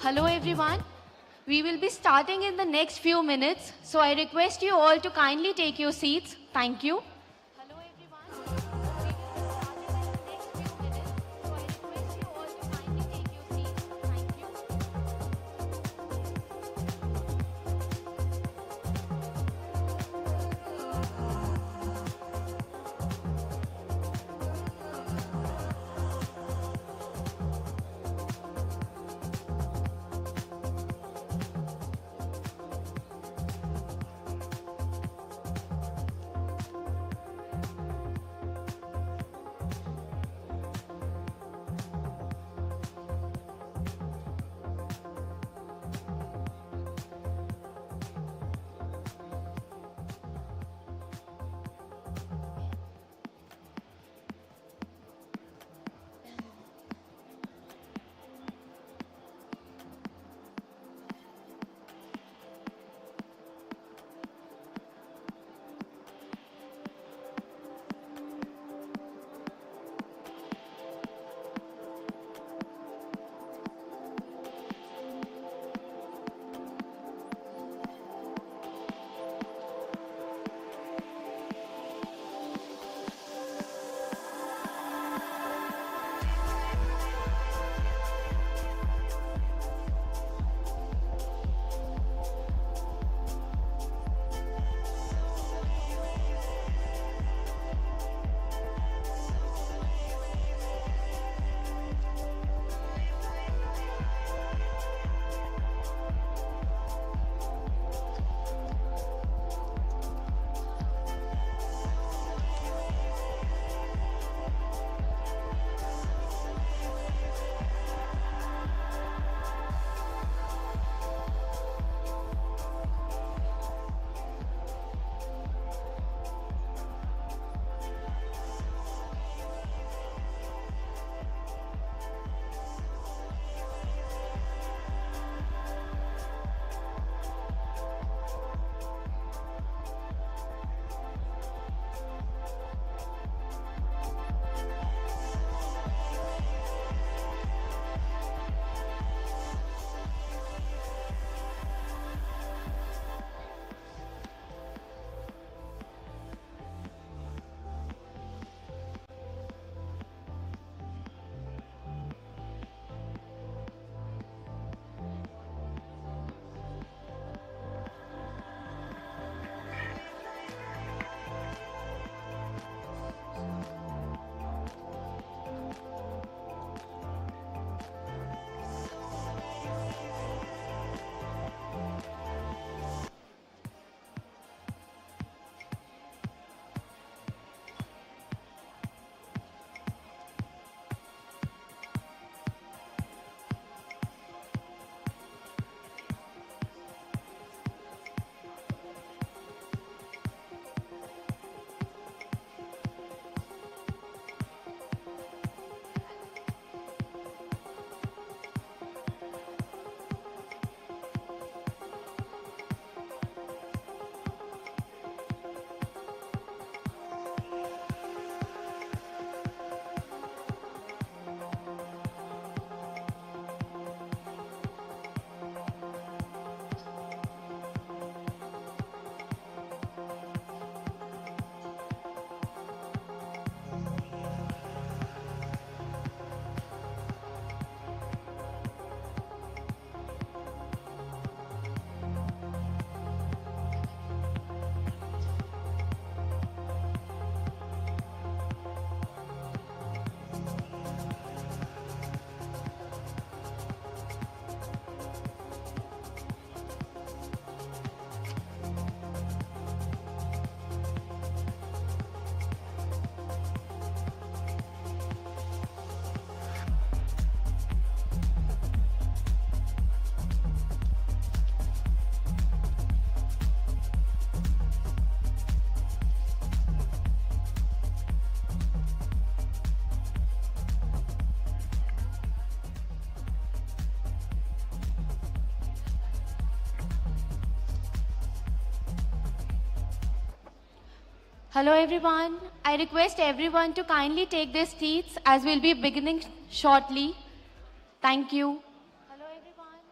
Hello everyone. We will be starting in the next few minutes, so I request you all to kindly take your seats. Thank you. Hello everyone. We will be starting in the next few minutes, so I request you all to kindly take your seats. Thank you. Hello everyone. I request everyone to kindly take their seats as we'll be beginning shortly. Thank you. Hello everyone.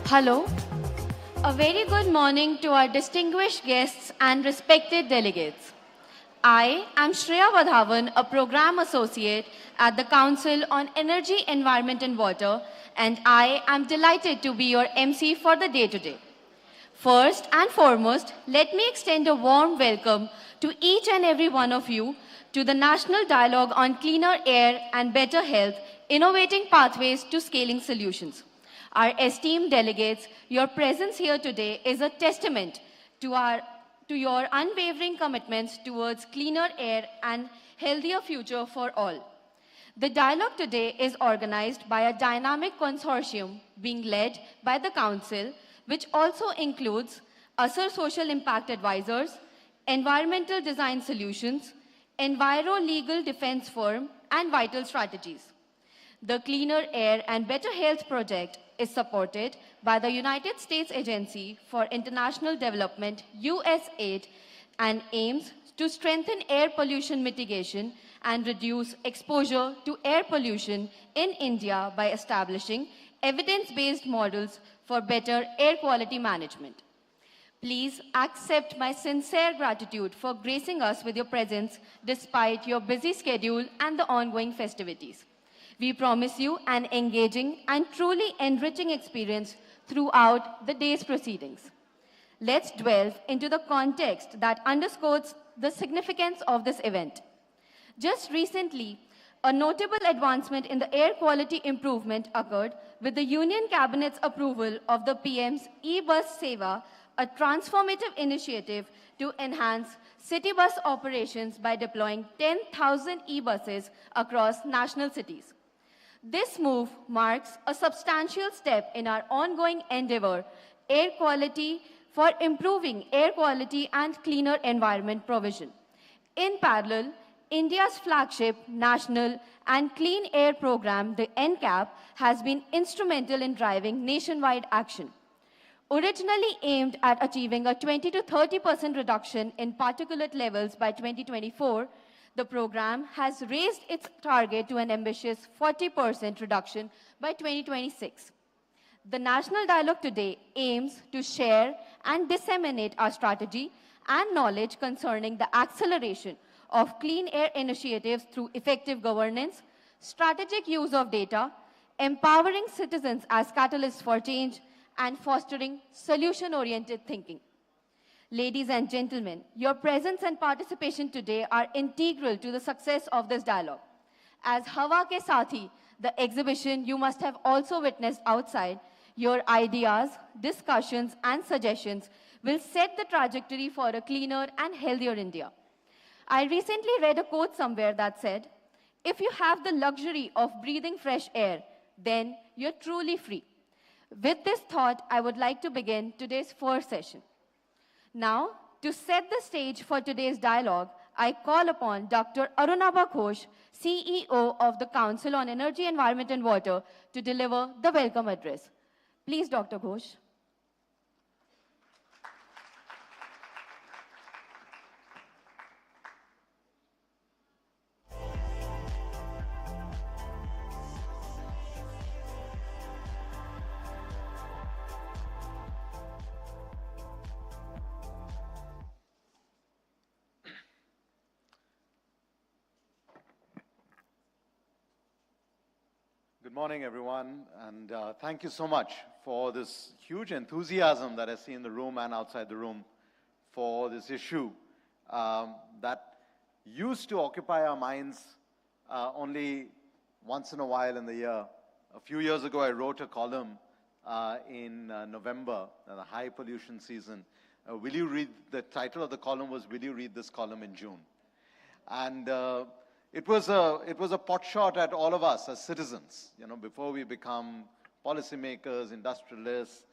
Hello. A very good morning to our distinguished guests and respected delegates. I am Shreya Vadhavan, a program associate at the Council on Energy, Environment and Water, and I am delighted to be your MC for the day today. First and foremost, let me extend a warm welcome to each and every one of you to the National Dialogue on Cleaner Air and Better Health, Innovating Pathways to Scaling Solutions. Our esteemed delegates, your presence here today is a testament to your unwavering commitments towards cleaner air and healthier future for all. The dialogue today is organized by a dynamic consortium being led by the Council, which also includes USAID Social Impact Advisors, Environmental Design Solutions, Enviro Legal Defense Firm, and Vital Strategies. The Cleaner Air and Better Health project is supported by the United States Agency for International Development, USAID, and aims to strengthen air pollution mitigation and reduce exposure to air pollution in India by establishing evidence-based models for better air quality management. Please accept my sincere gratitude for gracing us with your presence despite your busy schedule and the ongoing festivities. We promise you an engaging and truly enriching experience throughout the day's proceedings. Let's delve into the context that underscores the significance of this event. Just recently, a notable advancement in the air quality improvement occurred with the Union Cabinet's approval of the PM's e-bus Seva, a transformative initiative to enhance city bus operations by deploying 10,000 e-buses across national cities. This move marks a substantial step in our ongoing endeavor for improving air quality and cleaner environment provision. In parallel, India's flagship national and clean air program, the NCAP, has been instrumental in driving nationwide action. Originally aimed at achieving a 20 to 30% reduction in particulate levels by 2024, the program has raised its target to an ambitious 40% reduction by 2026. The National Dialogue today aims to share and disseminate our strategy and knowledge concerning the acceleration of clean air initiatives through effective governance, strategic use of data, empowering citizens as catalysts for change, and fostering solution-oriented thinking. Ladies and gentlemen, your presence and participation today are integral to the success of this dialogue. As Hawa Ke Sathi, the exhibition you must have also witnessed outside, your ideas, discussions, and suggestions will set the trajectory for a cleaner and healthier India. I recently read a quote somewhere that said, "If you have the luxury of breathing fresh air, then you're truly free." With this thought, I would like to begin today's first session. Now, to set the stage for today's dialogue, I call upon Dr. Arunabha Ghosh, CEO of the Council on Energy, Environment and Water, to deliver the welcome address. Please, Dr. Ghosh. Good morning, everyone, and thank you so much for this huge enthusiasm that I see in the room and outside the room for this issue that used to occupy our minds only once in a while in the year. A few years ago, I wrote a column in November, the high pollution season. The title of the column was, "Will you read this column in June?" And it was a pot shot at all of us as citizens, before we become policymakers, industrialists,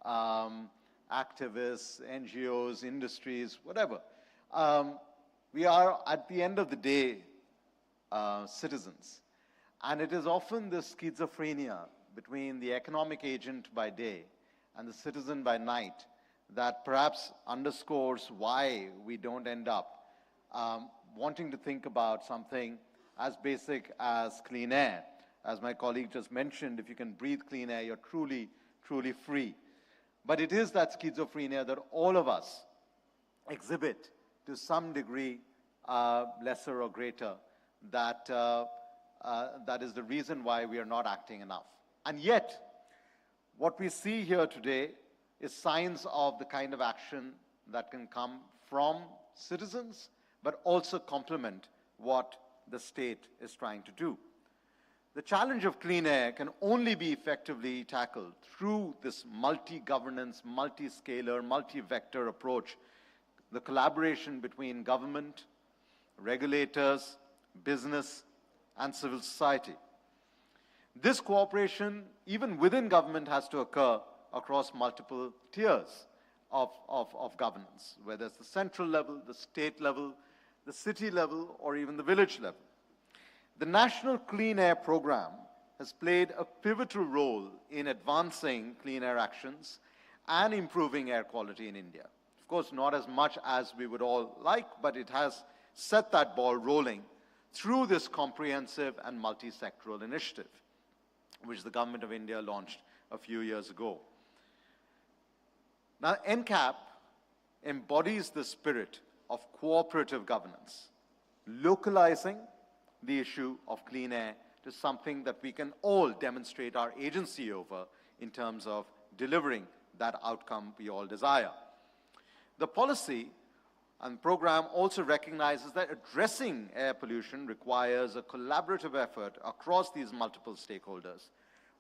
activists, NGOs, industries, whatever. We are, at the end of the day, citizens. And it is often this schizophrenia between the economic agent by day and the citizen by night that perhaps underscores why we don't end up wanting to think about something as basic as clean air. As my colleague just mentioned, if you can breathe clean air, you're truly, truly free. But it is that schizophrenia that all of us exhibit to some degree, lesser or greater, that is the reason why we are not acting enough. And yet, what we see here today is signs of the kind of action that can come from citizens, but also complement what the state is trying to do. The challenge of clean air can only be effectively tackled through this multi-governance, multi-scalar, multi-vector approach, the collaboration between government, regulators, business, and civil society. This cooperation, even within government, has to occur across multiple tiers of governance, whether it's the central level, the state level, the city level, or even the village level. The National Clean Air Program has played a pivotal role in advancing clean air actions and improving air quality in India. Of course, not as much as we would all like, but it has set that ball rolling through this comprehensive and multi-sectoral initiative, which the Government of India launched a few years ago. Now, NCAP embodies the spirit of cooperative governance, localizing the issue of clean air to something that we can all demonstrate our agency over in terms of delivering that outcome we all desire. The policy and program also recognizes that addressing air pollution requires a collaborative effort across these multiple stakeholders,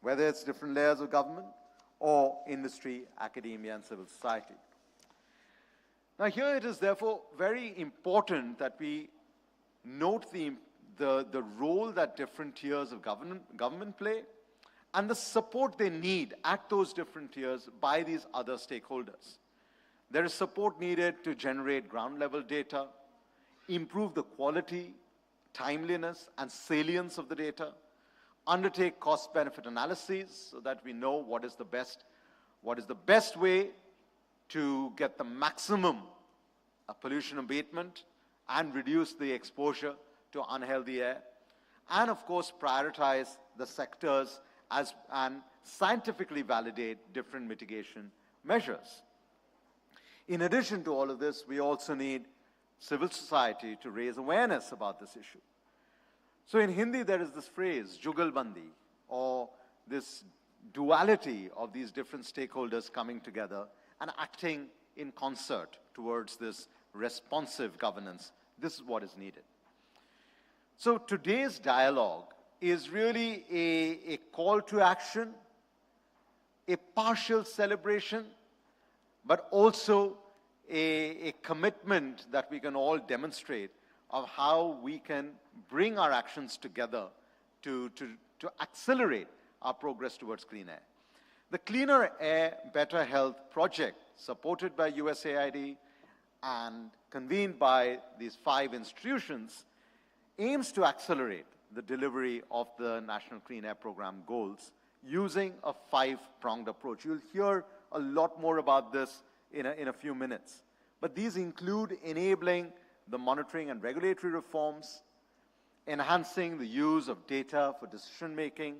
whether it's different layers of government or industry, academia, and civil society. Now, here it is therefore very important that we note the role that different tiers of government play and the support they need at those different tiers by these other stakeholders. There is support needed to generate ground-level data, improve the quality, timeliness, and salience of the data, undertake cost-benefit analyses so that we know what is the best way to get the maximum pollution abatement and reduce the exposure to unhealthy air, and of course prioritize the sectors and scientifically validate different mitigation measures. In addition to all of this, we also need civil society to raise awareness about this issue. So in Hindi, there is this phrase, jugalbandi, or this duality of these different stakeholders coming together and acting in concert towards this responsive governance. This is what is needed. So today's dialogue is really a call to action, a partial celebration, but also a commitment that we can all demonstrate of how we can bring our actions together to accelerate our progress towards clean air. The Cleaner Air, Better Health project, supported by USAID and convened by these 5 institutions, aims to accelerate the delivery of the National Clean Air Program goals using a 5-pronged approach. You'll hear a lot more about this in a few minutes. But these include enabling the monitoring and regulatory reforms, enhancing the use of data for decision-making,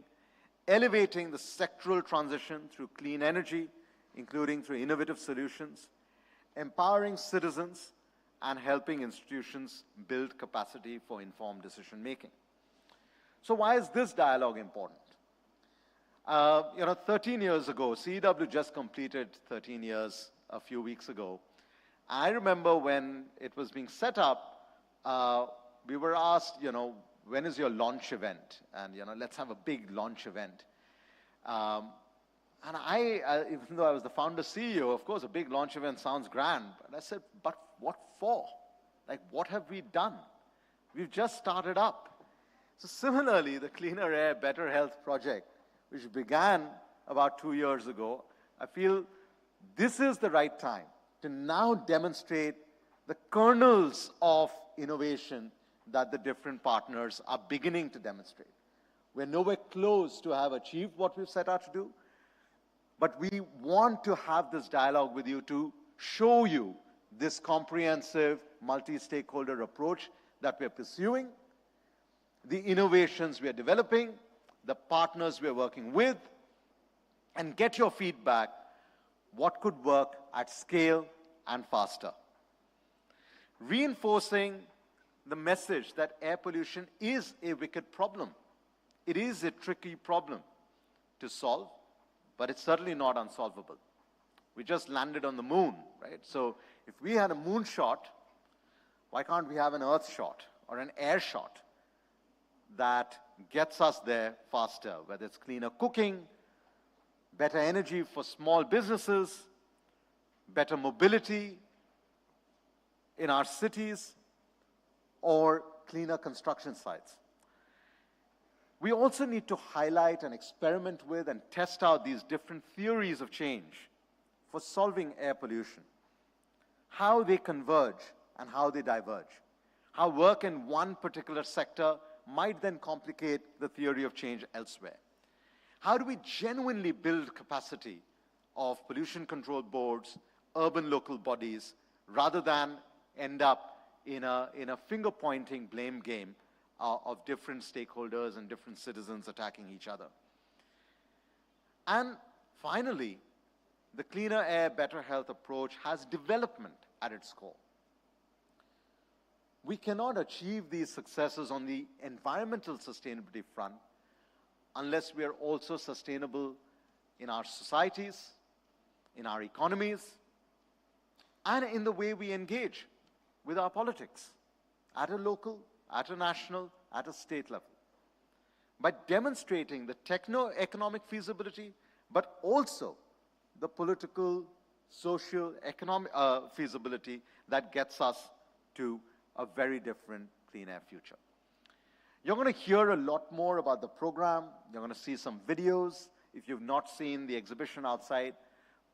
elevating the sectoral transition through clean energy, including through innovative solutions, empowering citizens, and helping institutions build capacity for informed decision-making. So why is this dialogue important? 13 years ago, CEW just completed 13 years a few weeks ago. I remember when it was being set up, we were asked, when is your launch event? And, let's have a big launch event. And I, even though I was the founder CEO, of course, a big launch event sounds grand. But I said, but what for? Like, what have we done? We've just started up. So similarly, the Cleaner Air, Better Health project, which began about 2 years ago, I feel this is the right time to now demonstrate the kernels of innovation that the different partners are beginning to demonstrate. We're nowhere close to have achieved what we've set out to do, but we want to have this dialogue with you to show you this comprehensive multi-stakeholder approach that we're pursuing, the innovations we're developing, the partners we're working with, and get your feedback. what could work at scale and faster. Reinforcing the message that air pollution is a wicked problem. It is a tricky problem to solve, but it's certainly not unsolvable. We just landed on the moon, right? So if we had a moon shot, why can't we have an earth shot or an air shot that gets us there faster, whether it's cleaner cooking, better energy for small businesses, better mobility in our cities, or cleaner construction sites. We also need to highlight and experiment with and test out these different theories of change for solving air pollution, how they converge and how they diverge, how work in one particular sector might then complicate the theory of change elsewhere. How do we genuinely build capacity of pollution control boards, urban local bodies, rather than end up in a finger-pointing blame game of different stakeholders and different citizens attacking each other? And finally, the cleaner air, better health approach has development at its core. We cannot achieve these successes on the environmental sustainability front unless we are also sustainable in our societies, in our economies, and in the way we engage with our politics at a local, at a national, at a state level. By demonstrating the techno-economic feasibility, but also the political, social, economic feasibility that gets us to a very different clean air future. You're going to hear a lot more about the program. You're going to see some videos. If you've not seen the exhibition outside,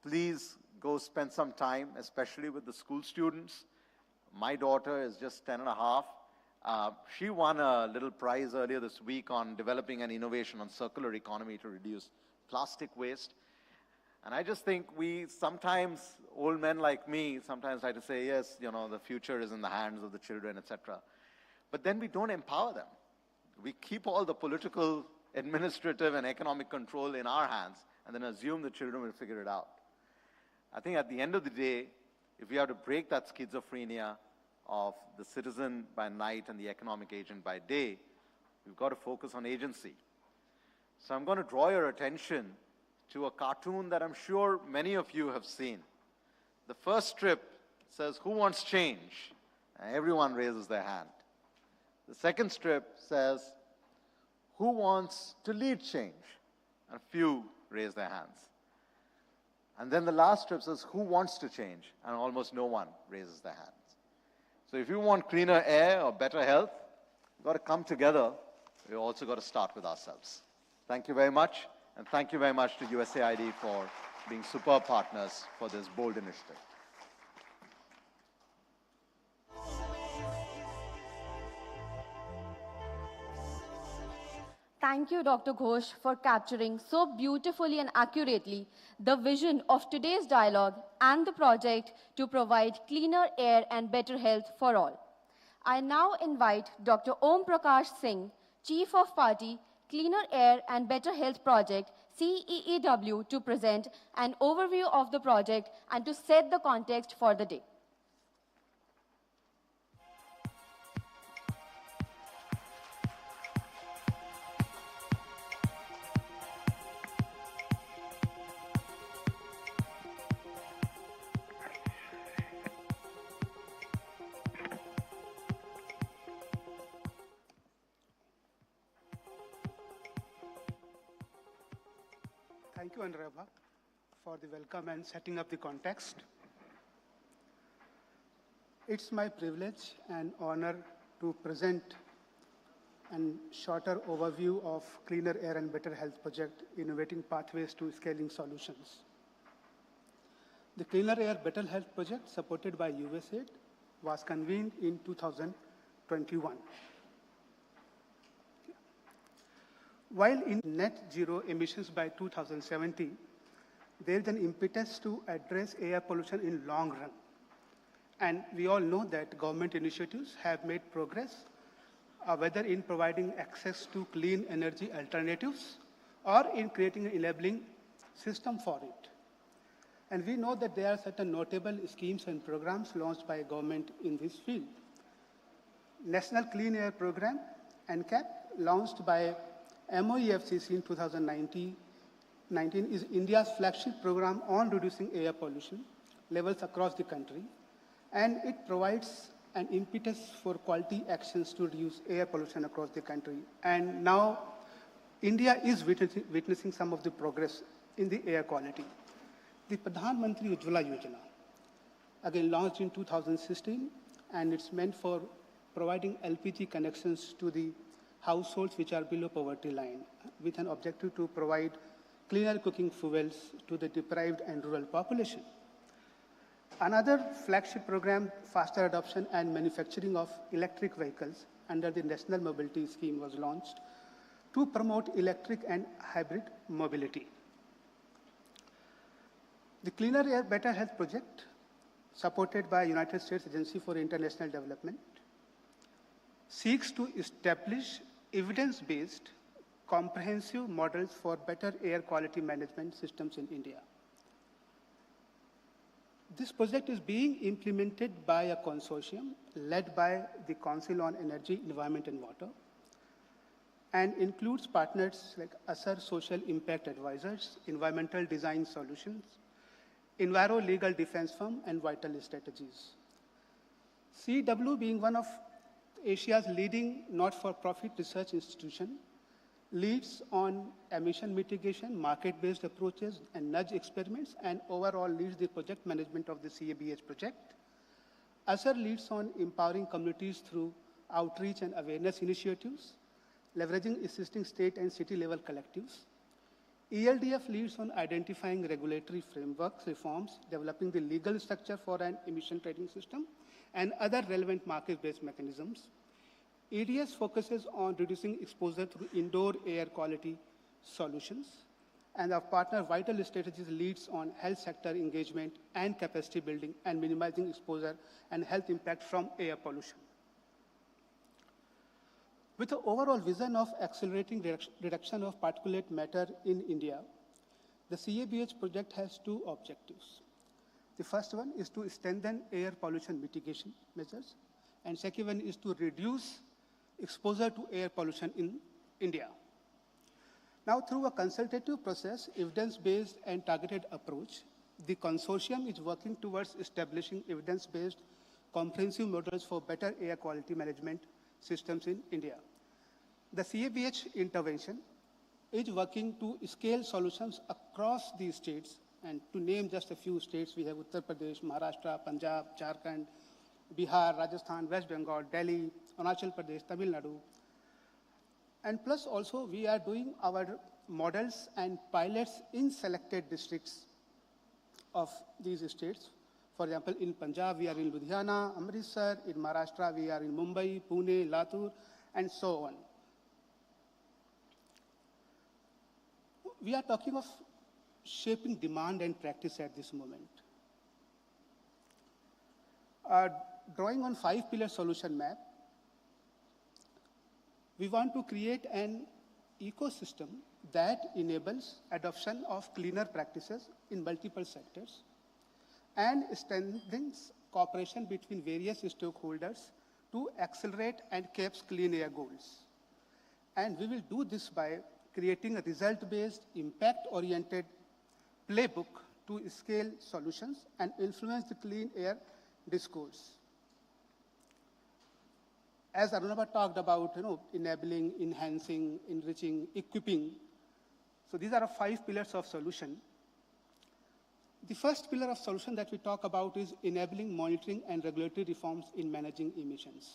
please go spend some time, especially with the school students. My daughter is just 10 and a half. She won a little prize earlier this week on developing an innovation on circular economy to reduce plastic waste. And I just think we sometimes, old men like me, sometimes try to say, yes, you know, the future is in the hands of the children, etc. But then we don't empower them. We keep all the political, administrative, and economic control in our hands and then assume the children will figure it out. I think at the end of the day, if we have to break that schizophrenia of the citizen by night and the economic agent by day, we've got to focus on agency. So I'm going to draw your attention to a cartoon that I'm sure many of you have seen. The first strip says, "Who wants change?" And everyone raises their hand. The second strip says, "Who wants to lead change?" And a few raise their hands. And then the last strip says, "Who wants to change?" And almost no one raises their hands. So if you want cleaner air or better health, we've got to come together. We've also got to start with ourselves. Thank you very much. And thank you very much to USAID for being superb partners for this bold initiative. Thank you, Dr. Ghosh, for capturing so beautifully and accurately the vision of today's dialogue and the project to provide cleaner air and better health for all. I now invite Dr. Om Prakash Singh, Chief of Party, Cleaner Air and Better Health Project, CEEW, to present an overview of the project and to set the context for the day. Thank you, Anurabha, for the welcome and setting up the context. It's my privilege and honor to present a shorter overview of Cleaner Air and Better Health Project, Innovating Pathways to Scaling Solutions. The Cleaner Air Better Health Project, supported by USAID, was convened in 2021. While in net zero emissions by 2070, there is an impetus to address air pollution in long run. And we all know that government initiatives have made progress, whether in providing access to clean energy alternatives or in creating an enabling system for it. And we know that there are certain notable schemes and programs launched by government in this field. National Clean Air Program, NCAP, launched by MOEFCC in 2019, is India's flagship program on reducing air pollution levels across the country, and it provides an impetus for quality actions to reduce air pollution across the country. And now, India is witnessing some of the progress in the air quality. The Pradhan Mantri Ujjwala Yojana, again launched in 2016, and it's meant for providing LPG connections to the households which are below poverty line, with an objective to provide cleaner cooking fuels to the deprived and rural population. Another flagship program, faster adoption and manufacturing of electric vehicles under the National Mobility Scheme, was launched to promote electric and hybrid mobility. The Cleaner Air, Better Health project, supported by United States Agency for International Development, seeks to establish evidence-based, comprehensive models for better air quality management systems in India. This project is being implemented by a consortium led by the Council on Energy, Environment and Water, and includes partners like ASAR Social Impact Advisors, Environmental Design Solutions, Enviro Legal Defense Firm, and Vital Strategies. CW, being one of Asia's leading not-for-profit research institution, leads on emission mitigation, market-based approaches, and nudge experiments, and overall leads the project management of the CABH project. ASAR leads on empowering communities through outreach and awareness initiatives, leveraging existing state and city-level collectives. ELDF leads on identifying regulatory frameworks, reforms, developing the legal structure for an emission trading system, and other relevant market-based mechanisms. EDS focuses on reducing exposure through indoor air quality solutions, and our partner Vital Strategies leads on health sector engagement and capacity building and minimizing exposure and health impact from air pollution. With the overall vision of accelerating reduction of particulate matter in India, the CABH project has two objectives. The first one is to strengthen air pollution mitigation measures, and second one is to reduce exposure to air pollution in India. Now, through a consultative process, evidence-based and targeted approach, the consortium is working towards establishing evidence-based comprehensive models for better air quality management systems in India. The CABH intervention is working to scale solutions across these states, and to name just a few states, we have Uttar Pradesh, Maharashtra, Punjab, Jharkhand, Bihar, Rajasthan, West Bengal, Delhi, Arunachal Pradesh, Tamil Nadu. And plus also we are doing our models and pilots in selected districts of these states. For example, in Punjab, we are in Ludhiana, Amritsar. In Maharashtra, we are in Mumbai, Pune, Latur, and so on. We are talking of shaping demand and practice at this moment. Drawing on 5-pillar solution map, we want to create an ecosystem that enables adoption of cleaner practices in multiple sectors and strengthens cooperation between various stakeholders to accelerate and CAP's clean air goals. And we will do this by creating a result-based, impact-oriented playbook to scale solutions and influence the clean air discourse. As Arunabha talked about, enabling, enhancing, enriching, equipping. So these are 5 pillars of solution. The first pillar of solution that we talk about is enabling monitoring and regulatory reforms in managing emissions.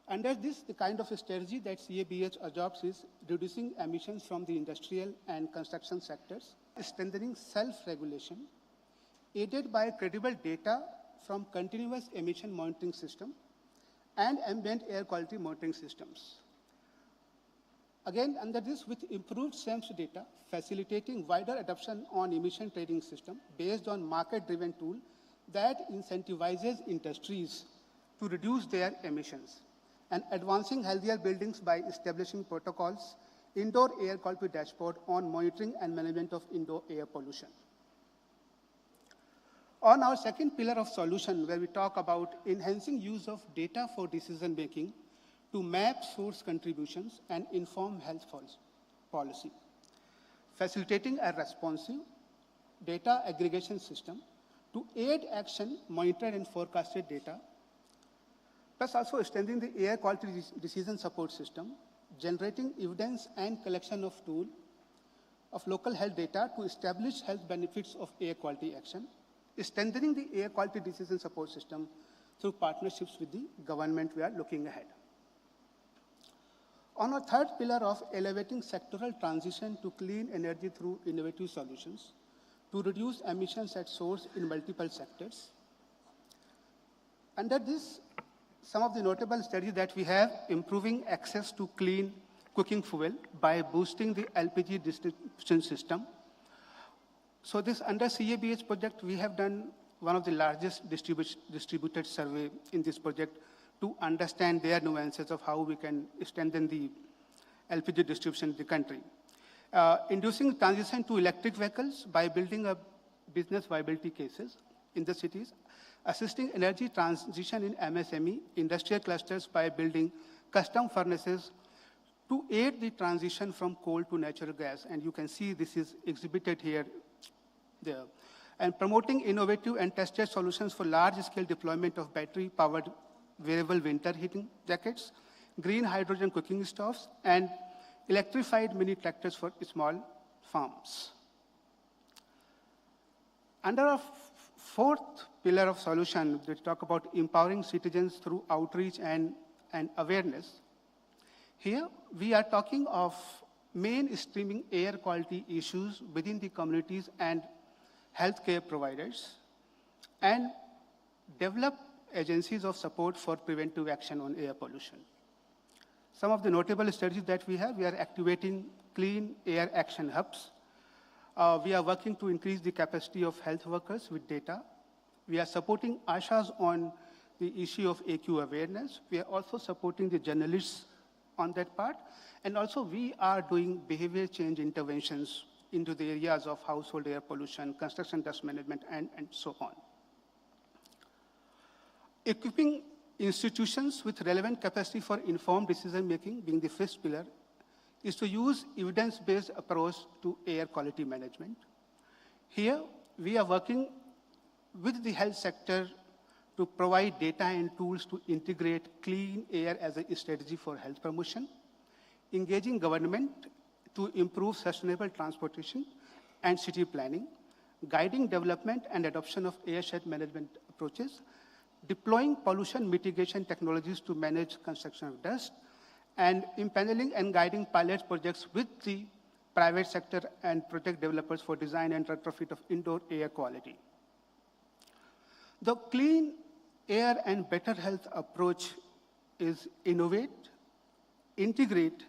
Under this, the kind of a strategy that CABH adopts is reducing emissions from the industrial and construction sectors, strengthening self-regulation, aided by credible data from continuous emission monitoring system, and ambient air quality monitoring systems. Again, under this, with improved SEMS data, facilitating wider adoption on emission trading system based on market-driven tool that incentivizes industries to reduce their emissions, and advancing healthier buildings by establishing protocols, indoor air quality dashboard on monitoring and management of indoor air pollution. On our second pillar of solution, where we talk about enhancing use of data for decision making to map source contributions and inform health policy, facilitating a responsive data aggregation system to aid action, monitored and forecasted data, plus also extending the air quality decision support system, generating evidence and collection of tool of local health data to establish health benefits of air quality action, strengthening the air quality decision support system through partnerships with the government. We are looking ahead. On our third pillar of elevating sectoral transition to clean energy through innovative solutions to reduce emissions at source in multiple sectors. Under this, some of the notable studies that we have: improving access to clean cooking fuel by boosting the LPG distribution system. So this under CABH project, we have done one of the largest distributed survey in this project to understand their nuances of how we can strengthen the LPG distribution in the country. Inducing transition to electric vehicles by building up business viability cases in the cities. Assisting energy transition in MSME industrial clusters by building custom furnaces to aid the transition from coal to natural gas. And you can see this is exhibited here, there. And promoting innovative and tested solutions for large-scale deployment of battery-powered wearable winter heating jackets, green hydrogen cooking stoves, and electrified mini tractors for small farms. Under our fourth pillar of solution, we talk about empowering citizens through outreach and awareness. Here, we are talking of mainstreaming air quality issues within the communities and healthcare providers, and develop agencies of support for preventive action on air pollution. Some of the notable studies that we are activating clean air action hubs. We are working to increase the capacity of health workers with data. We are supporting ASHAs on the issue of AQ awareness. We are also supporting the journalists on that part. And also we are doing behavior change interventions into the areas of household air pollution, construction dust management, and so on. Equipping institutions with relevant capacity for informed decision-making, being the fifth pillar, is to use evidence-based approach to air quality management. Here, we are working with the health sector to provide data and tools to integrate clean air as a strategy for health promotion, engaging government to improve sustainable transportation and city planning, guiding development and adoption of airshed management approaches, deploying pollution mitigation technologies to manage construction of dust, and impaneling and guiding pilot projects with the private sector and project developers for design and retrofit of indoor air quality. The clean air and better health approach is innovate, integrate,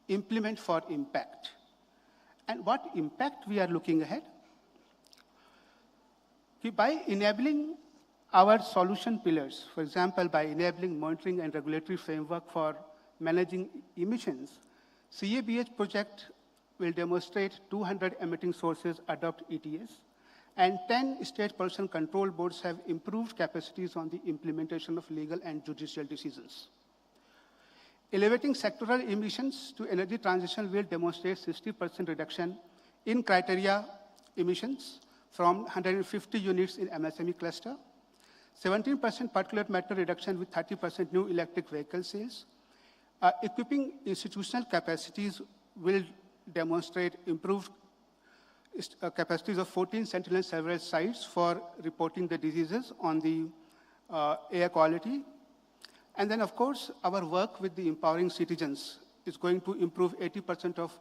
implement for impact. And what impact we are looking ahead? By enabling our solution pillars, for example, by enabling monitoring and regulatory framework for managing emissions, CABH project will demonstrate 200 emitting sources adopt ETS, and 10 state pollution control boards have improved capacities on the implementation of legal and judicial decisions. Elevating sectoral emissions to energy transition will demonstrate 60% reduction in criteria emissions from 150 units in MSME cluster, 17% particulate matter reduction with 30% new electric vehicle sales. Equipping institutional capacities will demonstrate improved capacities of 14 sentinel several sites for reporting the diseases on the air quality. And then, of course, our work with the empowering citizens is going to improve 80% of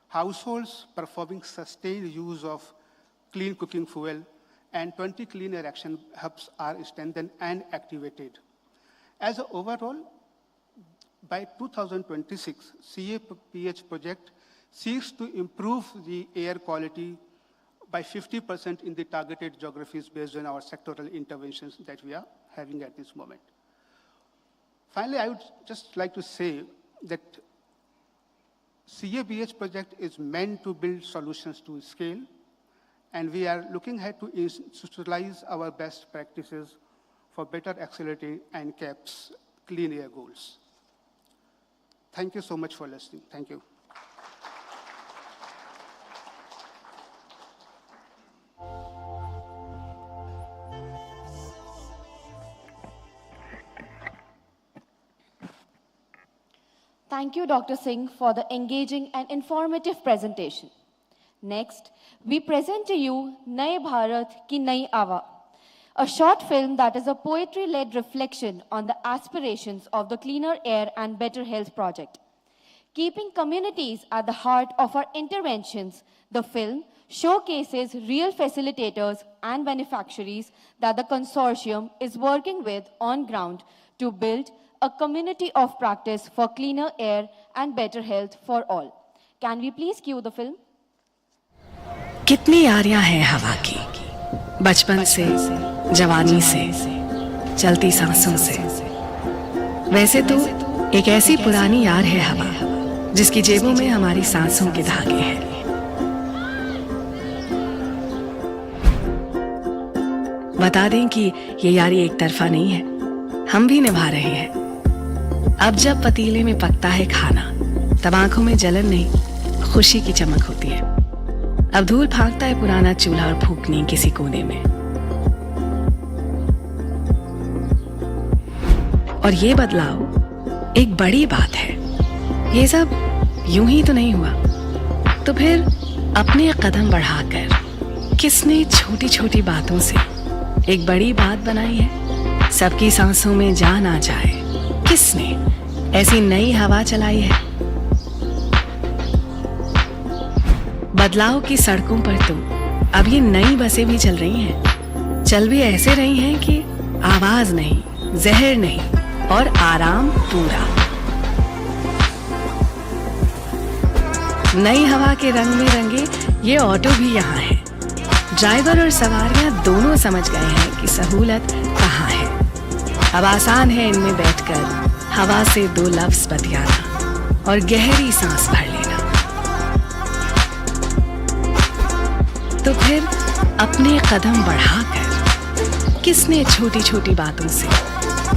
households performing sustained use of clean cooking fuel, and 20 clean air action hubs are strengthened and activated. As an overall, by 2026, CABH project seeks to improve the air quality by 50% in the targeted geographies based on our sectoral interventions that we are having at this moment. Finally, I would just like to say that CABH project is meant to build solutions to scale and we are looking ahead to institutionalize our best practices for better accelerating NCAP's clean air goals. Thank you so much for listening. Thank you. Thank you, Dr. Singh, for the engaging and informative presentation. Next, we present to you Naye Bharat Ki Nayi Ava, a short film that is a poetry-led reflection on the aspirations of the Cleaner Air and Better Health project. Keeping communities at the heart of our interventions, the film showcases real facilitators and beneficiaries that the consortium is working with on ground to build a community of practice for cleaner air and better health for all. Can we please cue the film? कितनी यारियां हैं हवा की, बचपन से, जवानी से, चलती सांसों से। वैसे तो एक ऐसी पुरानी यार है हवा, जिसकी जेबों में हमारी सांसों के धागे हैं। बता दें कि ये यारी एक तरफा नहीं है, हम भी निभा रहे हैं। अब जब पतीले में पकता है खाना, तब आंखों में जलन नहीं, खुशी की चमक होती है। अब धूल फांकता है पुराना चूल्हा और फूकनी किसी कोने में। और ये बदलाव एक बड़ी बात है। ये सब यूं ही तो नहीं हुआ। तो फिर अपने कदम बढ़ाकर किसने छोटी छोटी बातों से एक बड़ी बात बनाई है? सबकी सांसों में जान आ जाए, किसने ऐसी नई हवा चलाई है? बदलाव की सड़कों पर तो अब ये नई बसें भी चल रही हैं। चल भी ऐसे रही हैं कि आवाज नहीं, जहर नहीं और आराम पूरा। नई हवा के रंग में रंगे ये ऑटो भी यहाँ है। ड्राइवर और सवारियां दोनों समझ गए हैं कि सहूलत कहाँ है। अब आसान है इनमें बैठकर हवा से दो लफ्ज बतियाना और गहरी सांस भर लेना। तो फिर अपने कदम बढ़ाकर किसने छोटी छोटी बातों से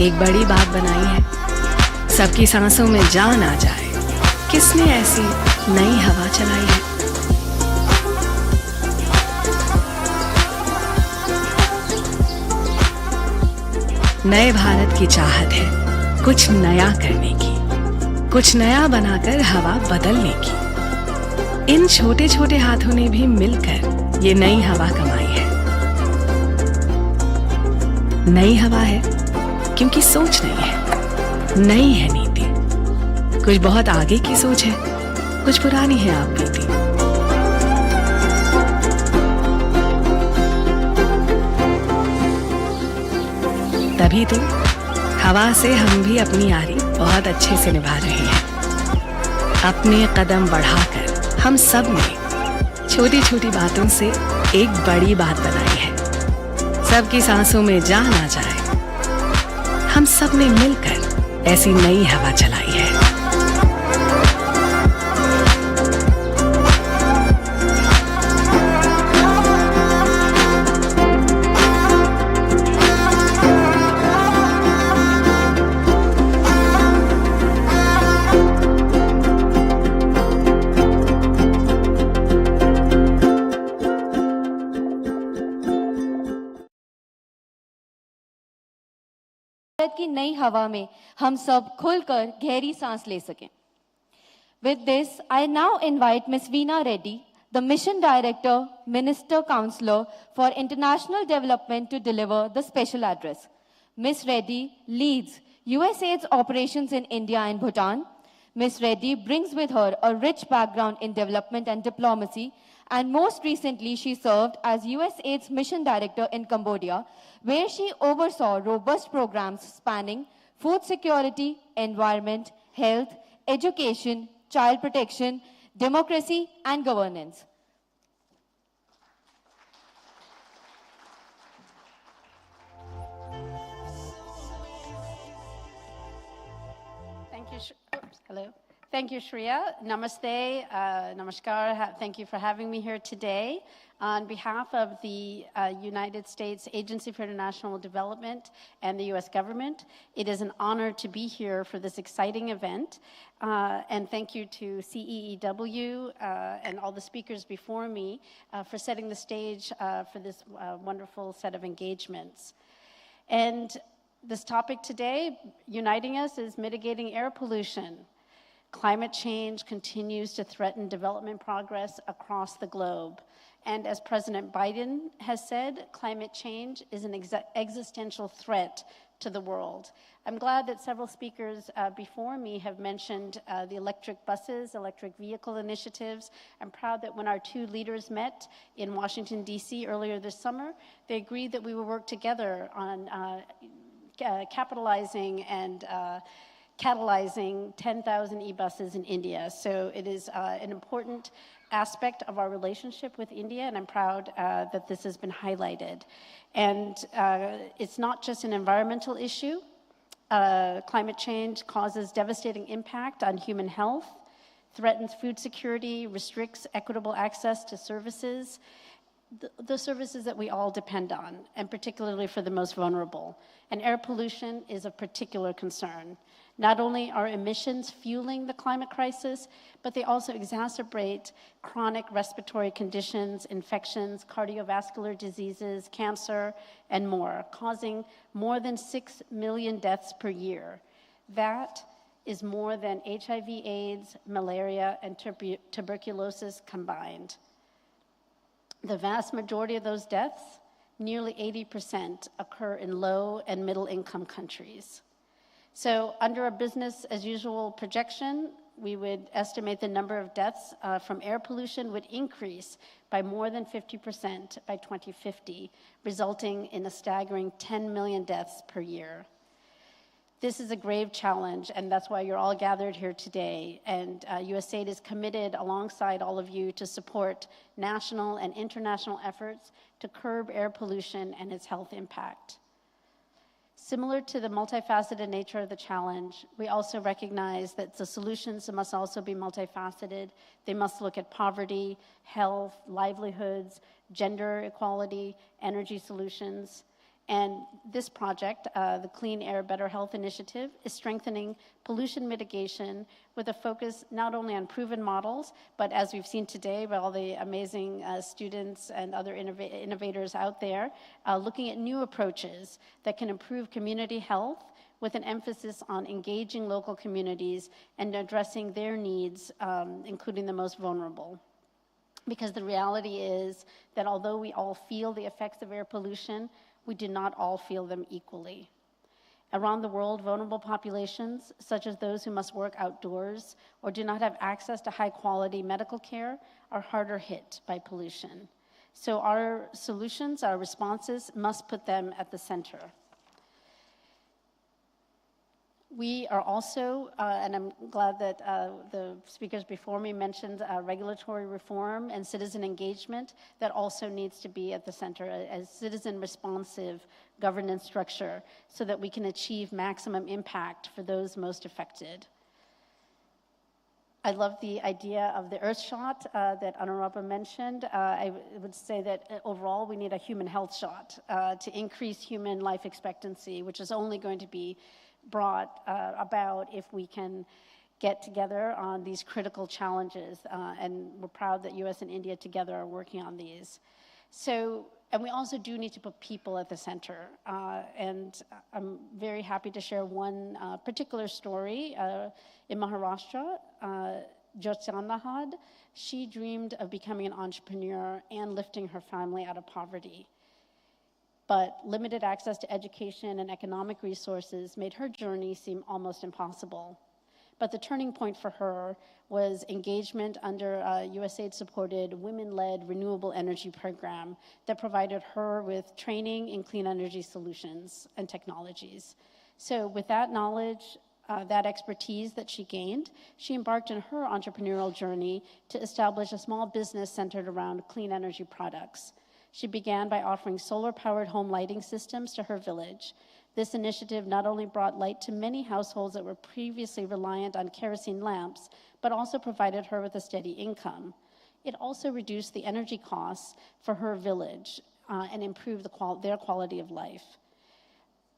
एक बड़ी बात बनाई है? सबकी सांसों में जान आ जाए, किसने ऐसी नई हवा चलाई है? नए भारत की चाहत है कुछ नया करने की, कुछ नया बनाकर हवा बदलने की। इन छोटे छोटे हाथों ने भी मिलकर ये नई हवा कमाई है। नई हवा है क्योंकि सोच नहीं है, नई है नीति। कुछ बहुत आगे की सोच है, कुछ पुरानी है आप बीती। तभी तो हवा से हम भी अपनी यारी बहुत अच्छे से निभा रहे हैं। अपने कदम बढ़ाकर हम सब ने छोटी छोटी बातों से एक बड़ी बात बनाई है। सबकी सांसों में जान आ जाए, हम सब ने मिलकर ऐसी नई हवा चलाई है। भारत की नई हवा में हम सब खुलकर गहरी सांस ले सकें। With this, I now invite Ms. Veena Reddy, the Mission Director, Minister Counselor for International Development, to deliver the special address. Ms. Reddy leads USAID's operations in India and Bhutan. Ms. Reddy brings with her a rich background in development and diplomacy, and most recently she served as USAID's Mission Director in Cambodia, where she oversaw robust programs spanning food security, environment, health, education, child protection, democracy, and governance. Thank you, Shreya. Namaste, namaskar. Thank you for having me here today. On behalf of the United States Agency for International Development and the U.S. government, it is an honor to be here for this exciting event. And thank you to CEEW and all the speakers before me for setting the stage for this wonderful set of engagements. And this topic today, uniting us, is mitigating air pollution. Climate change continues to threaten development progress across the globe. And as President Biden has said, climate change is an existential threat to the world. I'm glad that several speakers before me have mentioned the electric buses, electric vehicle initiatives. I'm proud that when our two leaders met in Washington, D.C. earlier this summer, they agreed that we would work together on capitalizing and catalyzing 10,000 e-buses in India. So it is an important aspect of our relationship with India, and I'm proud that this has been highlighted. And it's not just an environmental issue. Climate change causes devastating impact on human health, threatens food security, restricts equitable access to services, the services that we all depend on, and particularly for the most vulnerable. And air pollution is of particular concern. Not only are emissions fueling the climate crisis, but they also exacerbate chronic respiratory conditions, infections, cardiovascular diseases, cancer, and more, causing more than 6 million deaths per year. That is more than HIV, AIDS, malaria, and tuberculosis combined. The vast majority of those deaths, nearly 80%, occur in low and middle income countries. So under a business as usual projection, we would estimate the number of deaths from air pollution would increase by more than 50% by 2050, resulting in a staggering 10 million deaths per year. This is a grave challenge, and that's why you're all gathered here today. And USAID is committed alongside all of you to support national and international efforts to curb air pollution and its health impact. Similar to the multifaceted nature of the challenge, we also recognize that the solutions must also be multifaceted. They must look at poverty, health, livelihoods, gender equality, energy solutions. And this project, the Clean Air, Better Health Initiative, is strengthening pollution mitigation with a focus not only on proven models, but as we've seen today by all the amazing students and other innovators out there, looking at new approaches that can improve community health with an emphasis on engaging local communities and addressing their needs, including the most vulnerable. Because the reality is that although we all feel the effects of air pollution, we do not all feel them equally. Around the world, vulnerable populations, such as those who must work outdoors or do not have access to high-quality medical care, are harder hit by pollution. So our solutions, our responses, must put them at the center. We are also, and I'm glad that the speakers before me mentioned regulatory reform and citizen engagement that also needs to be at the center as citizen-responsive governance structure so that we can achieve maximum impact for those most affected. I love the idea of the Earth shot that Anuradha mentioned. I would say that overall we need a human health shot to increase human life expectancy, which is only going to be brought about if we can get together on these critical challenges. And we're proud that US and India together are working on these. So, and we also do need to put people at the center. And I'm very happy to share one particular story. In Maharashtra, Jyotsna, she dreamed of becoming an entrepreneur and lifting her family out of poverty. But limited access to education and economic resources made her journey seem almost impossible. But the turning point for her was engagement under a USAID-supported women-led renewable energy program that provided her with training in clean energy solutions and technologies. So with that knowledge, that expertise that she gained, she embarked on her entrepreneurial journey to establish a small business centered around clean energy products. She began by offering solar-powered home lighting systems to her village. This initiative not only brought light to many households that were previously reliant on kerosene lamps, but also provided her with a steady income. It also reduced the energy costs for her village and improved their quality of life.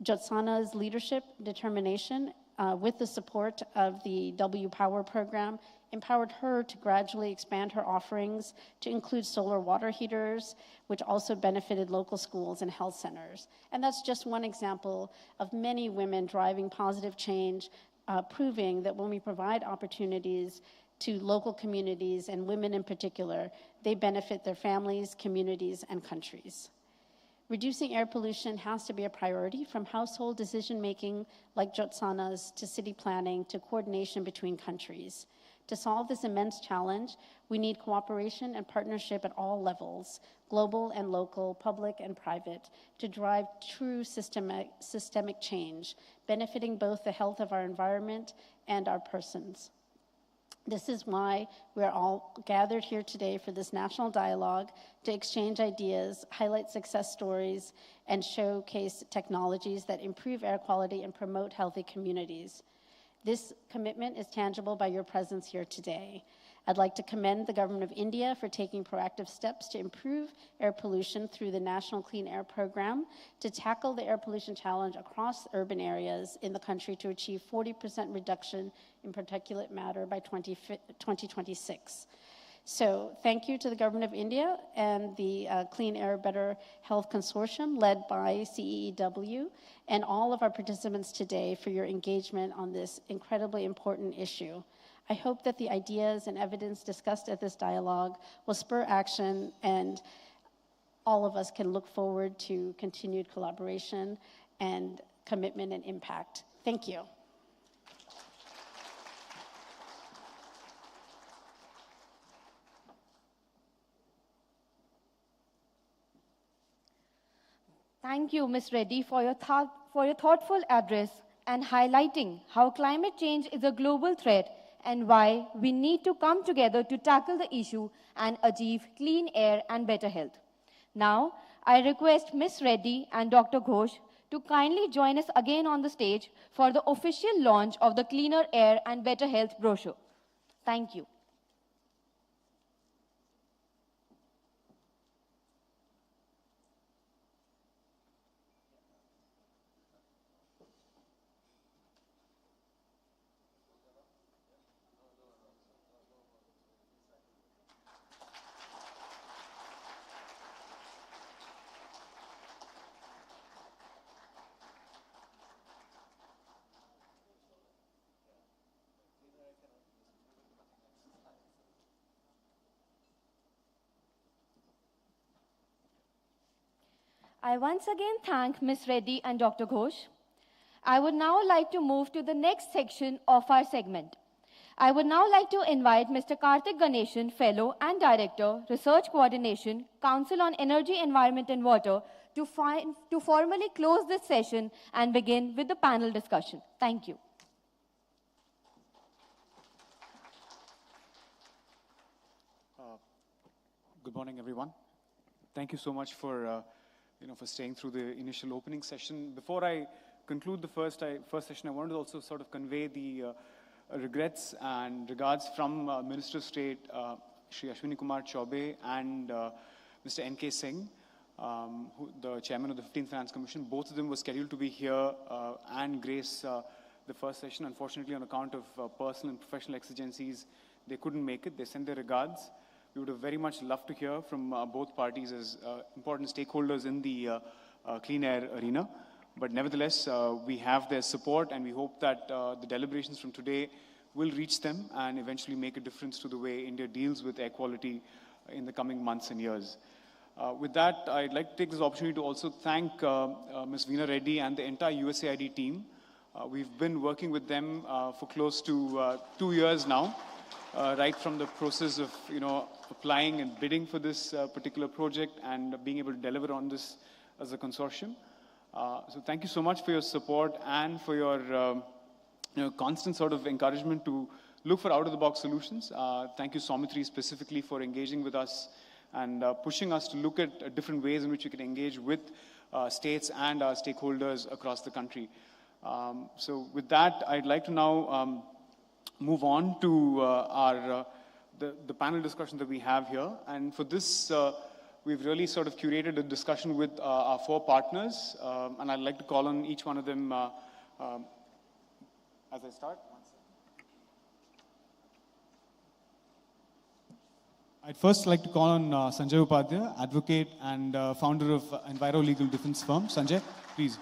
Jyotsana's leadership, determination, with the support of the W Power program, empowered her to gradually expand her offerings to include solar water heaters, which also benefited local schools and health centers. And that's just one example of many women driving positive change, proving that when we provide opportunities to local communities and women in particular, they benefit their families, communities, and countries. Reducing air pollution has to be a priority, from household decision-making like Jyotsana's to city planning to coordination between countries. To solve this immense challenge, we need cooperation and partnership at all levels, global and local, public and private, to drive true systemic change, benefiting both the health of our environment and our persons. This is why we're all gathered here today for this national dialogue to exchange ideas, highlight success stories, and showcase technologies that improve air quality and promote healthy communities. This commitment is tangible by your presence here today. I'd like to commend the Government of India for taking proactive steps to improve air pollution through the National Clean Air Program to tackle the air pollution challenge across urban areas in the country to achieve 40% reduction in particulate matter by 2026. So thank you to the Government of India and the Clean Air Better Health Consortium led by CEEW and all of our participants today for your engagement on this incredibly important issue. I hope that the ideas and evidence discussed at this dialogue will spur action, and all of us can look forward to continued collaboration and commitment and impact. Thank you. Thank you, Ms. Reddy, for your thoughtful address and highlighting how climate change is a global threat and why we need to come together to tackle the issue and achieve clean air and better health. Now, I request Ms. Reddy and Dr. Ghosh to kindly join us again on the stage for the official launch of the Cleaner Air and Better Health brochure. Thank you. I once again thank Ms. Reddy and Dr. Ghosh. I would now like to move to the next section of our segment. I would now like to invite Mr. Karthik Ganeshan, Fellow and Director, Research Coordination, Council on Energy, Environment and Water, to formally close this session and begin with the panel discussion. Thank you. Good morning, everyone. Thank you so much for for staying through the initial opening session. Before I conclude the first session, I wanted to also sort of convey the regrets and regards from Minister of State Shri Ashwini Kumar Chaubey and Mr. N.K. Singh, the chairman of the 15th Finance Commission. Both of them were scheduled to be here and grace the first session. Unfortunately, on account of personal and professional exigencies, they couldn't make it. They sent their regards. We would have very much loved to hear from both parties as important stakeholders in the clean air arena. But nevertheless, we have their support, and we hope that the deliberations from today will reach them and eventually make a difference to the way India deals with air quality in the coming months and years. With that, I'd like to take this opportunity to also thank Ms. Veena Reddy and the entire USAID team. We've been working with them for close to 2 years now. Right from the process of, applying and bidding for this particular project and being able to deliver on this as a consortium. So thank you so much for your support and for your constant sort of encouragement to look for out-of-the-box solutions. Thank you, Saumitri, specifically for engaging with us and pushing us to look at different ways in which we can engage with states and our stakeholders across the country. So with that, I'd like to now move on to the panel discussion that we have here. And for this, we've really sort of curated a discussion with our four partners. And I'd like to call on each one of them as I start. I'd first like to call on Sanjay Upadhya, advocate and founder of Enviro Legal Defense Firm. Sanjay, please.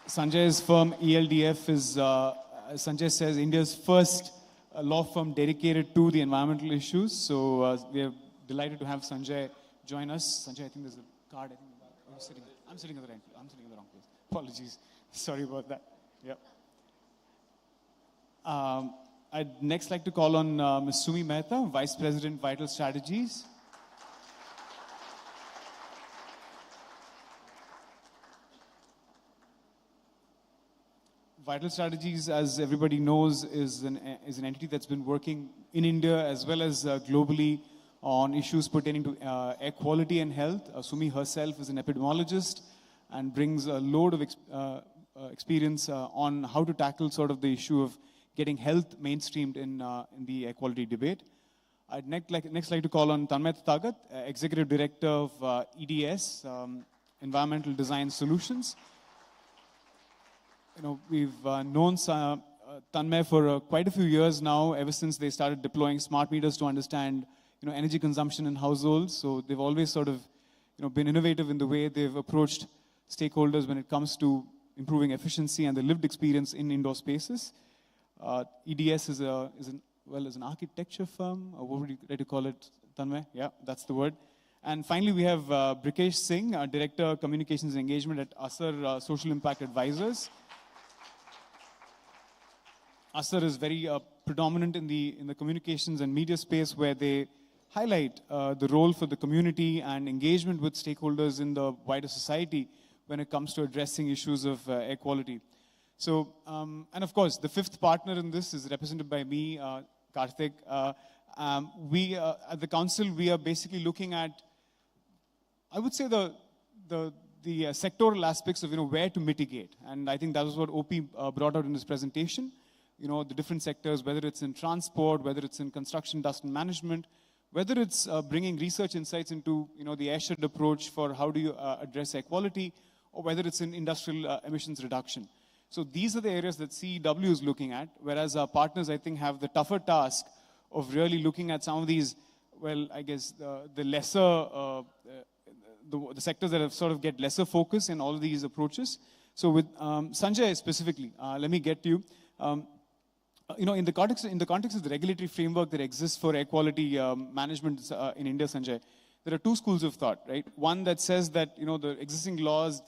Sanjay's firm, ELDF, is, as Sanjay says, India's first law firm dedicated to the environmental issues. So we are delighted to have Sanjay join us. Sanjay, I think there's a card. I think I'm sitting at the right place. I'm sitting at the wrong place. Apologies. Sorry about that. Yeah. I'd next like to call on Ms. Sumi Mehta, Vice President, Vital Strategies. Vital Strategies, as everybody knows, is an entity that's been working in India as well as globally on issues pertaining to air quality and health. Sumi herself is an epidemiologist and brings a load of experience on how to tackle sort of the issue of getting health mainstreamed in the air quality debate. I'd next like to call on Tanmay Tagat, Executive Director of EDS, Environmental Design Solutions. You know, we've known Tanmay for quite a few years now, ever since they started deploying smart meters to understand, you know, energy consumption in households. So they've always sort of, you know, been innovative in the way they've approached stakeholders when it comes to improving efficiency and the lived experience in indoor spaces. EDS is an architecture firm, or what would you like to call it, Tanmay? Yeah, that's the word. And finally, we have Brikesh Singh, Director Communications and Engagement at Asar Social Impact Advisors. Asar is very predominant in the communications and media space, where they highlight the role for the community and engagement with stakeholders in the wider society when it comes to addressing issues of air quality. So, and of course, the fifth partner in this is represented by me, Karthik. We, at the council, we are basically looking at, I would say, the sectoral aspects of, you know, where to mitigate. And I think that was what OP brought out in his presentation. You know, the different sectors, whether it's in transport, whether it's in construction, dust and management, whether it's bringing research insights into, you know, the airshed approach for how do you address air quality, or whether it's in industrial emissions reduction. So these are the areas that CEW is looking at, whereas our partners, I think, have the tougher task of really looking at some of these, well, I guess, the lesser, the sectors that have sort of get lesser focus in all of these approaches. So with Sanjay specifically, let me get to you. You know, in the context of the regulatory framework that exists for air quality management in India, Sanjay, there are two schools of thought, right? One that says that, you know, the existing laws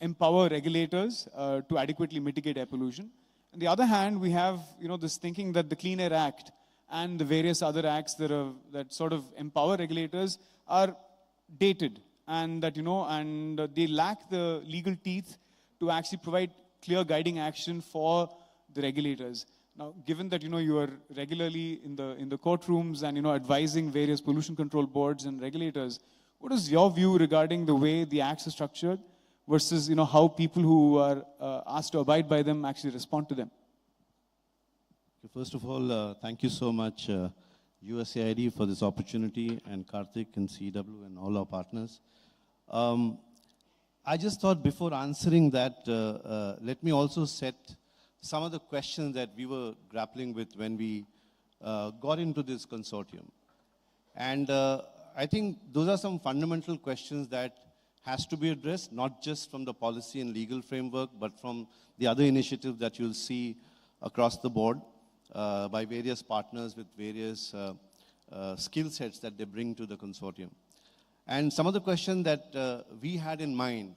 empower regulators to adequately mitigate air pollution. On the other hand, we have, you know, this thinking that the Clean Air Act and the various other acts that sort of empower regulators are dated, and that, you know, and they lack the legal teeth to actually provide clear guiding action for the regulators. Now, given that, you know, you are regularly in the courtrooms and, you know, advising various pollution control boards and regulators, what is your view regarding the way the acts are structured versus, you know, how people who are asked to abide by them actually respond to them? First of all, thank you so much, USAID, for this opportunity, and Karthik and CW and all our partners. I just thought before answering that, let me also set some of the questions that we were grappling with when we got into this consortium. And I think those are some fundamental questions that has to be addressed, not just from the policy and legal framework, but from the other initiatives that you'll see across the board by various partners with various skill sets that they bring to the consortium. And some of the questions that we had in mind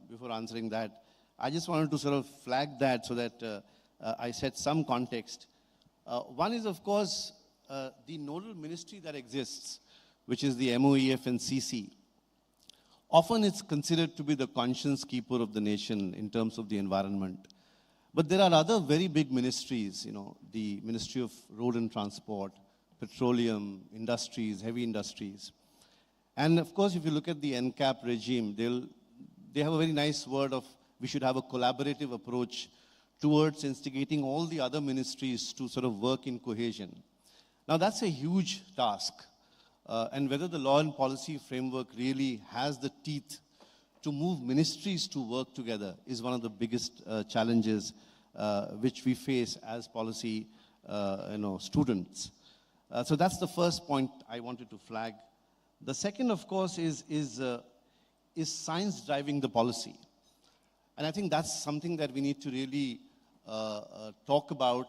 before answering that, I just wanted to sort of flag that so that I set some context. One is, of course, the nodal ministry that exists, which is the MOEF and CC. Often it's considered to be the conscience keeper of the nation in terms of the environment. But there are other very big ministries, you know, the Ministry of Road and Transport, Petroleum, Industries, Heavy Industries. And of course, if you look at the NCAP regime, they have a very nice word of we should have a collaborative approach towards instigating all the other ministries to sort of work in cohesion. Now, that's a huge task. And whether the law and policy framework really has the teeth to move ministries to work together is one of the biggest challenges which we face as policy students. So that's the first point I wanted to flag. The second, of course, is science driving the policy. And I think that's something that we need to really talk about.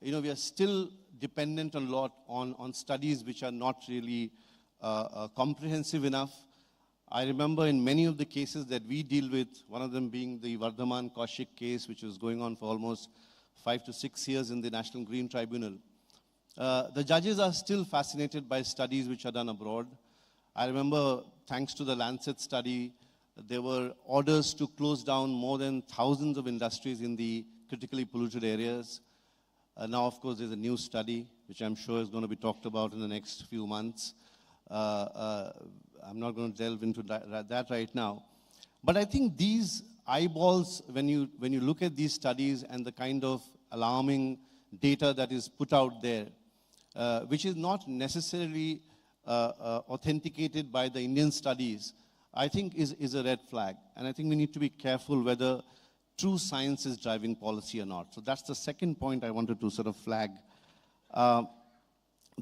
You know, we are still dependent a lot on studies which are not really comprehensive enough. I remember in many of the cases that we deal with, one of them being the Vardhaman Kaushik case, which was going on for almost 5 to 6 years in the National Green Tribunal. The judges are still fascinated by studies which are done abroad. I remember, thanks to the Lancet study, there were orders to close down more than thousands of industries in the critically polluted areas. Now, of course, there's a new study, which I'm sure is going to be talked about in the next few months. I'm not going to delve into that right now. But I think these eyeballs, when you look at these studies and the kind of alarming data that is put out there, which is not necessarily authenticated by the Indian studies, I think is a red flag. And I think we need to be careful whether true science is driving policy or not. So that's the second point I wanted to sort of flag.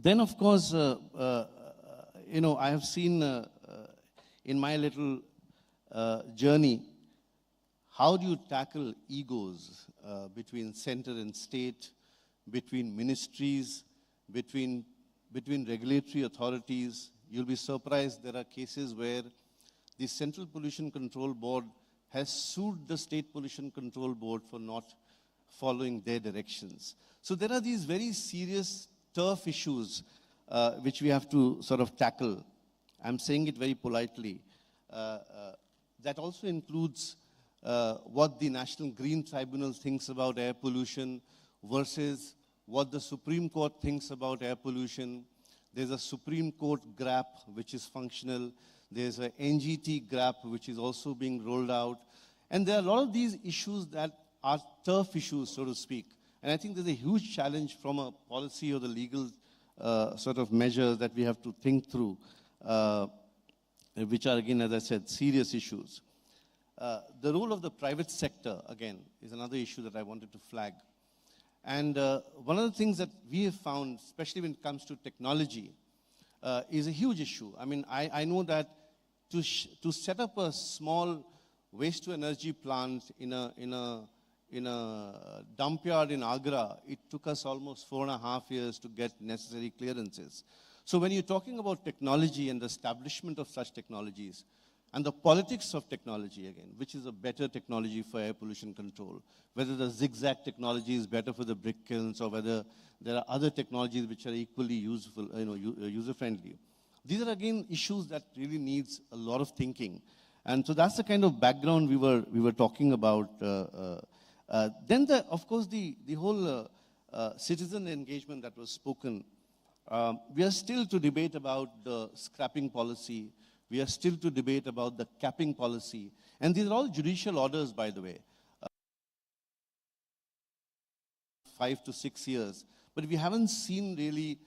Then, of course, I have seen in my little journey, how do you tackle egos between center and state, between ministries, between regulatory authorities? You'll be surprised there are cases where the Central Pollution Control Board has sued the State Pollution Control Board for not following their directions. So there are these very serious turf issues which we have to sort of tackle. I'm saying it very politely. That also includes what the National Green Tribunal thinks about air pollution versus what the Supreme Court thinks about air pollution. There's a Supreme Court GRAP which is functional. There's a NGT GRAP which is also being rolled out. And there are a lot of these issues that are turf issues, so to speak. And I think there's a huge challenge from a policy or the legal sort of measures that we have to think through, which are, again, as I said, serious issues. The role of the private sector, again, is another issue that I wanted to flag. And one of the things that we have found, especially when it comes to technology, is a huge issue. I mean, I know that to set up a small waste-to-energy plant in a dump yard in Agra, it took us almost 4.5 years to get necessary clearances. So when you're talking about technology and the establishment of such technologies, and the politics of technology again, which is a better technology for air pollution control, whether the zigzag technology is better for the brick kilns or whether there are other technologies which are equally useful, user-friendly. These are again issues that really needs a lot of thinking. And so that's the kind of background we were talking about. Then, of course, the whole citizen engagement that was spoken. We are still to debate about the scrapping policy. We are still to debate about the capping policy. And these are all judicial orders, by the way. 5 to 6 years. But we haven't seen really,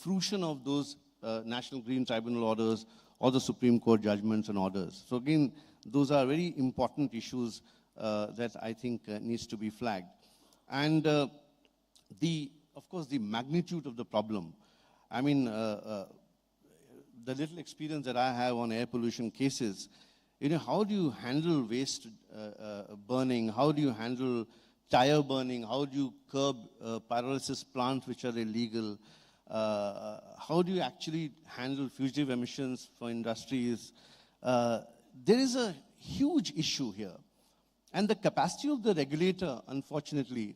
fruition of those National Green Tribunal orders or the Supreme Court judgments and orders. So again, those are very important issues that I think needs to be flagged. And of course, the magnitude of the problem. I mean, the little experience that I have on air pollution cases, how do you handle waste burning? How do you handle tire burning? How do you curb pyrolysis plants which are illegal? How do you actually handle fugitive emissions for industries? There is a huge issue here. And the capacity of the regulator, unfortunately,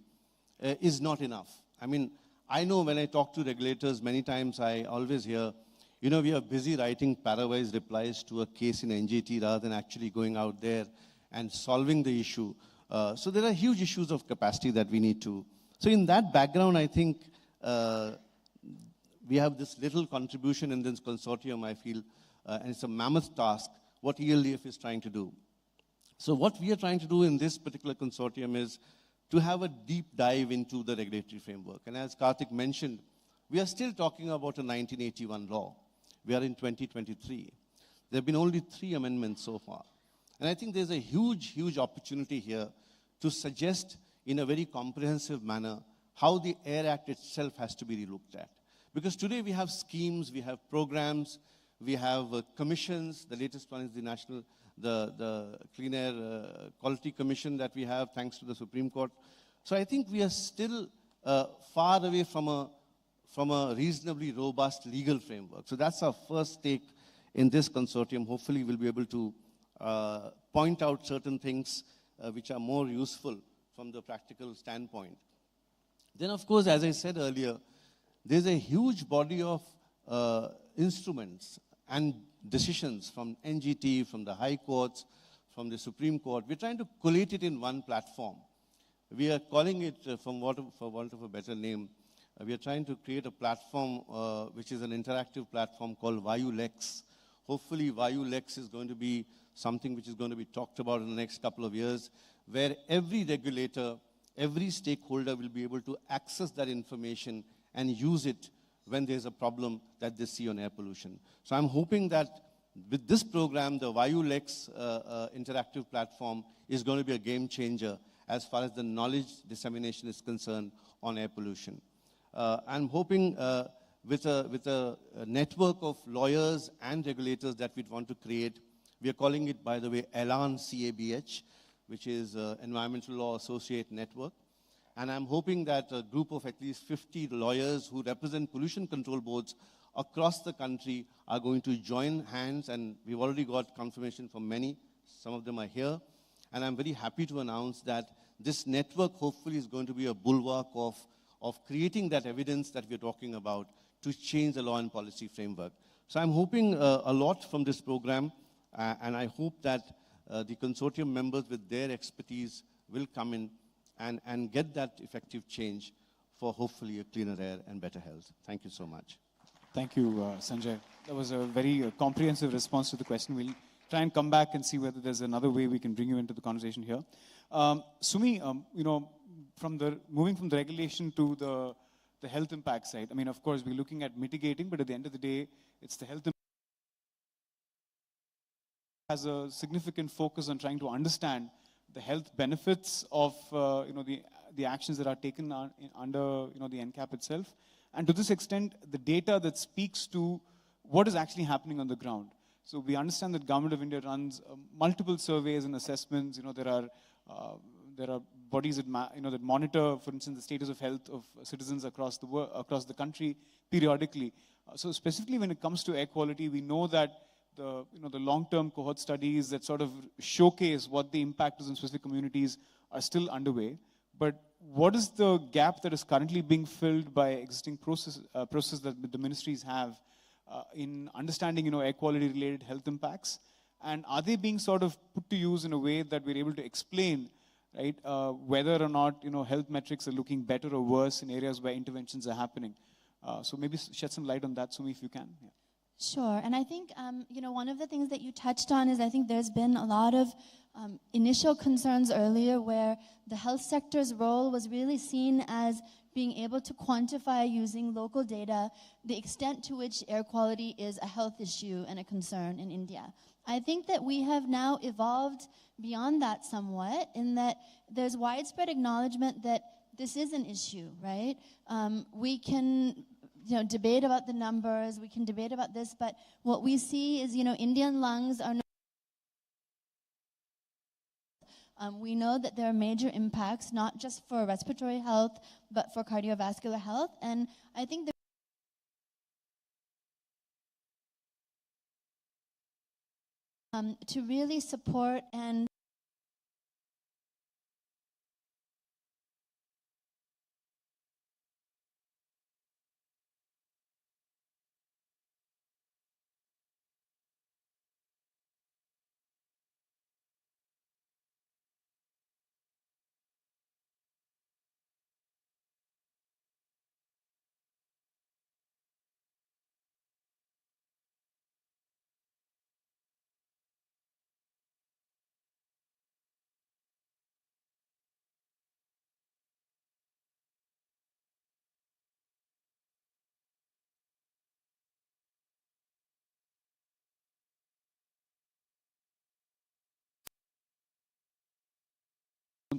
is not enough. I mean, I know when I talk to regulators, many times I always hear, we are busy writing parawise replies to a case in NGT rather than actually going out there and solving the issue. So there are huge issues of capacity that we need to. So in that background, I think we have this little contribution in this consortium, I feel, and it's a mammoth task, what ELDF is trying to do. So what we are trying to do in this particular consortium is to have a deep dive into the regulatory framework. And as Karthik mentioned, we are still talking about a 1981 law. We are in 2023. There have been only 3 amendments so far. And I think there's a huge, huge opportunity here to suggest in a very comprehensive manner how the Air Act itself has to be relooked at. Because today we have schemes, we have programs, we have commissions. The latest one is the Clean Air Quality Commission that we have, thanks to the Supreme Court. So I think we are still far away from a reasonably robust legal framework. So that's our first take in this consortium. Hopefully we'll be able to point out certain things which are more useful from the practical standpoint. Then, of course, as I said earlier, there's a huge body of instruments and decisions from NGT, from the high courts, from the Supreme Court. We're trying to collate it in one platform. We are calling it, for want of a better name, we are trying to create a platform which is an interactive platform called VayuLex. Hopefully, VayuLex is going to be something which is going to be talked about in the next couple of years, where every regulator, every stakeholder will be able to access that information and use it when there's a problem that they see on air pollution. So I'm hoping that with this program, the VayuLex interactive platform is going to be a game changer as far as the knowledge dissemination is concerned on air pollution. I'm hoping with a network of lawyers and regulators that we'd want to create. We are calling it, by the way, ELAN CABH, which is Environmental Law Associate Network. And I'm hoping that a group of at least 50 lawyers who represent pollution control boards across the country are going to join hands, and we've already got confirmation from many. Some of them are here. And I'm very happy to announce that this network hopefully is going to be a bulwark of creating that evidence that we're talking about to change the law and policy framework. So I'm hoping a lot from this program, and I hope that the consortium members with their expertise will come in and get that effective change for hopefully a cleaner air and better health. Thank you so much. Thank you, Sanjay. That was a very comprehensive response to the question. We'll try and come back and see whether there's another way we can bring you into the conversation here. Sumi, moving from the regulation to the health impact side, I mean, of course, we're looking at mitigating, but at the end of the day, it's the health impact has a significant focus on trying to understand the health benefits of the actions that are taken under the NCAP itself, and to this extent, the data that speaks to what is actually happening on the ground. So we understand that Government of India runs multiple surveys and assessments. There are bodies that that monitor, for instance, the status of health of citizens across the country periodically. So specifically when it comes to air quality, we know that the long-term cohort studies that sort of showcase what the impact is in specific communities are still underway. But what is the gap that is currently being filled by existing process that the ministries have in understanding air quality related health impacts? And are they being sort of put to use in a way that we're able to explain, right, whether or not health metrics are looking better or worse in areas where interventions are happening? So maybe shed some light on that, Sumi, if you can. Yeah. Sure, and I think one of the things that you touched on is I think there's been a lot of initial concerns earlier where the health sector's role was really seen as being able to quantify using local data the extent to which air quality is a health issue and a concern in India. I think that we have now evolved beyond that somewhat in that there's widespread acknowledgement that this is an issue, right? We can debate about the numbers, we can debate about this, but what we see is, Indian lungs are we know that there are major impacts, not just for respiratory health, but for cardiovascular health. And I think to really support and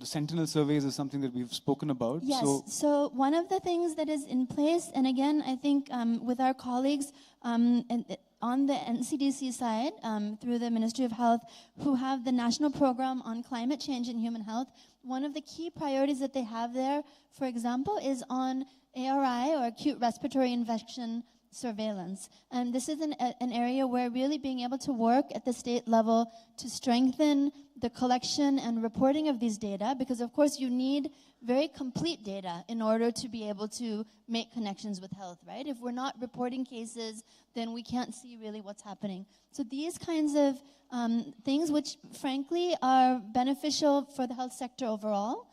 the sentinel surveys is something that we've spoken about. Yes, so one of the things that is in place, and again, I think with our colleagues on the NCDC side, through the Ministry of Health, who have the National Program on Climate Change and Human Health, one of the key priorities that they have there, for example, is on ARI, or acute respiratory infection surveillance. And this is an area where really being able to work at the state level to strengthen the collection and reporting of these data, because of course you need very complete data in order to be able to make connections with health, right? If we're not reporting cases, then we can't see really what's happening. So these kinds of things, which frankly are beneficial for the health sector overall,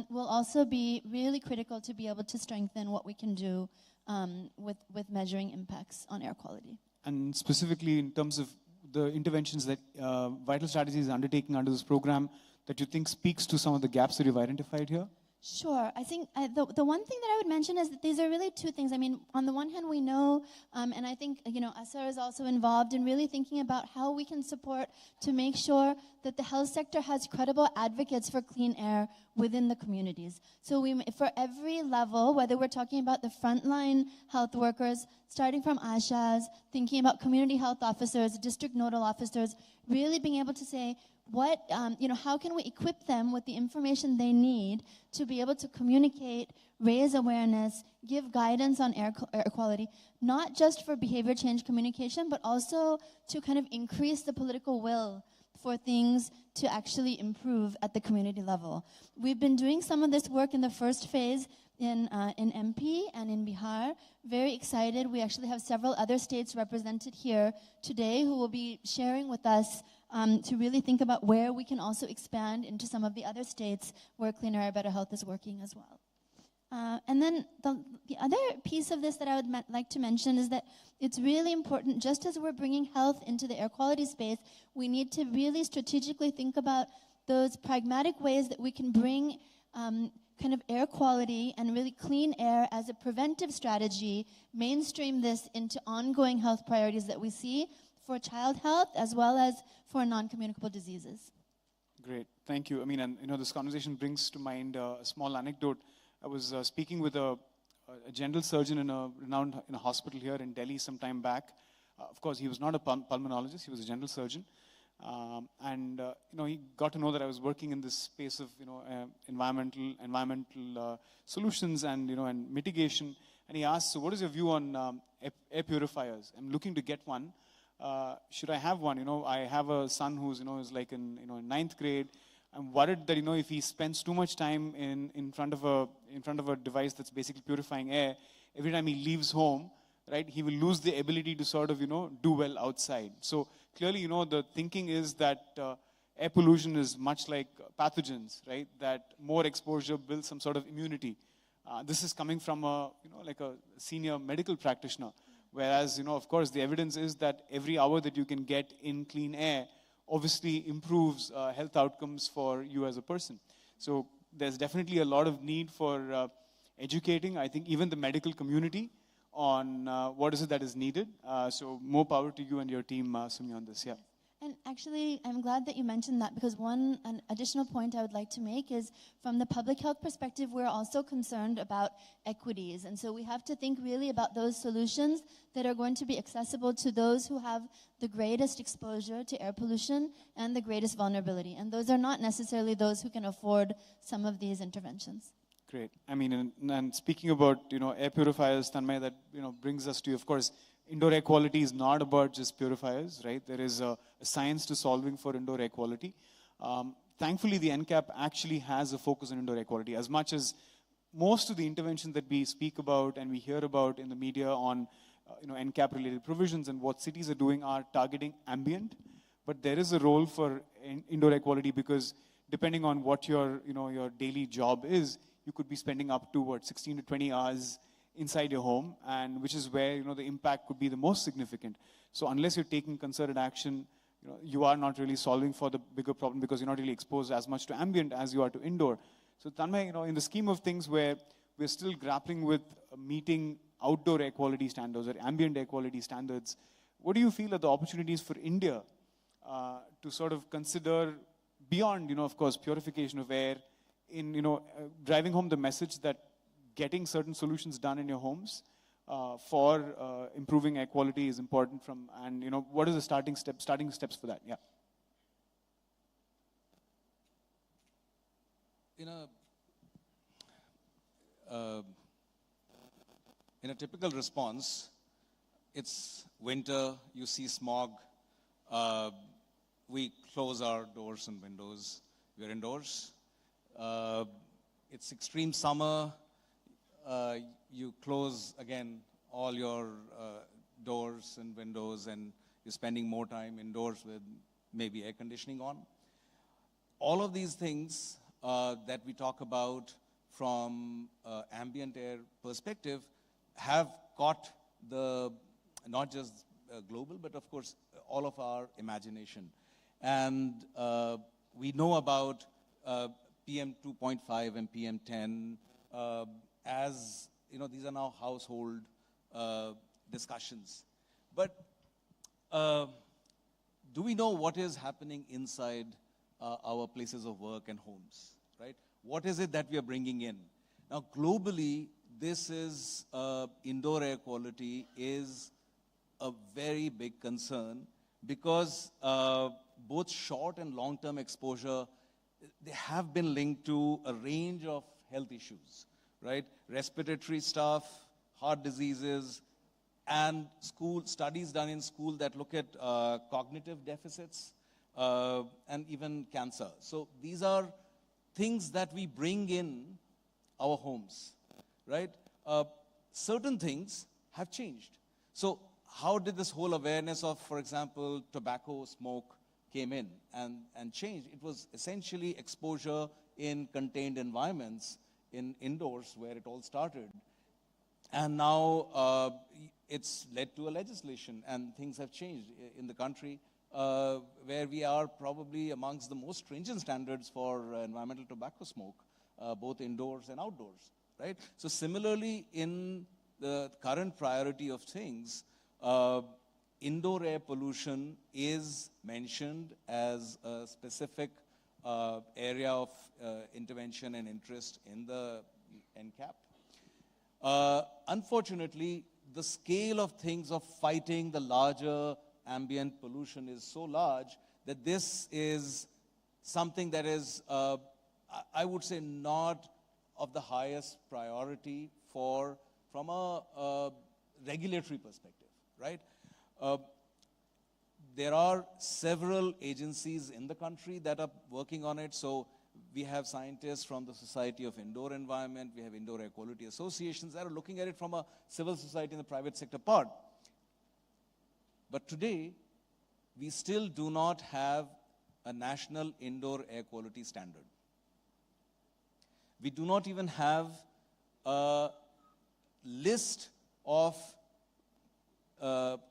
will also be really critical to be able to strengthen what we can do with measuring impacts on air quality. And specifically in terms of the interventions that Vital Strategies is undertaking under this program that you think speaks to some of the gaps that you've identified here? Sure. I think the one thing that I would mention is that these are really two things. I mean, on the one hand, we know, and I think, ASAR is also involved in really thinking about how we can support to make sure that the health sector has credible advocates for clean air within the communities. So for every level, whether we're talking about the frontline health workers, starting from ASHAs, thinking about community health officers, district nodal officers, really being able to say, how can we equip them with the information they need to be able to communicate, raise awareness, give guidance on air quality, not just for behavior change communication, but also to kind of increase the political will for things to actually improve at the community level. We've been doing some of this work in the first phase in MP and in Bihar. Very excited. We actually have several other states represented here today who will be sharing with us to really think about where we can also expand into some of the other states where Cleaner Air, Better Health is working as well. And then the other piece of this that I would like to mention is that it's really important, just as we're bringing health into the air quality space, we need to really strategically think about those pragmatic ways that we can bring kind of air quality and really clean air as a preventive strategy, mainstream this into ongoing health priorities that we see for child health as well as for non-communicable diseases. Great, thank you. I mean, and this conversation brings to mind a small anecdote. I was speaking with a general surgeon in a renowned hospital here in Delhi some time back. Of course, he was not a pulmonologist; he was a general surgeon. He got to know that I was working in this space of environmental solutions and and mitigation. And he asked, "So, what is your view on air purifiers? I'm looking to get one. Should I have one? I have a son who's is like in ninth grade. I'm worried that if he spends too much time in front of a device that's basically purifying air, every time he leaves home, right, he will lose the ability to sort of do well outside. So clearly, the thinking is that air pollution is much like pathogens, right? That more exposure builds some sort of immunity. This is coming from like a senior medical practitioner. Whereas, of course, the evidence is that every hour that you can get in clean air obviously improves health outcomes for you as a person. So there's definitely a lot of need for educating, I think, even the medical community on what is it that is needed. So more power to you and your team, Sumi, on this. Yeah. And actually, I'm glad that you mentioned that, because an additional point I would like to make is from the public health perspective, we're also concerned about equities. And so we have to think really about those solutions that are going to be accessible to those who have the greatest exposure to air pollution and the greatest vulnerability. And those are not necessarily those who can afford some of these interventions. Great. I mean, and speaking about, air purifiers, Tanmay, that, brings us to, of course, indoor air quality is not about just purifiers, right? There is a science to solving for indoor air quality. Thankfully, the NCAP actually has a focus on indoor air quality. As much as most of the interventions that we speak about and we hear about in the media on, NCAP-related provisions and what cities are doing are targeting ambient. But there is a role for indoor air quality, because depending on what your daily job is, you could be spending up to 16 to 20 hours inside your home, and which is where the impact could be the most significant. So unless you're taking concerted action, you are not really solving for the bigger problem, because you're not really exposed as much to ambient as you are to indoor. So Tanmay, in the scheme of things where we're still grappling with meeting outdoor air quality standards or ambient air quality standards, what do you feel are the opportunities for India to sort of consider beyond, of course, purification of air, in driving home the message that getting certain solutions done in your homes for improving air quality is important and what is the starting steps for that? Yeah. In a typical response, it's winter, you see smog, we close our doors and windows, we're indoors. It's extreme summer, you close again all your doors and windows and you're spending more time indoors with maybe air conditioning on. All of these things that we talk about from ambient air perspective have caught not just global, but of course all of our imagination. And we know about PM 2.5 and PM 10 as, these are now household discussions. But do we know what is happening inside our places of work and homes, right? What is it that we are bringing in? Now, globally, this is indoor air quality is a very big concern because both short and long-term exposure, they have been linked to a range of health issues, right? Respiratory stuff, heart diseases, and studies done in school that look at cognitive deficits and even cancer. So these are things that we bring in our homes, right? Certain things have changed. So how did this whole awareness of, for example, tobacco smoke came in and changed? It was essentially exposure in contained environments indoors where it all started. And now it's led to a legislation and things have changed in the country where we are probably amongst the most stringent standards for environmental tobacco smoke, both indoors and outdoors, right? So similarly, in the current priority of things, indoor air pollution is mentioned as a specific area of intervention and interest in the NCAP. Unfortunately, the scale of things of fighting the larger ambient pollution is so large that this is something that is, I would say, not of the highest priority from a regulatory perspective, right? There are several agencies in the country that are working on it. So we have scientists from the Society of Indoor Environment, we have indoor air quality associations that are looking at it from a civil society and the private sector part. But today, we still do not have a national indoor air quality standard. We do not even have a list of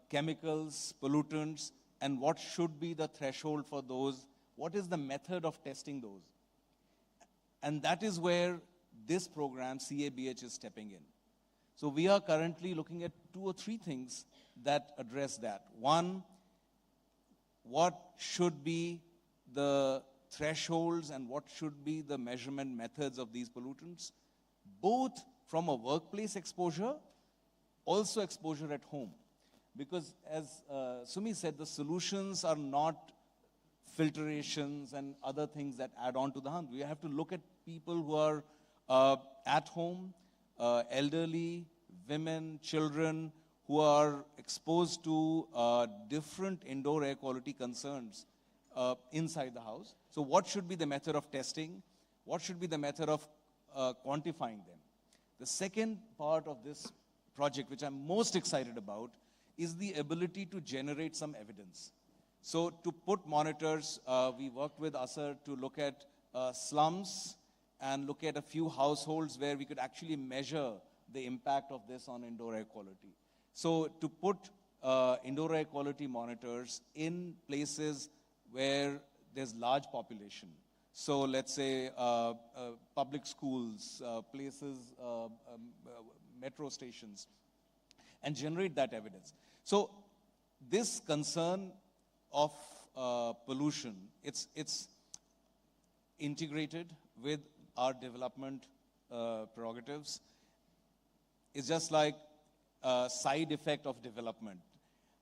chemicals, pollutants, and what should be the threshold for those. What is the method of testing those? And that is where this program, CABH, is stepping in. So we are currently looking at 2 or 3 things that address that. One, what should be the thresholds and what should be the measurement methods of these pollutants, both from a workplace exposure, also exposure at home. Because as Sumi said, the solutions are not filtrations and other things that add on to the harm. We have to look at people who are at home, elderly, women, children, who are exposed to different indoor air quality concerns inside the house. So what should be the method of testing? What should be the method of quantifying them? The second part of this project, which I'm most excited about, is the ability to generate some evidence. So to put monitors, we worked with ASAR to look at slums and look at a few households where we could actually measure the impact of this on indoor air quality. So to put indoor air quality monitors in places where there's large population. So let's say public schools, places, metro stations, and generate that evidence. So this concern of pollution, it's integrated with our development prerogatives is just like a side effect of development.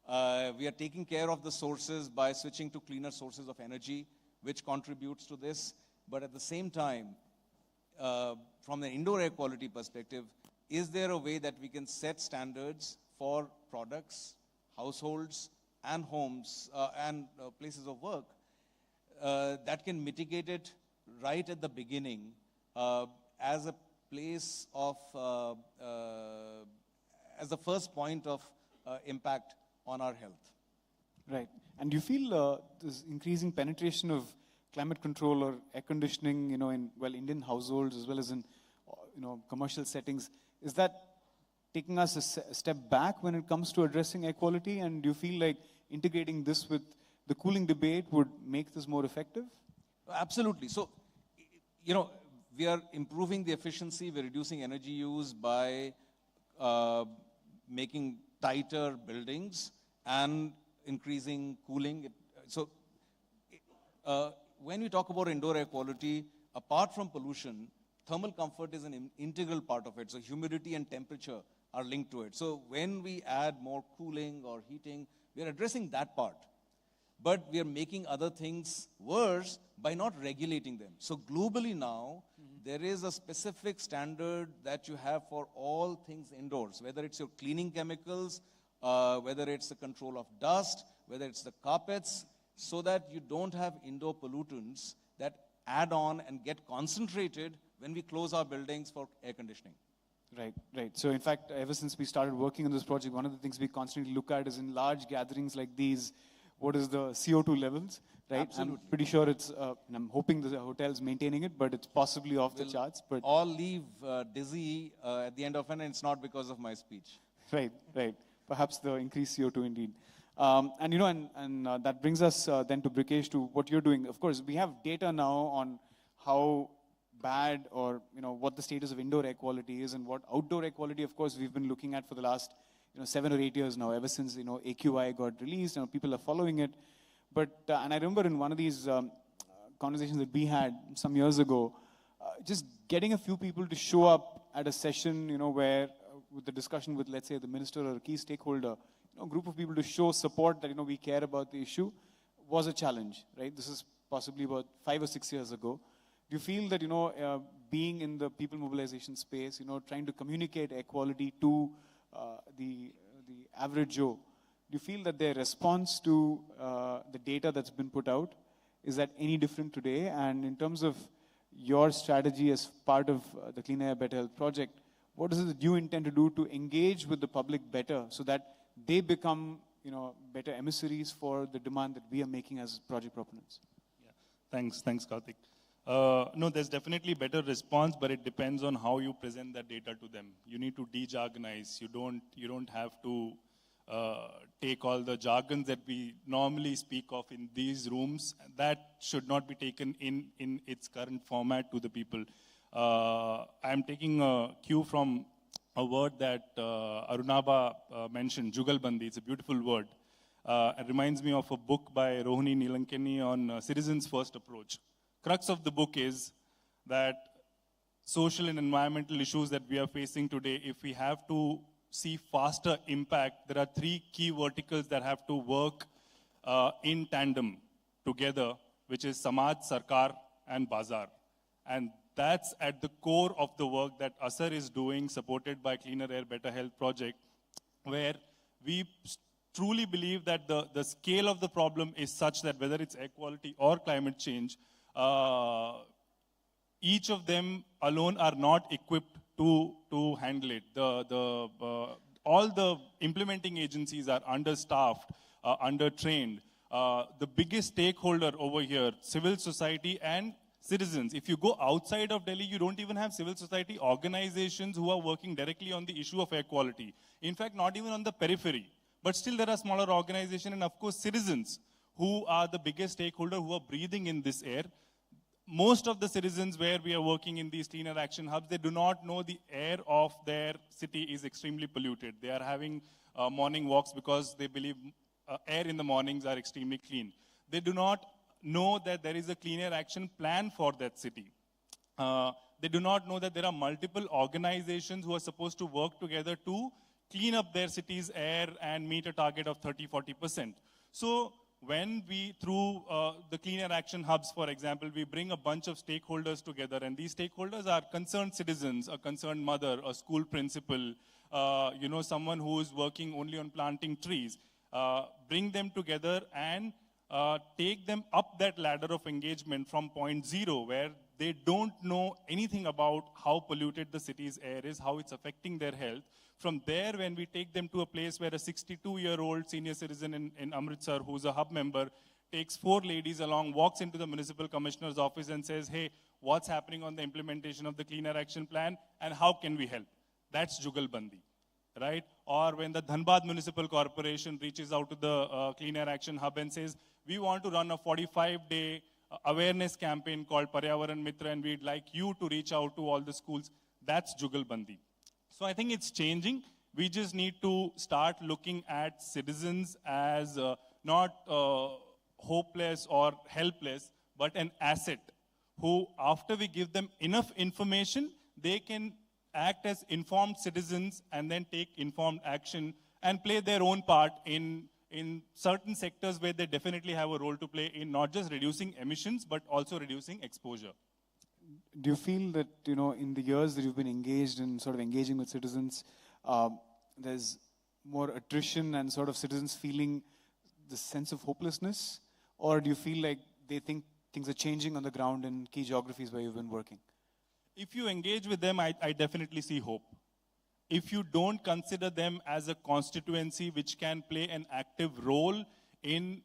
We are taking care of the sources by switching to cleaner sources of energy, which contributes to this. But at the same time, from the indoor air quality perspective, is there a way that we can set standards for products, households, and homes, and places of work that can mitigate it right at the beginning as a place of, as the first point of impact on our health? Right. And do you feel this increasing penetration of climate control or air conditioning, in, well, Indian households as well as in, commercial settings, is that taking us a step back when it comes to addressing air quality? And do you feel like integrating this with the cooling debate would make this more effective? Absolutely. So, we are improving the efficiency, we're reducing energy use by making tighter buildings and increasing cooling. So, when we talk about indoor air quality, apart from pollution, thermal comfort is an integral part of it. So, humidity and temperature are linked to it. So, when we add more cooling or heating, we are addressing that part. But we are making other things worse by not regulating them. So, globally now, there is a specific standard that you have for all things indoors, whether it's your cleaning chemicals, whether it's the control of dust, whether it's the carpets, so that you don't have indoor pollutants that add on and get concentrated when we close our buildings for air conditioning. Right, right. So in fact, ever since we started working on this project, one of the things we constantly look at is in large gatherings like these, what is the CO2 levels, right? Absolutely. I'm pretty sure it's, and I'm hoping the hotel's maintaining it, but it's possibly off the charts. But all leave dizzy at the end of it, and it's not because of my speech. Right, right. Perhaps the increased CO2 indeed. And that brings us then to Brikesh, to what you're doing. Of course, we have data now on how bad or, what the status of indoor air quality is and what outdoor air quality, of course, we've been looking at for the last, 7 or 8 years now, ever since, AQI got released, people are following it. But, and I remember in one of these conversations that we had some years ago, just getting a few people to show up at a session, where with the discussion with, let's say, the minister or a key stakeholder, a group of people to show support that, we care about the issue was a challenge, right? This is possibly about 5 or 6 years ago. Do you feel that, being in the people mobilization space, trying to communicate air quality to the average Joe, do you feel that their response to the data that's been put out, is that any different today? And in terms of your strategy as part of the Clean Air Better Health project, what is it that you intend to do to engage with the public better so that they become, better emissaries for the demand that we are making as project proponents? Yeah. Thanks, Karthik. No, there's definitely better response, but it depends on how you present that data to them. You need to de-jargonize. You don't have to take all the jargons that we normally speak of in these rooms. That should not be taken in its current format to the people. I'm taking a cue from a word that Arunaba mentioned, Jugalbandi. It's a beautiful word. It reminds me of a book by Rohini Nilankani on Citizens' First Approach. Crux of the book is that social and environmental issues that we are facing today, if we have to see faster impact, there are 3 key verticals that have to work in tandem together, which is Samaj, Sarkar, and Bazar. And that's at the core of the work that Asar is doing, supported by Cleaner Air, Better Health project, where we truly believe that the scale of the problem is such that whether it's air quality or climate change, each of them alone are not equipped to handle it. All the implementing agencies are understaffed, undertrained. The biggest stakeholder over here, civil society and citizens. If you go outside of Delhi, you don't even have civil society organizations who are working directly on the issue of air quality. In fact, not even on the periphery. But still there are smaller organizations and of course citizens who are the biggest stakeholder who are breathing in this air. Most of the citizens where we are working in these cleaner action hubs, they do not know the air of their city is extremely polluted. They are having morning walks because they believe air in the mornings are extremely clean. They do not know that there is a clean air action plan for that city. They do not know that there are multiple organizations who are supposed to work together to clean up their city's air and meet a target of 30–40%. So when we, through the Clean Air Action Hubs, for example, we bring a bunch of stakeholders together, and these stakeholders are concerned citizens, a concerned mother, a school principal, someone who is working only on planting trees, bring them together and take them up that ladder of engagement from point zero, where they don't know anything about how polluted the city's air is, how it's affecting their health. From there, when we take them to a place where a 62-year-old senior citizen in Amritsar, who's a hub member, takes 4 ladies along, walks into the municipal commissioner's office and says, hey, what's happening on the implementation of the Clean Air Action Plan and how can we help? That's Jugalbandi, right? Or when the Dhanbad Municipal Corporation reaches out to the Clean Air Action Hub and says, we want to run a 45-day awareness campaign called Paryavaran Mitra, and we'd like you to reach out to all the schools. That's Jugalbandi. So I think it's changing. We just need to start looking at citizens as not hopeless or helpless, but an asset who, after we give them enough information, they can act as informed citizens and then take informed action and play their own part in certain sectors where they definitely have a role to play in not just reducing emissions, but also reducing exposure. Do you feel that, in the years that you've been engaged in sort of engaging with citizens, there's more attrition and sort of citizens feeling the sense of hopelessness? Or do you feel like they think things are changing on the ground in key geographies where you've been working? If you engage with them, I definitely see hope. If you don't consider them as a constituency which can play an active role in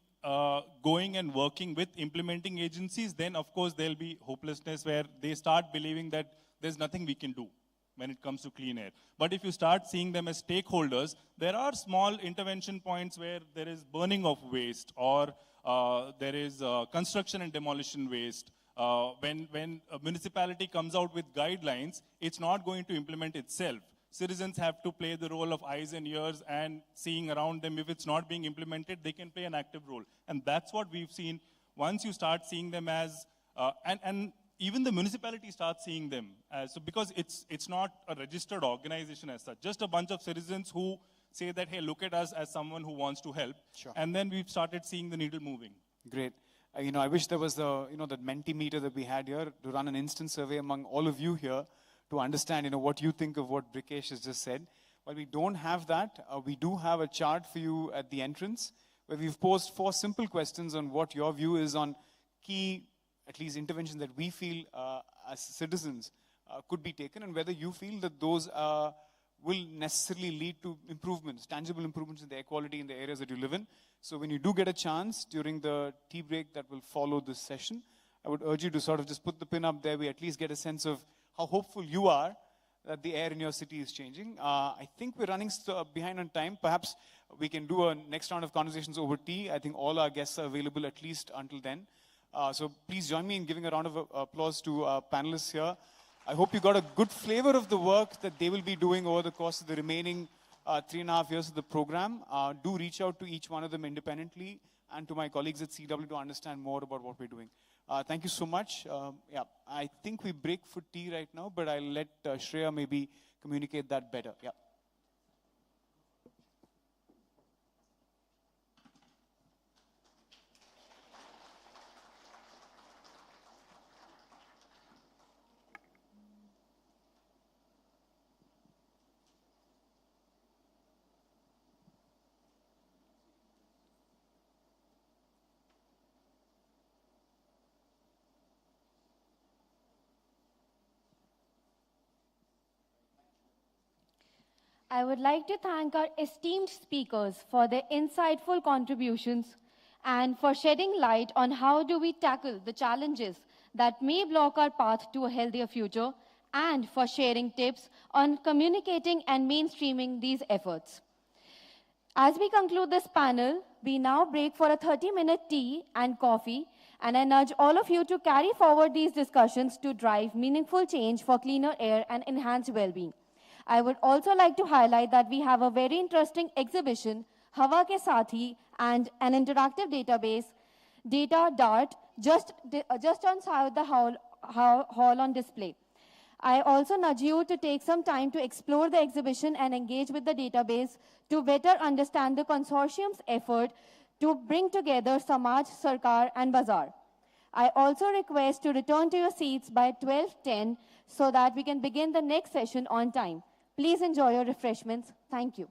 going and working with implementing agencies, then of course there'll be hopelessness where they start believing that there's nothing we can do when it comes to clean air. But if you start seeing them as stakeholders, there are small intervention points where there is burning of waste, or there is construction and demolition waste. When a municipality comes out with guidelines, it's not going to implement itself. Citizens have to play the role of eyes and ears and seeing around them. If it's not being implemented, they can play an active role. And that's what we've seen. Once you start seeing them as, and even the municipality starts seeing them as, so because it's not a registered organization as such, just a bunch of citizens who say that, hey, look at us as someone who wants to help. Sure. And then we've started seeing the needle moving. Great. I wish there was the, that Mentimeter that we had here to run an instant survey among all of you here to understand, what you think of what Brikesh has just said. While we don't have that, we do have a chart for you at the entrance where we've posed 4 simple questions on what your view is on key, at least interventions that we feel as citizens could be taken, and whether you feel that those will necessarily lead to improvements, tangible improvements in the air quality in the areas that you live in. So when you do get a chance during the tea break that will follow this session, I would urge you to sort of just put the pin up there. We at least get a sense of how hopeful you are that the air in your city is changing. I think we're running behind on time. Perhaps we can do a next round of conversations over tea. I think all our guests are available at least until then. So please join me in giving a round of applause to our panelists here. I hope you got a good flavor of the work that they will be doing over the course of the remaining 3.5 years of the program. Do reach out to each one of them independently and to my colleagues at CW to understand more about what we're doing. Thank you so much. I think we break for tea right now, but I'll let Shreya maybe communicate that better. Yeah. I would like to thank our esteemed speakers for their insightful contributions and for shedding light on how do we tackle the challenges that may block our path to a healthier future, and for sharing tips on communicating and mainstreaming these efforts. As we conclude this panel, we now break for a 30-minute tea and coffee, and I nudge all of you to carry forward these discussions to drive meaningful change for cleaner air and enhanced well-being. I would also like to highlight that we have a very interesting exhibition, Hawa Ke Sathi, and an interactive database, Data Dart, just outside the hall on display. I also nudge you to take some time to explore the exhibition and engage with the database to better understand the consortium's effort to bring together Samaj, Sarkar, and Bazaar. I also request to return to your seats by 12:10 so that we can begin the next session on time. Please enjoy your refreshments. Thank you.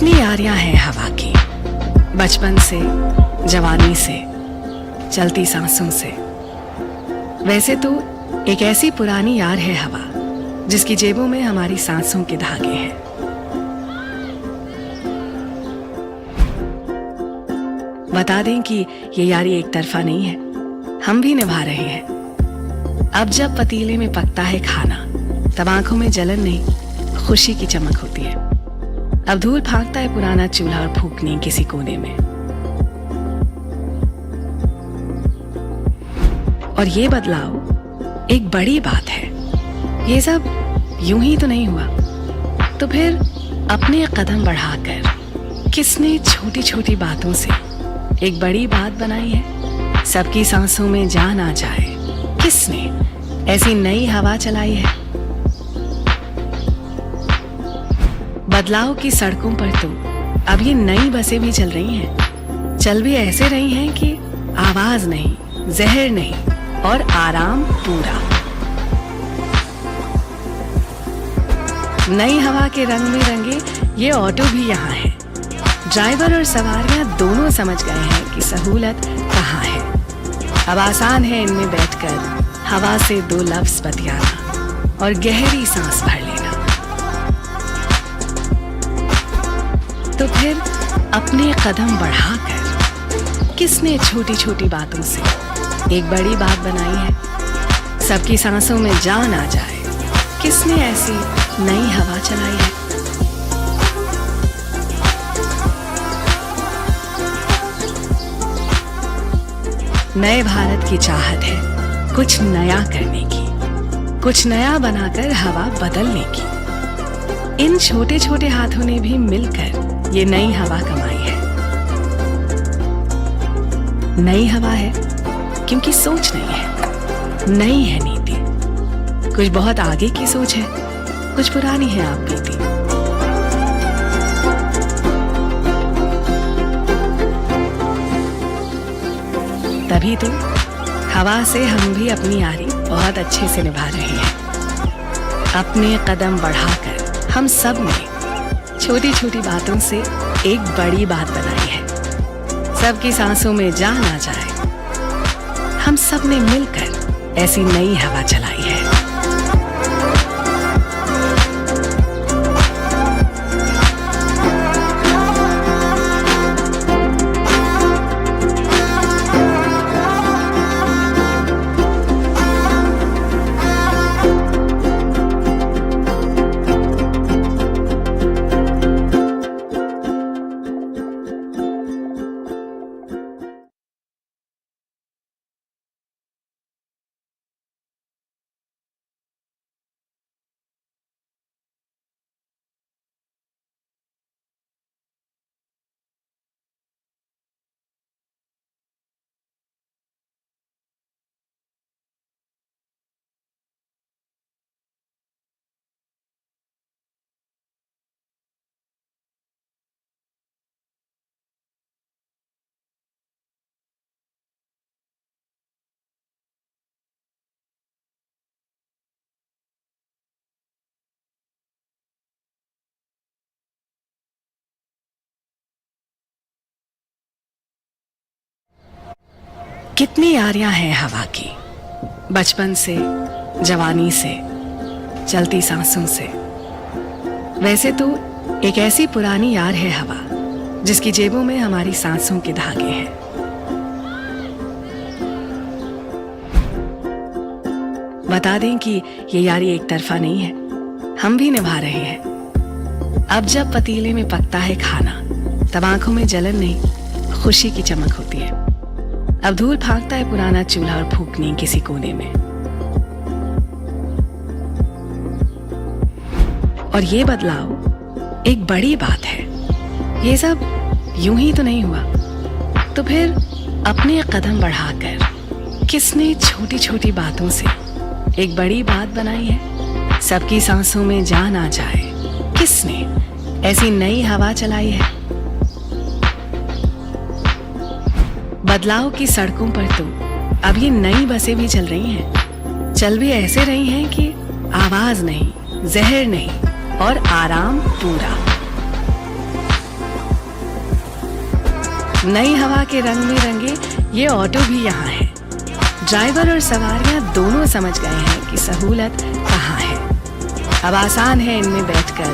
कितनी यारियां हैं हवा की, बचपन से, जवानी से, चलती सांसों से। वैसे तो एक ऐसी पुरानी यार है हवा, जिसकी जेबों में हमारी सांसों के धागे हैं। बता दें कि ये यारी एक तरफा नहीं है, हम भी निभा रहे हैं। अब जब पतीले में पकता है खाना, तब आंखों में जलन नहीं, खुशी की चमक होती है। अब धूल फांकता है पुराना चूल्हा और फूकनी किसी कोने में। और ये बदलाव एक बड़ी बात है। ये सब यूं ही तो नहीं हुआ। तो फिर अपने कदम बढ़ाकर किसने छोटी छोटी बातों से एक बड़ी बात बनाई है? सबकी सांसों में जान आ जाए किसने ऐसी नई हवा चलाई है? बदलाव की सड़कों पर तो अब ये नई बसें भी चल रही हैं। चल भी ऐसे रही हैं कि आवाज नहीं, जहर नहीं और आराम पूरा। नई हवा के रंग में रंगे ये ऑटो भी यहाँ है। ड्राइवर और सवारियां दोनों समझ गए हैं कि सहूलत कहाँ है। अब आसान है इनमें बैठकर हवा से दो लफ्ज बतियाना और गहरी सांस भर लेना। तो फिर अपने कदम बढ़ाकर किसने छोटी छोटी बातों से एक बड़ी बात बनाई है? सबकी सांसों में जान आ जाए किसने ऐसी नई हवा चलाई है? नए भारत की चाहत है कुछ नया करने की, कुछ नया बनाकर हवा बदलने की। इन छोटे छोटे हाथों ने भी मिलकर ये नई हवा कमाई है। नई हवा है क्योंकि सोच नहीं है, नई है नीति। कुछ बहुत आगे की सोच है, कुछ पुरानी है आप बीती। तभी तो हवा से हम भी अपनी यारी बहुत अच्छे से निभा रहे हैं। अपने कदम बढ़ाकर हम सब ने छोटी छोटी बातों से एक बड़ी बात बनाई है। सबकी सांसों में जान आ जाए, हम सब ने मिलकर ऐसी नई हवा चलाई है। कितनी यारियां हैं हवा की, बचपन से, जवानी से, चलती सांसों से। वैसे तो एक ऐसी पुरानी यार है हवा, जिसकी जेबों में हमारी सांसों के धागे हैं। बता दें कि ये यारी एक तरफा नहीं है, हम भी निभा रहे हैं। अब जब पतीले में पकता है खाना, तब आंखों में जलन नहीं, खुशी की चमक होती है। अब धूल फांकता है पुराना चूल्हा और फूकनी किसी कोने में। और ये बदलाव एक बड़ी बात है। ये सब यूं ही तो नहीं हुआ। तो फिर अपने कदम बढ़ाकर किसने छोटी छोटी बातों से एक बड़ी बात बनाई है? सबकी सांसों में जान आ जाए किसने ऐसी नई हवा चलाई है? बदलाव की सड़कों पर तो अब ये नई बसें भी चल रही हैं। चल भी ऐसे रही हैं कि आवाज नहीं, जहर नहीं और आराम पूरा। नई हवा के रंग में रंगे ये ऑटो भी यहाँ है। ड्राइवर और सवारियां दोनों समझ गए हैं कि सहूलत कहाँ है। अब आसान है इनमें बैठकर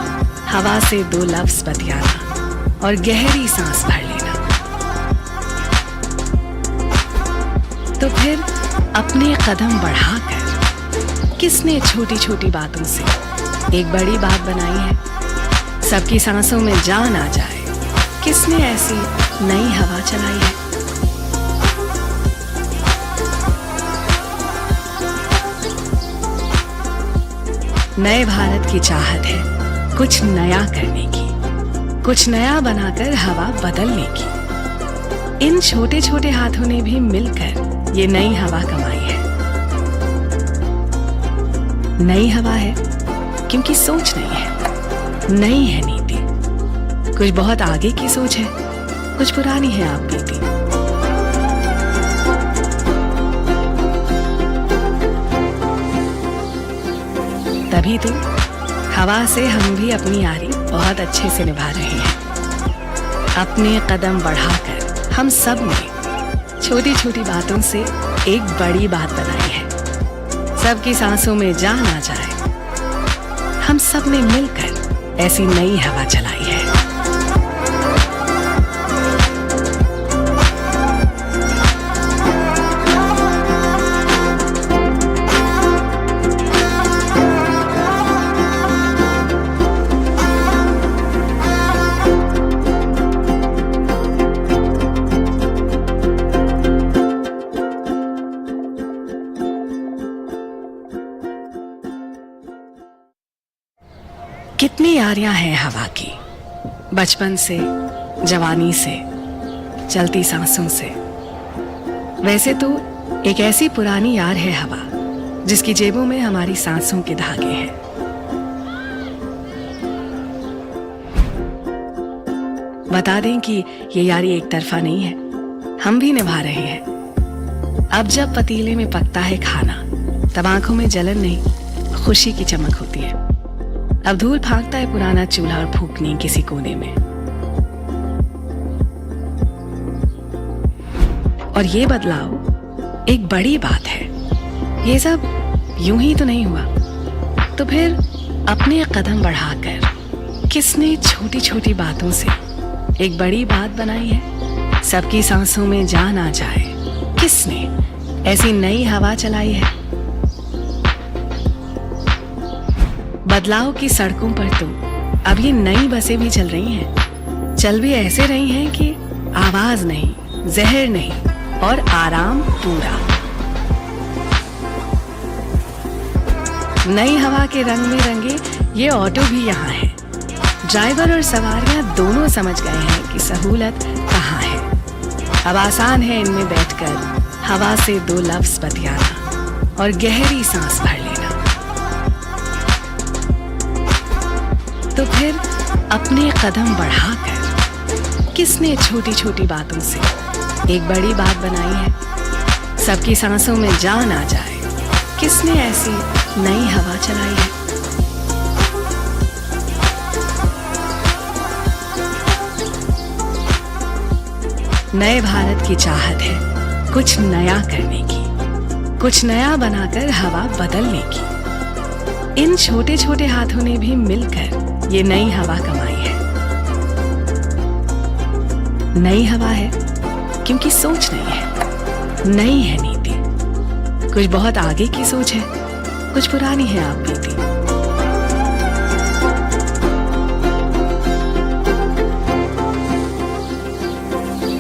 हवा से दो लफ्ज बतियाना और गहरी सांस भर लेना। तो फिर अपने कदम बढ़ाकर किसने छोटी छोटी बातों से एक बड़ी बात बनाई है। सबकी सांसों में जान आ जाए, किसने ऐसी नई हवा चलाई है। नए भारत की चाहत है कुछ नया करने की, कुछ नया बनाकर हवा बदलने की। इन छोटे छोटे हाथों ने भी मिलकर ये नई हवा कमाई है। नई हवा है क्योंकि सोच नहीं है, नई है नीति। कुछ बहुत आगे की सोच है, कुछ पुरानी है आप बीती। तभी तो हवा से हम भी अपनी यारी बहुत अच्छे से निभा रहे हैं। अपने कदम बढ़ाकर हम सब ने छोटी छोटी बातों से एक बड़ी बात बनाई है। सबकी सांसों में जान आ जाए, हम सब ने मिलकर ऐसी नई हवा चलाई है। कितनी यारियां हैं हवा की, बचपन से, जवानी से, चलती सांसों से। वैसे तो एक ऐसी पुरानी यार है हवा, जिसकी जेबों में हमारी सांसों के धागे हैं। बता दें कि ये यारी एक तरफा नहीं है, हम भी निभा रहे हैं। अब जब पतीले में पकता है खाना, तब आंखों में जलन नहीं, खुशी की चमक होती है। अब धूल फांकता है पुराना चूल्हा और फूकनी किसी कोने में। और ये बदलाव एक बड़ी बात है। ये सब यूं ही तो नहीं हुआ। तो फिर अपने कदम बढ़ाकर किसने छोटी छोटी बातों से एक बड़ी बात बनाई है। सबकी सांसों में जान आ जाए, किसने ऐसी नई हवा चलाई है। बदलाव की सड़कों पर तो अब ये नई बसें भी चल रही हैं। चल भी ऐसे रही हैं कि आवाज नहीं, जहर नहीं और आराम पूरा। नई हवा के रंग में रंगे ये ऑटो भी यहाँ है। ड्राइवर और सवारियां दोनों समझ गए हैं कि सहूलत कहाँ है। अब आसान है इनमें बैठकर हवा से दो लफ्ज बतियाना और गहरी सांस भर लेना। तो फिर अपने कदम बढ़ाकर किसने छोटी छोटी बातों से एक बड़ी बात बनाई है। सबकी सांसों में जान आ जाए, किसने ऐसी नई हवा चलाई है। नए भारत की चाहत है कुछ नया करने की, कुछ नया बनाकर हवा बदलने की। इन छोटे छोटे हाथों ने भी मिलकर ये नई हवा कमाई है। नई हवा है क्योंकि सोच नहीं है, नई है नीति। कुछ बहुत आगे की सोच है, कुछ पुरानी है आप बीती।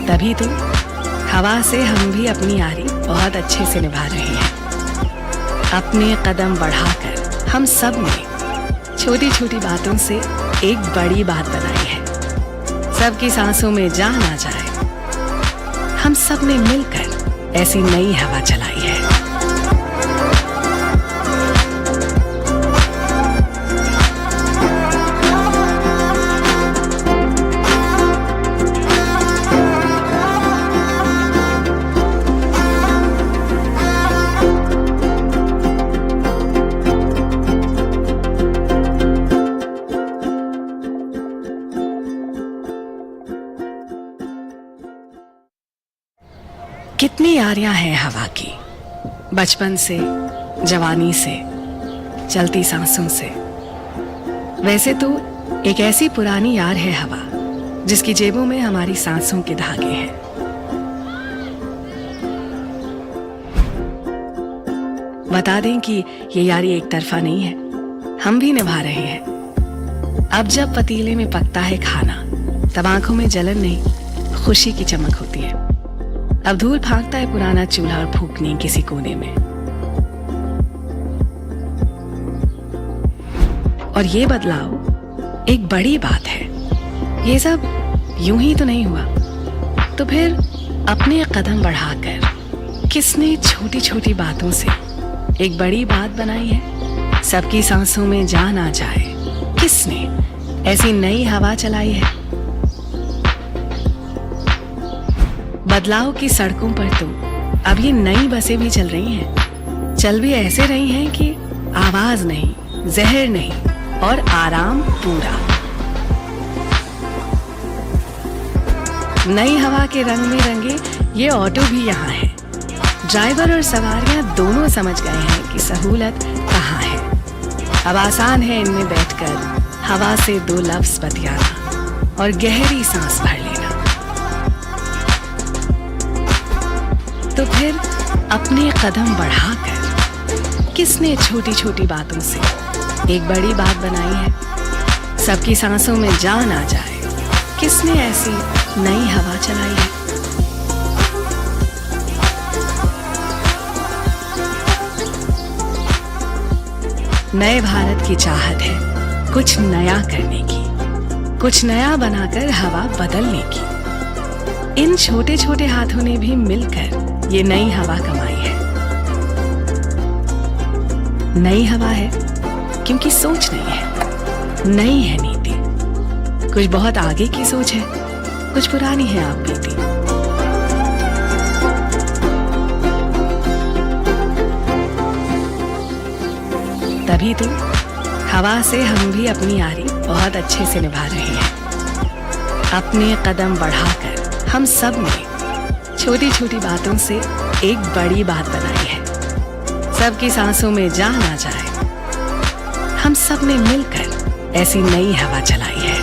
तभी तो हवा से हम भी अपनी यारी बहुत अच्छे से निभा रहे हैं। अपने कदम बढ़ाकर हम सब ने छोटी छोटी बातों से एक बड़ी बात बनाई है। सबकी सांसों में जान आ जाए, हम सब ने मिलकर ऐसी नई हवा चलाई है। कितनी यारियां हैं हवा की, बचपन से, जवानी से, चलती सांसों से। वैसे तो एक ऐसी पुरानी यार है हवा, जिसकी जेबों में हमारी सांसों के धागे हैं। बता दें कि ये यारी एक तरफा नहीं है, हम भी निभा रहे हैं। अब जब पतीले में पकता है खाना, तब आंखों में जलन नहीं, खुशी की चमक होती है। अब धूल फांकता है पुराना चूल्हा और फूकनी किसी कोने में। और ये बदलाव एक बड़ी बात है। ये सब यूं ही तो नहीं हुआ। तो फिर अपने कदम बढ़ाकर किसने छोटी छोटी बातों से एक बड़ी बात बनाई है? सबकी सांसों में जान आ जाए किसने ऐसी नई हवा चलाई है? बदलाव की सड़कों पर तो अब ये नई बसें भी चल रही हैं। चल भी ऐसे रही हैं कि आवाज नहीं, जहर नहीं और आराम पूरा। नई हवा के रंग में रंगे ये ऑटो भी यहाँ है। ड्राइवर और सवारियां दोनों समझ गए हैं कि सहूलत कहाँ है। अब आसान है इनमें बैठकर हवा से दो लफ्ज बतियाना और गहरी सांस भर लेना। तो फिर अपने कदम बढ़ाकर किसने छोटी छोटी बातों से एक बड़ी बात बनाई है? सबकी सांसों में जान आ जाए किसने ऐसी नई हवा चलाई है? नए भारत की चाहत है कुछ नया करने की, कुछ नया बनाकर हवा बदलने की। इन छोटे छोटे हाथों ने भी मिलकर ये नई हवा कमाई है। नई हवा है क्योंकि सोच नहीं है, नई है नीति। कुछ बहुत आगे की सोच है, कुछ पुरानी है आप बीती। तभी तो हवा से हम भी अपनी यारी बहुत अच्छे से निभा रहे हैं। अपने कदम बढ़ाकर हम सब ने छोटी छोटी बातों से एक बड़ी बात बनाई है। सबकी सांसों में जान आ जाए, हम सब ने मिलकर ऐसी नई हवा चलाई है।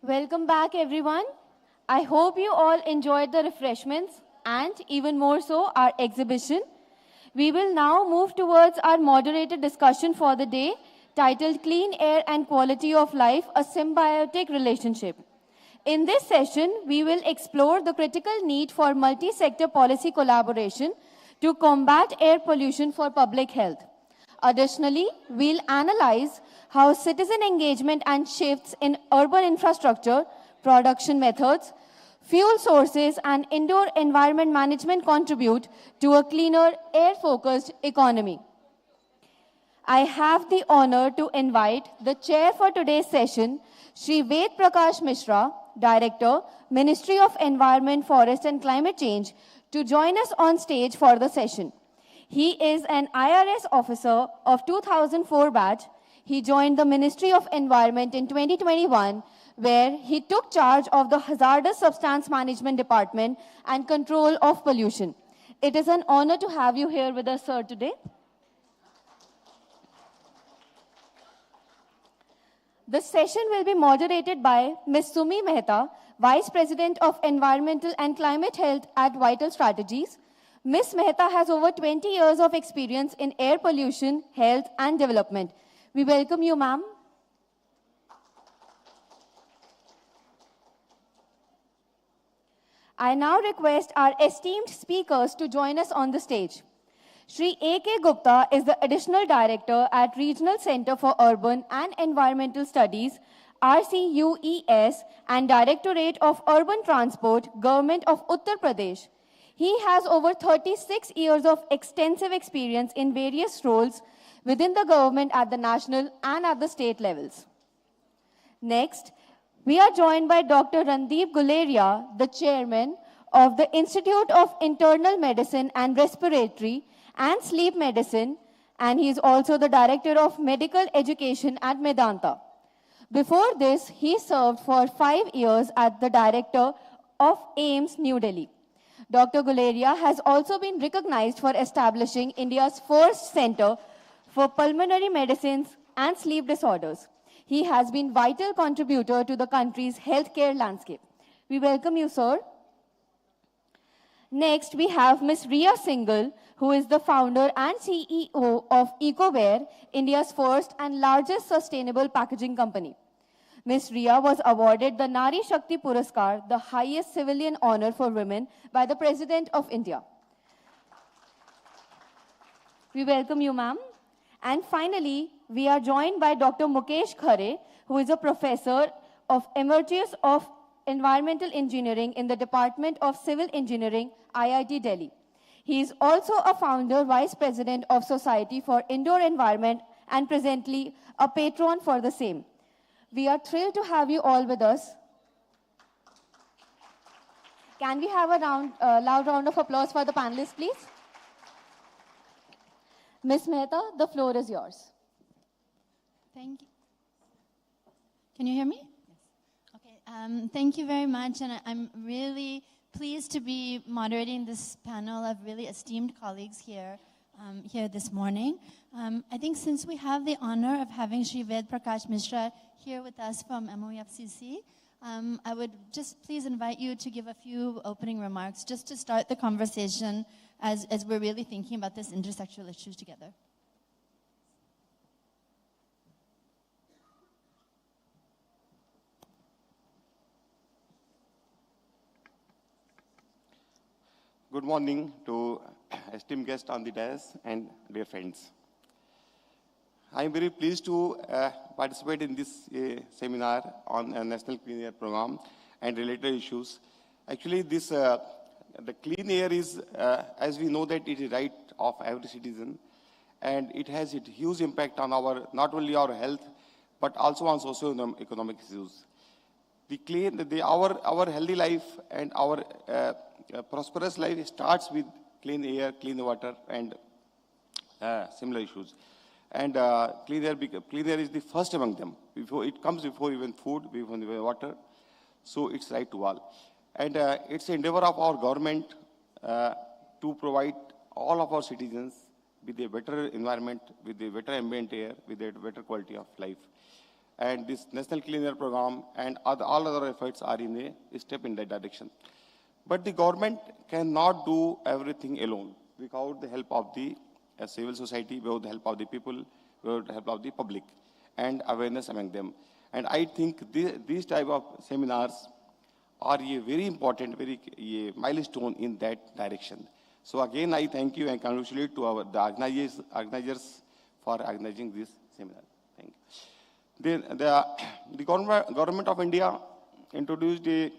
Welcome back, everyone. I hope you all enjoyed the refreshments and even more so our exhibition. We will now move towards our moderated discussion for the day titled Clean Air and Quality of Life, a Symbiotic Relationship. In this session, we will explore the critical need for multi-sector policy collaboration to combat air pollution for public health. Additionally, we'll analyze how citizen engagement and shifts in urban infrastructure, production methods, fuel sources, and indoor environment management contribute to a cleaner, air-focused economy. I have the honor to invite the chair for today's session, Shri Ved Prakash Mishra, Director, Ministry of Environment, Forest and Climate Change, to join us on stage for the session. He is an IRS officer of 2004 batch. He joined the Ministry of Environment in 2021, where he took charge of the Hazardous Substance Management Department and Control of Pollution. It is an honor to have you here with us, sir, today. The session will be moderated by Ms. Sumi Mehta, Vice President of Environmental and Climate Health at Vital Strategies. Ms. Mehta has over 20 years of experience in air pollution, health, and development. We welcome you, ma'am. I now request our esteemed speakers to join us on the stage. Shri A.K. Gupta is the Additional Director at Regional Center for Urban and Environmental Studies, RCUES, and Directorate of Urban Transport, Government of Uttar Pradesh. He has over 36 years of extensive experience in various roles within the government at the national and at the state levels. Next, we are joined by Dr. Randeep Guleria, the Chairman of the Institute of Internal Medicine and Respiratory and Sleep Medicine, and he is also the Director of Medical Education at Medanta. Before this, he served for 5 years as the Director of AIIMS, New Delhi. Dr. Guleria has also been recognized for establishing India's first center for pulmonary medicines and sleep disorders. He has been a vital contributor to the country's healthcare landscape. We welcome you, sir. Next, we have Ms. Riya Singhal, who is the founder and CEO of EcoWare, India's first and largest sustainable packaging company. Ms. Riya was awarded the Nari Shakti Puraskar, the highest civilian honor for women, by the President of India. We welcome you, ma'am. And finally, we are joined by Dr. Mukesh Khare, who is a professor of Emeritus of Environmental Engineering in the Department of Civil Engineering, IIT Delhi. He is also a founder, vice president of Society for Indoor Environment, and presently a patron for the same. We are thrilled to have you all with us. Can we have a loud round of applause for the panelists, please? Ms. Mehta, the floor is yours. Thank you. Can you hear me? Yes. Okay. Thank you very much, and I'm really pleased to be moderating this panel of really esteemed colleagues here this morning. I think since we have the honor of having Shri Ved Prakash Mishra here with us from MOEFCC, I would just please invite you to give a few opening remarks just to start the conversation as we're really thinking about this intersectional issues together. Good morning to esteemed guests on the dais and dear friends. I am very pleased to participate in this seminar on a National Clean Air Program and related issues. Actually, this the clean air is, as we know, that it is right of every citizen, and it has a huge impact on our not only our health but also on socio-economic issues. Our healthy life and our prosperous life starts with clean air, clean water, and similar issues. And clean air is the first among them. It comes before even food, before even water. So it's right to all. And it's an endeavor of our government to provide all of our citizens with a better environment, with a better ambient air, with a better quality of life. and this National Clean Air Program and all other efforts are in a step in that direction. But the government cannot do everything alone without the help of the civil society, without the help of the people, without the help of the public, and awareness among them. And I think these type of seminars are a very important, a milestone in that direction. So again, I thank you and congratulate to the organizers for organizing this seminar. Thank you. The government of India introduced a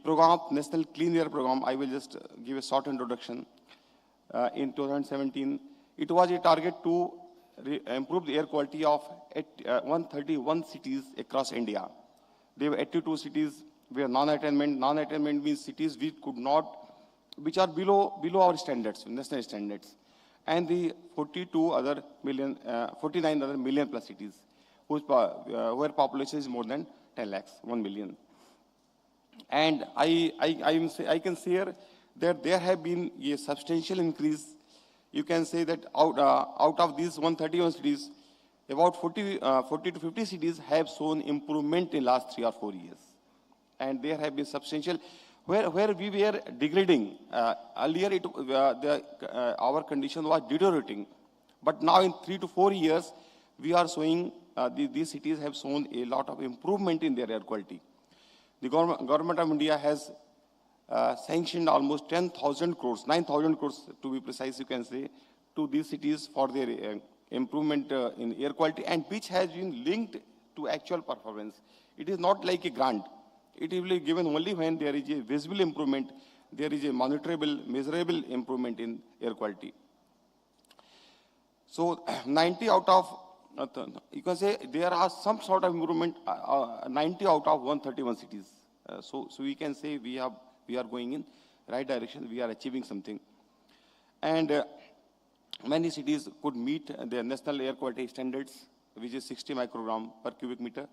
program, National Clean Air Program. I will just give a short introduction. In 2017, it was a target to improve the air quality of 131 cities across India. There were 82 cities where non-attainment. Non-attainment means cities which are below our standards, national standards, and the 49 other million plus cities where population is more than 10 lakhs, 1 million. And I can say here that there have been a substantial increase. You can say that out of these 131 cities, about 40 to 50 cities have shown improvement in last 3 or 4 years. And there have been substantial, where we were degrading. Earlier, our condition was deteriorating. But now in 3 to 4 years, we are showing, these cities have shown a lot of improvement in their air quality. The government of India has sanctioned almost 10,000 crores, 9,000 crores to be precise, you can say, to these cities for their improvement in air quality, and which has been linked to actual performance. It is not like a grant. It will be given only when there is a visible improvement, there is a monitorable, measurable improvement in air quality. So 90 out of, you can say there are some sort of improvement, 90 out of 131 cities. So we can say we are going in right direction, we are achieving something. And many cities could meet their national air quality standards, which is 60 microgram per cubic meter.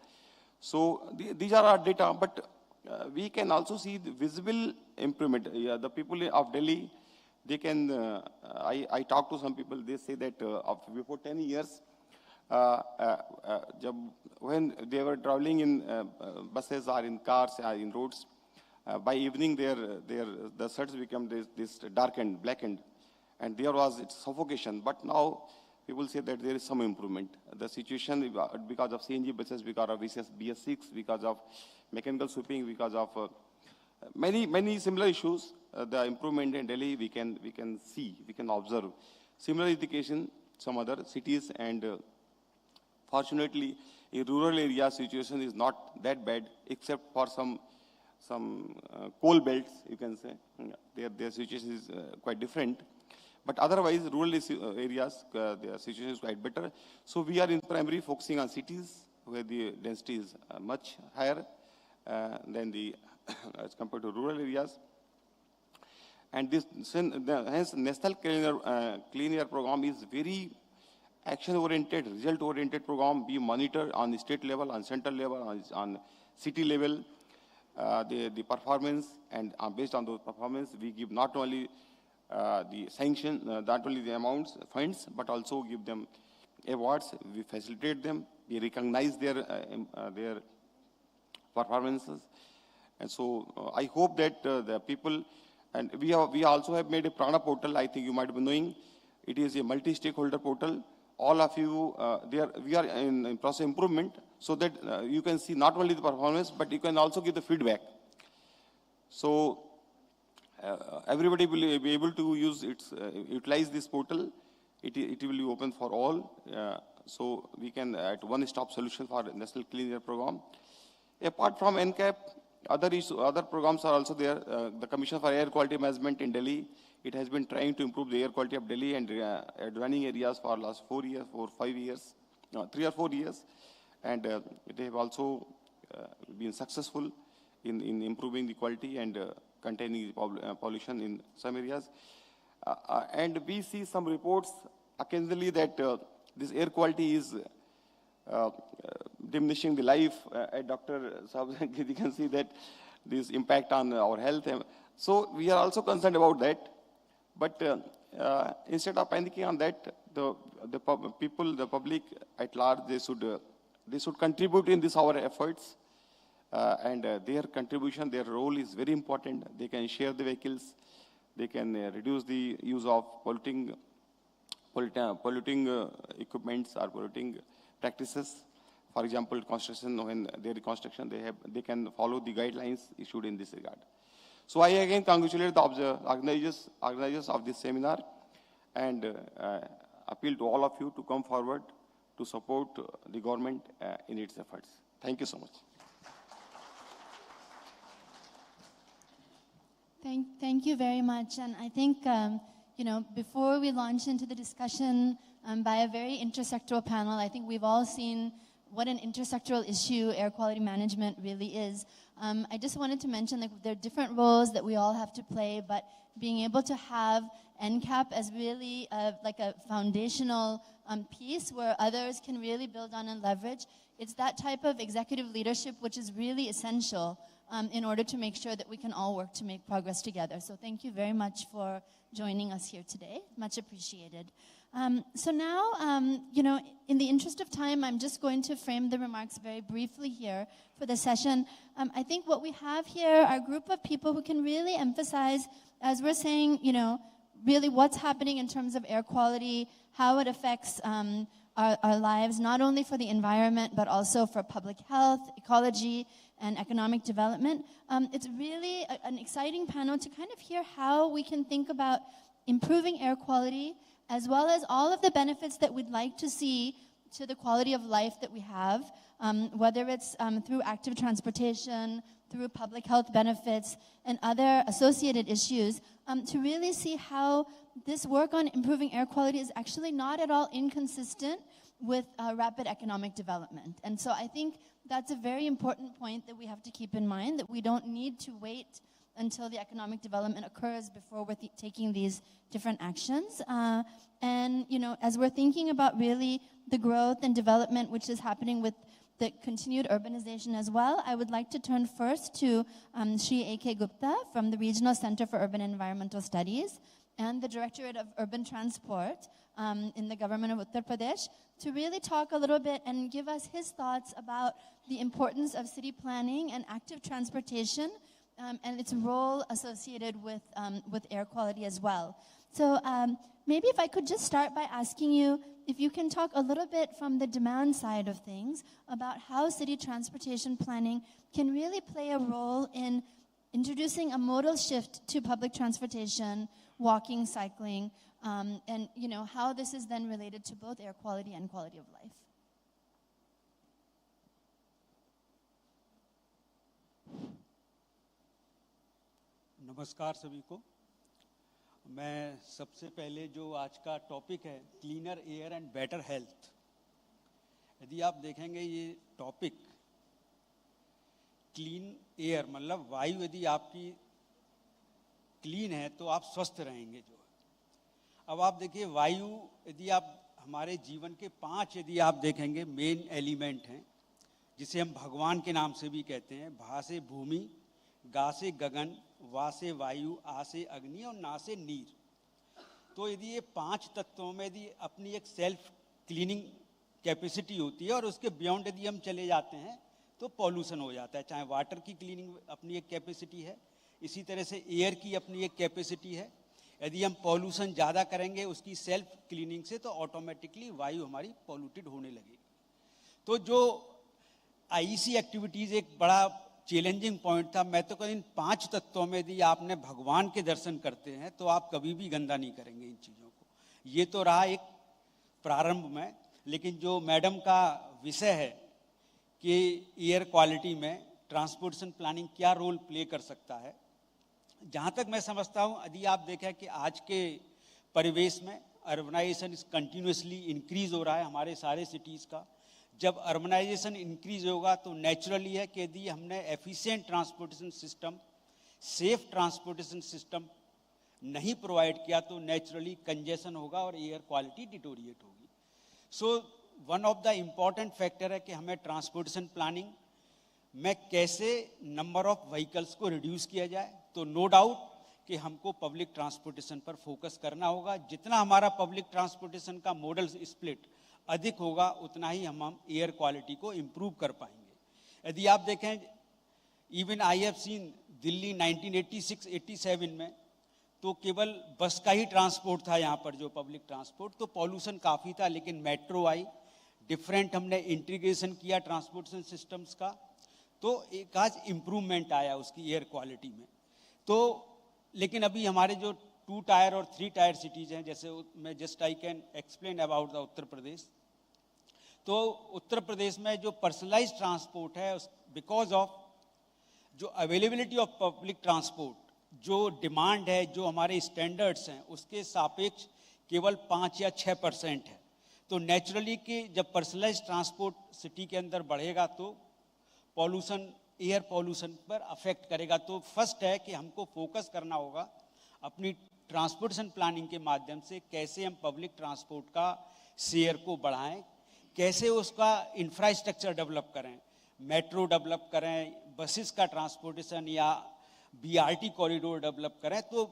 So these are our data, but we can also see the visible improvement. The people of Delhi, they can, I talk to some people, they say that before 10 years, when they were traveling in buses or in cars or in roads, by evening the shirts become this darkened, blackened, and there was suffocation. But now people say that there is some improvement. The situation, because of CNG buses, because of BS6, because of mechanical sweeping, because of many similar issues, the improvement in Delhi we can see, we can observe. Similar indication, some other cities, and fortunately, in rural areas, situation is not that bad, except for some coal belts, you can say. Their situation is quite different. But otherwise, rural areas, their situation is quite better. So we are in primary focusing on cities where the density is much higher than as compared to rural areas. And hence, National Clean Air Program is very action-oriented, result-oriented program. We monitor on the state level, on central level, on city level, the performance, and based on those performance, we give not only the sanction, not only the amounts, funds, but also give them awards. We facilitate them. We recognize their performances. And so I hope that the people, and we also have made a Prana portal. I think you might be knowing. It is a multi-stakeholder portal. All of you, we are in process improvement, so that you can see not only the performance, but you can also give the feedback. So everybody will be able to utilize this portal. It will be open for all. So we can at one-stop solution for the National Clean Air Program. Apart from NCAP, other programs are also there. The Commission for Air Quality Management in Delhi, it has been trying to improve the air quality of Delhi and adjoining areas for last 3 or 4 years. And they have also been successful in improving the quality and containing pollution in some areas. And we see some reports occasionally that this air quality is diminishing the life. Dr. Saab, you can see that this impact on our health. So we are also concerned about that. But instead of panicking on that, the public at large, they should contribute in this our efforts, and their contribution, their role is very important. They can share the vehicles, they can reduce the use of polluting equipments or polluting practices. For example, construction, when there is construction, they can follow the guidelines issued in this regard. So I again congratulate the organizers of this seminar, and appeal to all of you to come forward to support the government in its efforts. Thank you so much. Thank you very much. And I think, you know, before we launch into the discussion by a very intersectoral panel, I think we've all seen what an intersectoral issue air quality management really is. I just wanted to mention, like, there are different roles that we all have to play, but being able to have NCAP as really like a foundational piece where others can really build on and leverage, it's that type of executive leadership which is really essential in order to make sure that we can all work to make progress together. So thank you very much for joining us here today. Much appreciated. So now, you know, in the interest of time, I'm just going to frame the remarks very briefly here for the session. I think what we have here are a group of people who can really emphasize, as we're saying, you know, really what's happening in terms of air quality, how it affects our lives, not only for the environment, but also for public health, ecology, and economic development. It's really an exciting panel to kind of hear how we can think about improving air quality, as well as all of the benefits that we'd like to see to the quality of life that we have, whether it's through active transportation, through public health benefits, and other associated issues, to really see how this work on improving air quality is actually not at all inconsistent with rapid economic development. And so I think that's a very important point that we have to keep in mind, that we don't need to wait until the economic development occurs before we're taking these different actions. And, you know, as we're thinking about really the growth and development which is happening with the continued urbanization as well, I would like to turn first to Shri A.K. Gupta from the Regional Center for Urban and Environmental Studies and the Directorate of Urban Transport in the government of Uttar Pradesh, to really talk a little bit and give us his thoughts about the importance of city planning and active transportation and its role associated with air quality as well. So maybe if I could just start by asking you if you can talk a little bit from the demand side of things about how city transportation planning can really play a role in introducing a modal shift to public transportation, walking, cycling, and, you know, how this is then related to both air quality and quality of life. नमस्कार सभी को। मैं सबसे पहले जो आज का topic है cleaner air and better health, यदि आप देखेंगे ये टॉपिक क्लीन एयर मतलब वायु यदि आपकी क्लीन है तो आप स्वस्थ रहेंगे। जो अब आप देखिए वायु यदि आप हमारे जीवन के 5 यदि आप देखेंगे मेन एलिमेंट हैं, जिसे हम भगवान के नाम से भी कहते हैं। भा से भूमि, गा से गगन, वा से वायु, आ से अग्नि और ना से नीर। तो यदि ये 5 तत्वों में यदि अपनी एक सेल्फ क्लीनिंग कैपेसिटी होती है और उसके बियॉन्ड यदि हम चले जाते हैं तो पॉल्यूशन हो जाता है। चाहे वाटर की क्लीनिंग अपनी एक कैपेसिटी है, इसी तरह से एयर की अपनी एक कैपेसिटी है। यदि हम पॉल्यूशन ज़्यादा करेंगे उसकी सेल्फ क्लीनिंग से तो ऑटोमेटिकली वायु हमारी पॉल्यूटेड होने लगेगी। तो जो आईसी एक्टिविटीज़ एक बड़ा चैलेंजिंग पॉइंट था। मैं तो कहूँ इन 5 तत्वों में यदि आपने भगवान के दर्शन करते हैं तो आप कभी भी गंदा नहीं करेंगे इन चीज़ों को। ये तो रहा एक प्रारंभ में, लेकिन जो मैडम का विषय है कि एयर क्वालिटी में ट्रांसपोर्टेशन प्लानिंग क्या रोल प्ले कर सकता है, जहाँ तक मैं समझता हूँ यदि आप देखें कि आज के परिवेश में अर्बनाइजेशन कंटिन्यूसली इंक्रीज हो रहा है हमारे सारे सिटीज़ का। जब अर्बनाइजेशन इंक्रीज होगा तो नेचुरली है कि यदि हमने efficient transportation system, safe transportation system नहीं प्रोवाइड किया तो नेचुरली कंजेशन होगा और एयर क्वालिटी डिटोरिएट होगी। So one of the important factor है कि हमें ट्रांसपोर्टेशन प्लानिंग में कैसे नंबर ऑफ व्हीकल्स को रिड्यूस किया जाए। तो नो डाउट कि हमको पब्लिक ट्रांसपोर्टेशन पर फोकस करना होगा। जितना हमारा पब्लिक ट्रांसपोर्टेशन का मॉडल स्प्लिट अधिक होगा उतना ही हम एयर क्वालिटी को इम्प्रूव कर पाएंगे। यदि आप देखें, even I have seen Delhi 1986-87 में तो केवल बस का ही ट्रांसपोर्ट था यहाँ पर, जो पब्लिक ट्रांसपोर्ट, तो पॉल्यूशन काफ़ी था। लेकिन मेट्रो आई, डिफरेंट हमने इंटीग्रेशन किया ट्रांसपोर्टेशन सिस्टम्स का, तो एक आज इम्प्रूवमेंट आया उसकी एयर क्वालिटी में। तो लेकिन अभी हमारे जो 2 टायर और 3 टायर सिटीज़ हैं, जैसे मैं just I can explain about the Uttar Pradesh. तो उत्तर प्रदेश में जो पर्सनलाइज ट्रांसपोर्ट है, बिकॉज ऑफ जो अवेलेबिलिटी ऑफ पब्लिक ट्रांसपोर्ट, जो डिमांड है, जो हमारे स्टैंडर्ड्स हैं, उसके सापेक्ष केवल 5 या 6% है। तो नेचुरली कि जब पर्सनलाइज ट्रांसपोर्ट सिटी के अंदर बढ़ेगा तो पॉल्यूशन, एयर पॉल्यूशन पर अफेक्ट करेगा। तो फर्स्ट है कि हमको फोकस करना होगा अपनी ट्रांसपोर्टेशन प्लानिंग के माध्यम से, कैसे हम पब्लिक ट्रांसपोर्ट का शेयर को बढ़ाएं, कैसे उसका इंफ्रास्ट्रक्चर डेवलप करें, मेट्रो डेवलप करें, बसेस का ट्रांसपोर्टेशन या बीआरटी कॉरिडोर डेवलप करें। तो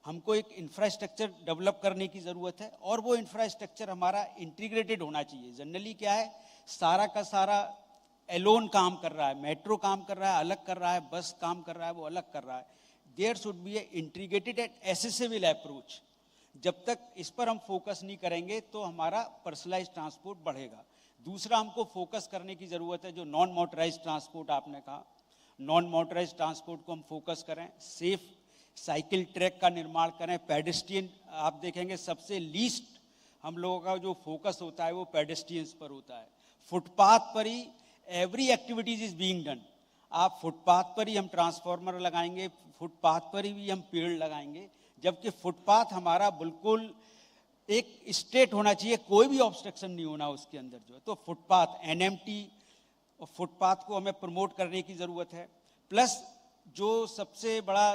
हमको एक इंफ्रास्ट्रक्चर डेवलप करने की ज़रूरत है, और वो इंफ्रास्ट्रक्चर हमारा इंटीग्रेटेड होना चाहिए। जनरली क्या है, सारा का सारा एलोन काम कर रहा है, मेट्रो काम कर रहा है, अलग कर रहा है, बस काम कर रहा है, वो अलग कर रहा है। There should be a integrated and accessible approach. जब तक इस पर हम फोकस नहीं करेंगे तो हमारा पर्सनलाइज ट्रांसपोर्ट बढ़ेगा। दूसरा, हमको फोकस करने की ज़रूरत है जो नॉन मोटराइज ट्रांसपोर्ट आपने कहा, नॉन मोटराइज ट्रांसपोर्ट को हम फोकस करें, सेफ साइकिल ट्रैक का निर्माण करें, पेडेस्ट्रियन, आप देखेंगे सबसे लीस्ट हम लोगों का जो फोकस होता है वो पेडेस्ट्रियंस पर होता है। फुटपाथ पर ही every activities is being done. आप फुटपाथ पर ही हम ट्रांसफार्मर लगाएंगे, फुटपाथ पर ही भी हम पेड़ लगाएंगे, जबकि फुटपाथ हमारा बिल्कुल एक स्टेट होना चाहिए, कोई भी ऑब्स्ट्रक्शन नहीं होना उसके अंदर जो है। तो फुटपाथ, एनएमटी और फुटपाथ को हमें प्रमोट करने की ज़रूरत है। प्लस जो सबसे बड़ा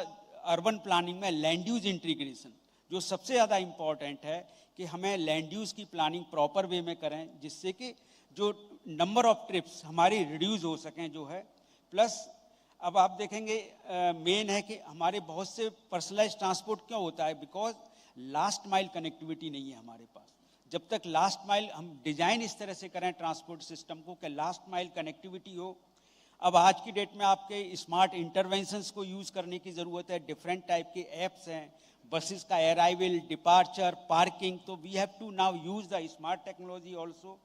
अर्बन प्लानिंग में लैंड यूज इंटीग्रेशन, जो सबसे ज़्यादा इम्पॉर्टेंट है कि हमें लैंड यूज की प्लानिंग प्रॉपर वे में करें, जिससे कि जो नंबर ऑफ ट्रिप्स हमारी रिड्यूस हो सकें जो है। प्लस अब आप देखेंगे मेन है कि हमारे बहुत से पर्सनलाइज ट्रांसपोर्ट क्यों होता है, बिकॉज लास्ट माइल कनेक्टिविटी नहीं है हमारे पास। जब तक लास्ट माइल हम डिजाइन इस तरह से करें ट्रांसपोर्ट सिस्टम को कि लास्ट माइल कनेक्टिविटी हो। अब आज की डेट में आपके स्मार्ट इंटरवेंशंस को यूज करने की जरूरत है, डिफरेंट टाइप के एप्स हैं, बसेस का अराइवल, डिपार्चर, पार्किंग, तो we have to now use the smart technology also.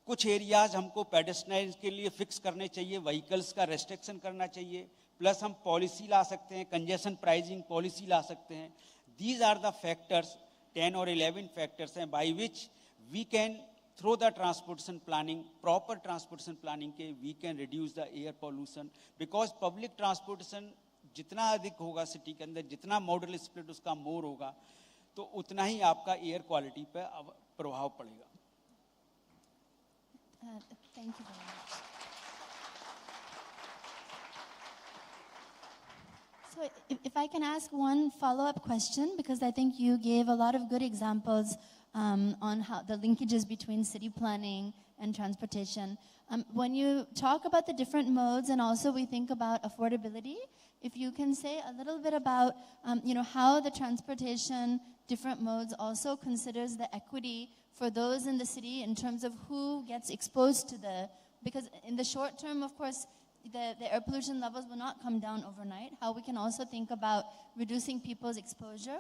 कुछ एरियाज हमको पेडेस्ट्रियंस के लिए फिक्स करने चाहिए, व्हीकल्स का रेस्ट्रिक्शन करना चाहिए। प्लस हम पॉलिसी ला सकते हैं, कंजेशन प्राइसिंग पॉलिसी ला सकते हैं। दीज आर द फैक्टर्स, 10 और 11 फैक्टर्स हैं by which we can through the transportation planning, proper transportation planning के we can reduce the air pollution. Because public transportation जितना अधिक होगा सिटी के अंदर, जितना मॉडल स्प्लिट उसका मोर होगा, तो उतना ही आपका एयर क्वालिटी पर प्रभाव पड़ेगा। Thank you very much. So if I can ask one follow-up question, because I think you gave a lot of good examples on how the linkages between city planning and transportation. When you talk about the different modes and also we think about affordability, if you can say a little bit about how the transportation different modes also considers the equity for those in the city in terms of who gets exposed to because in the short term, of course, the air pollution levels will not come down overnight. How we can also think about reducing people's exposure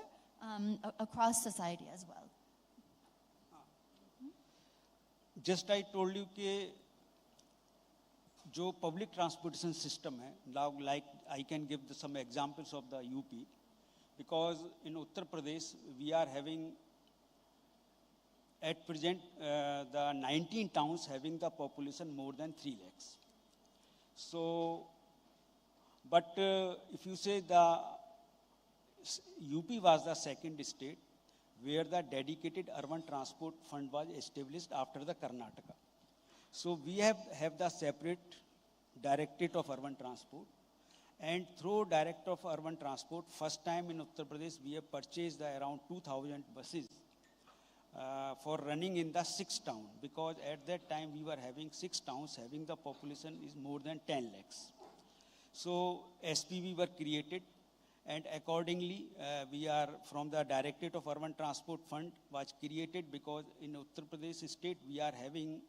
across society as well. Just I told you कि जो public transportation system है, now like I can give some examples of the UP, because in Uttar Pradesh we are having at present the 19 towns having the population more than 3 lakhs. So, but if you say the UP was the second state where the dedicated urban transport fund was established after the Karnataka. So we have the separate Directorate of Urban Transport, and through Directorate of Urban Transport, first time in Uttar Pradesh we have purchased around 2,000 buses for running in the 6 towns, because at that time we were having 6 towns having the population is more than 10 lakhs. So SPV were created, And accordingly, we are from the Directorate of Urban Transport Fund was created because in Uttar Pradesh state, we are having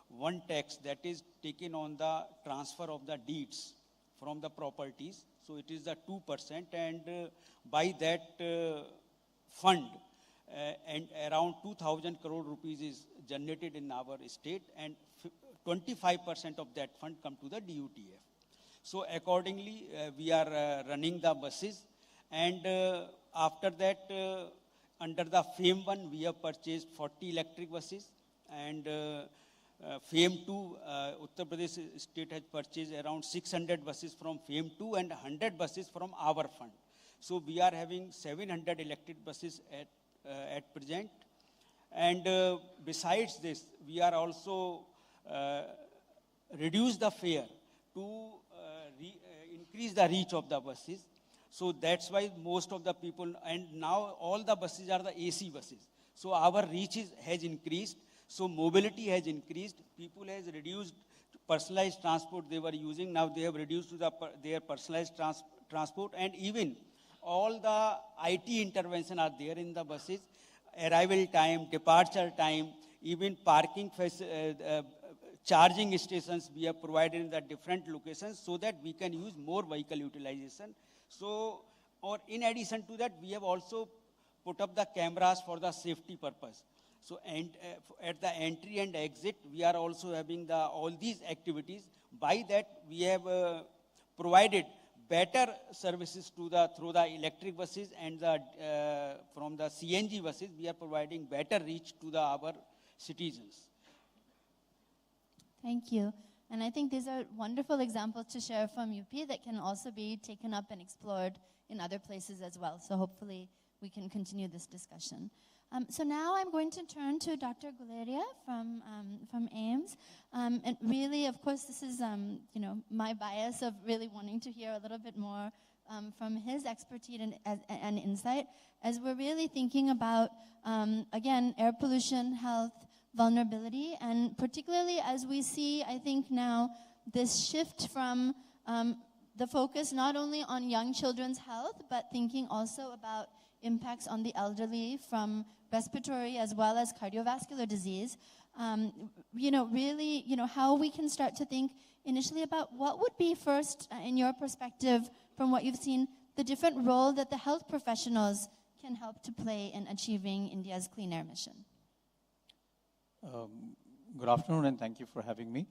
one tax that is taken on the transfer of the deeds from the properties. So it is the 2%, and by that fund, and around 2,000 crore rupees is generated in our state, and 25% of that fund come to the DUTF. So accordingly, we are running the buses, and after that, under the FAME 1, we have purchased 40 electric buses, and FAME 2, Uttar Pradesh state has purchased around 600 buses from FAME 2 and 100 buses from our fund. So we are having 700 electric buses at present. And besides this, we are also reduce the fare to increase the reach of the buses. So that's why most of the people, and now all the buses are the AC buses. So our reach has increased. So mobility has increased. People has reduced personalized transport they were using. Now they have reduced to their personalized transport, and even all the IT intervention are there in the buses. Arrival time, departure time, even parking, charging stations we have provided in the different locations so that we can use more vehicle utilization. So, or in addition to that, we have also put up the cameras for the safety purpose. So, and at the entry and exit, we are also having all these activities. By that, we have provided better services through the electric buses, and from the CNG buses, we are providing better reach to our citizens. Thank you. And I think these are wonderful examples to share from UP that can also be taken up and explored in other places as well. So hopefully we can continue this discussion. So now I'm going to turn to Dr. Guleria from AIMS. And really, of course, this is my bias of really wanting to hear a little bit more from his expertise and insight as we're really thinking about, again, air pollution, health, vulnerability, and particularly as we see, I think now, this shift from the focus not only on young children's health, but thinking also about impacts on the elderly from respiratory as well as cardiovascular disease. Really, how we can start to think initially about what would be first, in your perspective, from what you've seen, the different role that the health professionals can help to play in achieving India's clean air mission. Good afternoon, and thank you for having me.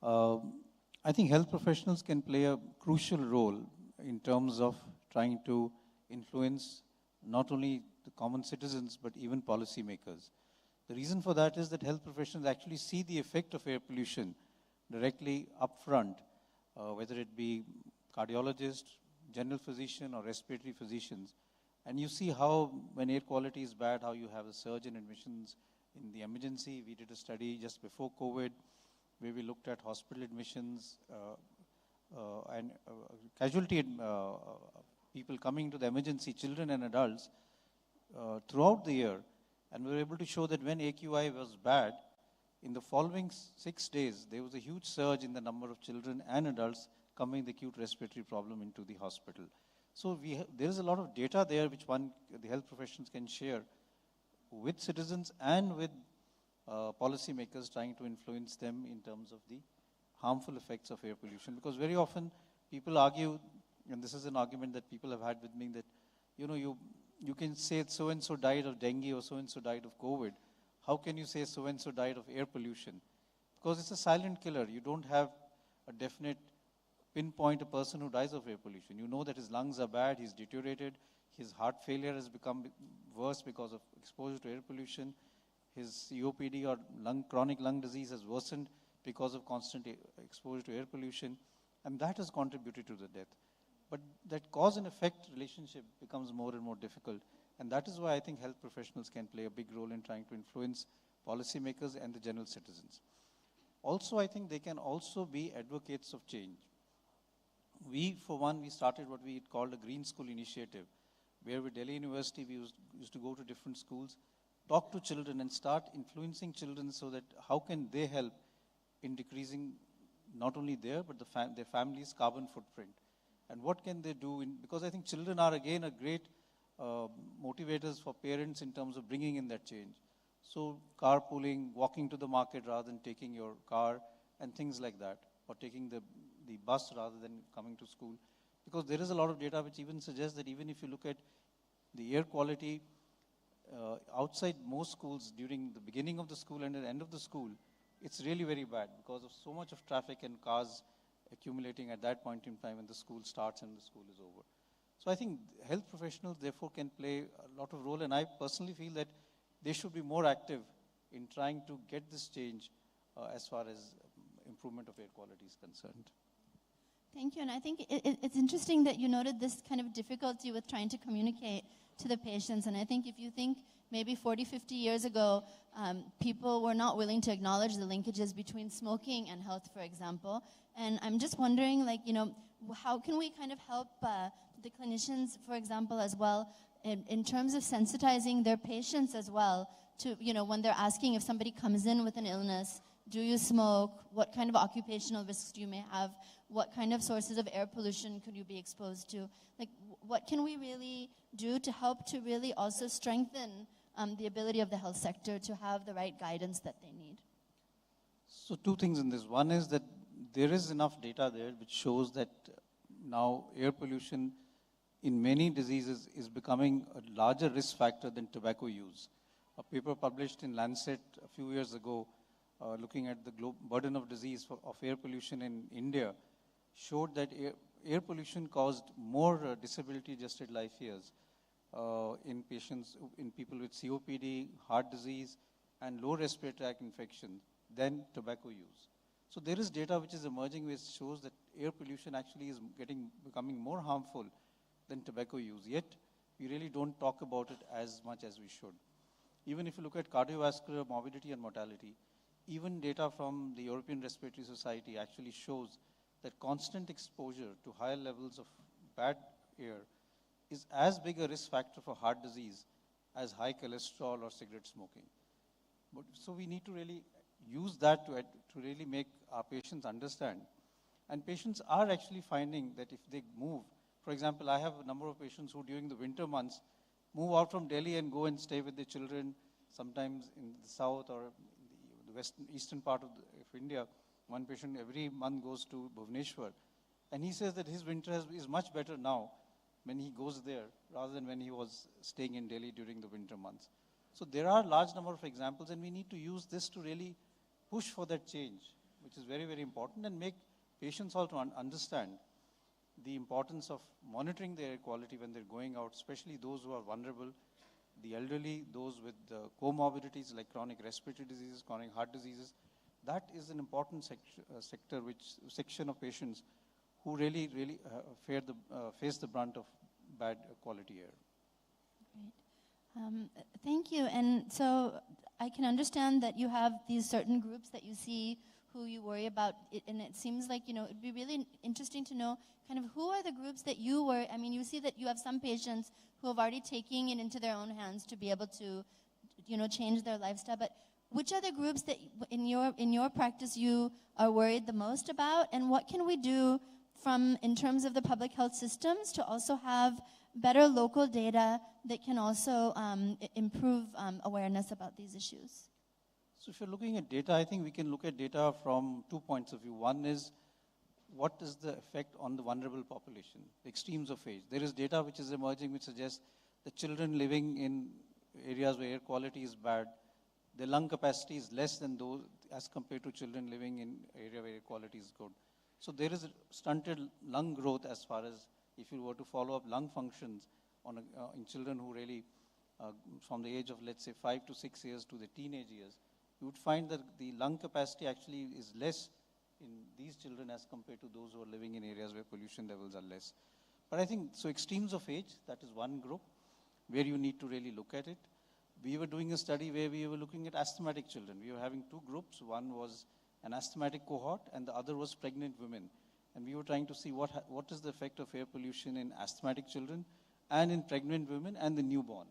I think health professionals can play a crucial role in terms of trying to influence not only the common citizens, but even policymakers. The reason for that is that health professionals actually see the effect of air pollution directly up front, whether it be cardiologist, general physician, or respiratory physicians. And you see how, when air quality is bad, how you have a surge in admissions in the emergency. We did a study just before COVID where we looked at hospital admissions and casualty people coming to the emergency, children and adults, throughout the year. And we were able to show that when AQI was bad, in the following 6 days, there was a huge surge in the number of children and adults coming with acute respiratory problem into the hospital. So there is a lot of data there which the health professionals can share with citizens and with policymakers, trying to influence them in terms of the harmful effects of air pollution. Because very often people argue, and this is an argument that people have had with me, that you can say so-and-so died of dengue or so-and-so died of COVID. How can you say so-and-so died of air pollution? Because it's a silent killer. You don't have a definite pinpoint a person who dies of air pollution. You know that his lungs are bad, he's deteriorated, his heart failure has become worse because of exposure to air pollution, his COPD or chronic lung disease has worsened because of constant exposure to air pollution, and that has contributed to the death. But that cause and effect relationship becomes more and more difficult, and that is why I think health professionals can play a big role in trying to influence policymakers and the general citizens. Also, I think they can also be advocates of change. We started what we called a Green School Initiative, where with Delhi University, we used to go to different schools, talk to children and start influencing children so that how can they help in decreasing not only their, but their family's carbon footprint. And what can they do? Because I think children are again a great motivators for parents in terms of bringing in that change. So carpooling, walking to the market rather than taking your car and things like that, or taking the bus rather than coming to school. Because there is a lot of data which even suggests that even if you look at the air quality outside most schools during the beginning of the school and the end of the school, it's really very bad because of so much of traffic and cars accumulating at that point in time when the school starts and the school is over. So I think health professionals therefore can play a lot of role, and I personally feel that they should be more active in trying to get this change as far as improvement of air quality is concerned. Thank you, and I think it's interesting that you noted this kind of difficulty with trying to communicate to the patients, and I think if you think maybe 40, 50 years ago, people were not willing to acknowledge the linkages between smoking and health, for example, and I'm just wondering, like, you know, how can we kind of help the clinicians, for example, as well, in terms of sensitizing their patients as well to, you know, when they're asking if somebody comes in with an illness, do you smoke? What kind of occupational risks do you may have? What kind of sources of air pollution could you be exposed to? Like, what can we really do to help to really also strengthen the ability of the health sector to have the right guidance that they need? So two things in this. One is that there is enough data there which shows that now air pollution in many diseases is becoming a larger risk factor than tobacco use. A paper published in Lancet a few years ago looking at the burden of disease of air pollution in India showed that air pollution caused more disability-adjusted life years in people with COPD, heart disease, and low respiratory tract infection than tobacco use. So there is data which is emerging which shows that air pollution actually is becoming more harmful than tobacco use. Yet, we really don't talk about it as much as we should. Even if you look at cardiovascular morbidity and mortality, even data from the European Respiratory Society actually shows that constant exposure to higher levels of bad air is as big a risk factor for heart disease as high cholesterol or cigarette smoking. So we need to really use that to really make our patients understand. And patients are actually finding that if they move, for example, I have a number of patients who during the winter months move out from Delhi and go and stay with their children, sometimes in the south or the eastern part of India. One patient every month goes to Bhubaneswar. And he says that his winter is much better now when he goes there rather than when he was staying in Delhi during the winter months. So there are a large number of examples, and we need to use this to really push for that change, which is very, very important, and make patients also understand the importance of monitoring their air quality when they're going out, especially those who are vulnerable, the elderly, those with comorbidities like chronic respiratory diseases, chronic heart diseases. That is an important section of patients who really face the brunt of bad quality air. Great. Thank you. And so I can understand that you have these certain groups that you see who you worry about, and it seems like, you know, it'd be really interesting to know kind of who are the groups that you worry. I mean, you see that you have some patients who have already taken it into their own hands to be able to, you know, change their lifestyle, but which are the groups that in your practice you are worried the most about, and what can we do in terms of the public health systems to also have better local data that can also improve awareness about these issues? So if you're looking at data, I think we can look at data from 2 points of view. One is, what is the effect on the vulnerable population, the extremes of age? There is data which is emerging which suggests that children living in areas where air quality is bad, their lung capacity is less than those as compared to children living in area where air quality is good. So there is stunted lung growth as far as if you were to follow up lung functions in children who really, from the age of, let's say, 5 to 6 years to the teenage years, you would find that the lung capacity actually is less in these children as compared to those who are living in areas where pollution levels are less. But I think, so extremes of age, that is one group where you need to really look at it. We were doing a study where we were looking at asthmatic children. We were having two groups. One was an asthmatic cohort and the other was pregnant women. And we were trying to see what is the effect of air pollution in asthmatic children and in pregnant women and the newborn.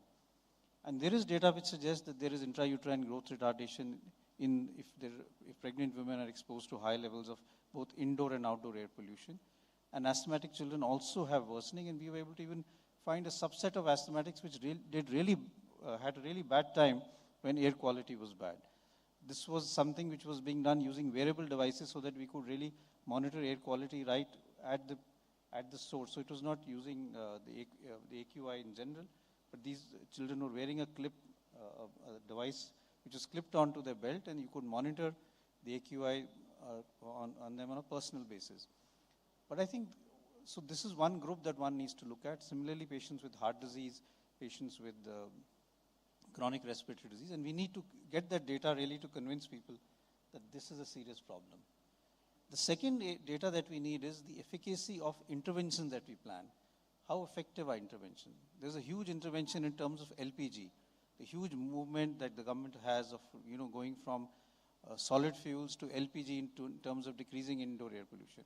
And there is data which suggests that there is intrauterine growth retardation if pregnant women are exposed to high levels of both indoor and outdoor air pollution. and asthmatic children also have worsening, and we were able to even find a subset of asthmatics which had a really bad time when air quality was bad. This was something which was being done using wearable devices so that we could really monitor air quality right at the source. So it was not using the AQI in general, but these children were wearing a device which was clipped onto their belt, and you could monitor the AQI on them on a personal basis. But I think, so this is one group that one needs to look at. Similarly, patients with heart disease, patients with chronic respiratory disease, and we need to get that data really to convince people that this is a serious problem. The second data that we need is the efficacy of interventions that we plan. How effective are interventions? There's a huge intervention in terms of LPG, the huge movement that the government has of going from solid fuels to LPG in terms of decreasing indoor air pollution.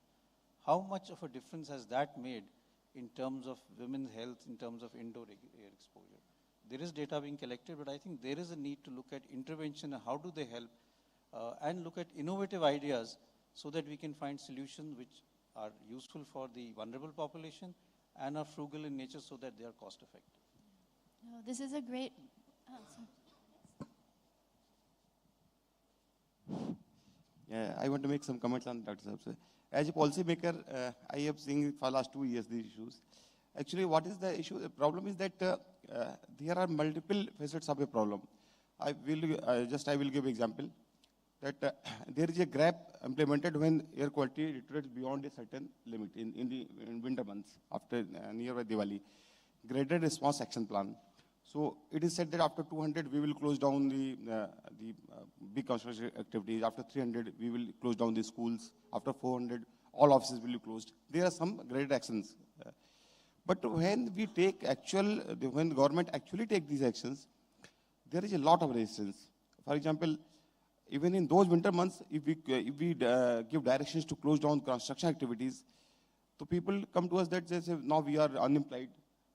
How much of a difference has that made in terms of women's health, in terms of indoor air exposure? There is data being collected, but I think there is a need to look at intervention and how do they help, and look at innovative ideas so that we can find solutions which are useful for the vulnerable population and are frugal in nature so that they are cost effective. No, this is a great... Yeah, I want to make some comments on Dr. Saab. As a policy maker, I have seen for the last 2 years these issues. Actually, what is the issue? The problem is that there are multiple facets of a problem. I will give example that there is a gap implemented when air quality deteriorates beyond a certain limit in winter months after nearby Diwali. Graded response action plan. So it is said that after 200 we will close down the big construction activities. After 300 we will close down the schools. After 400 all offices will be closed. There are some graded actions. But when we take when the government actually take these actions, there is a lot of resistance. For example, even in those winter months, if we give directions to close down construction activities, so people come to us that they say, now we are unemployed.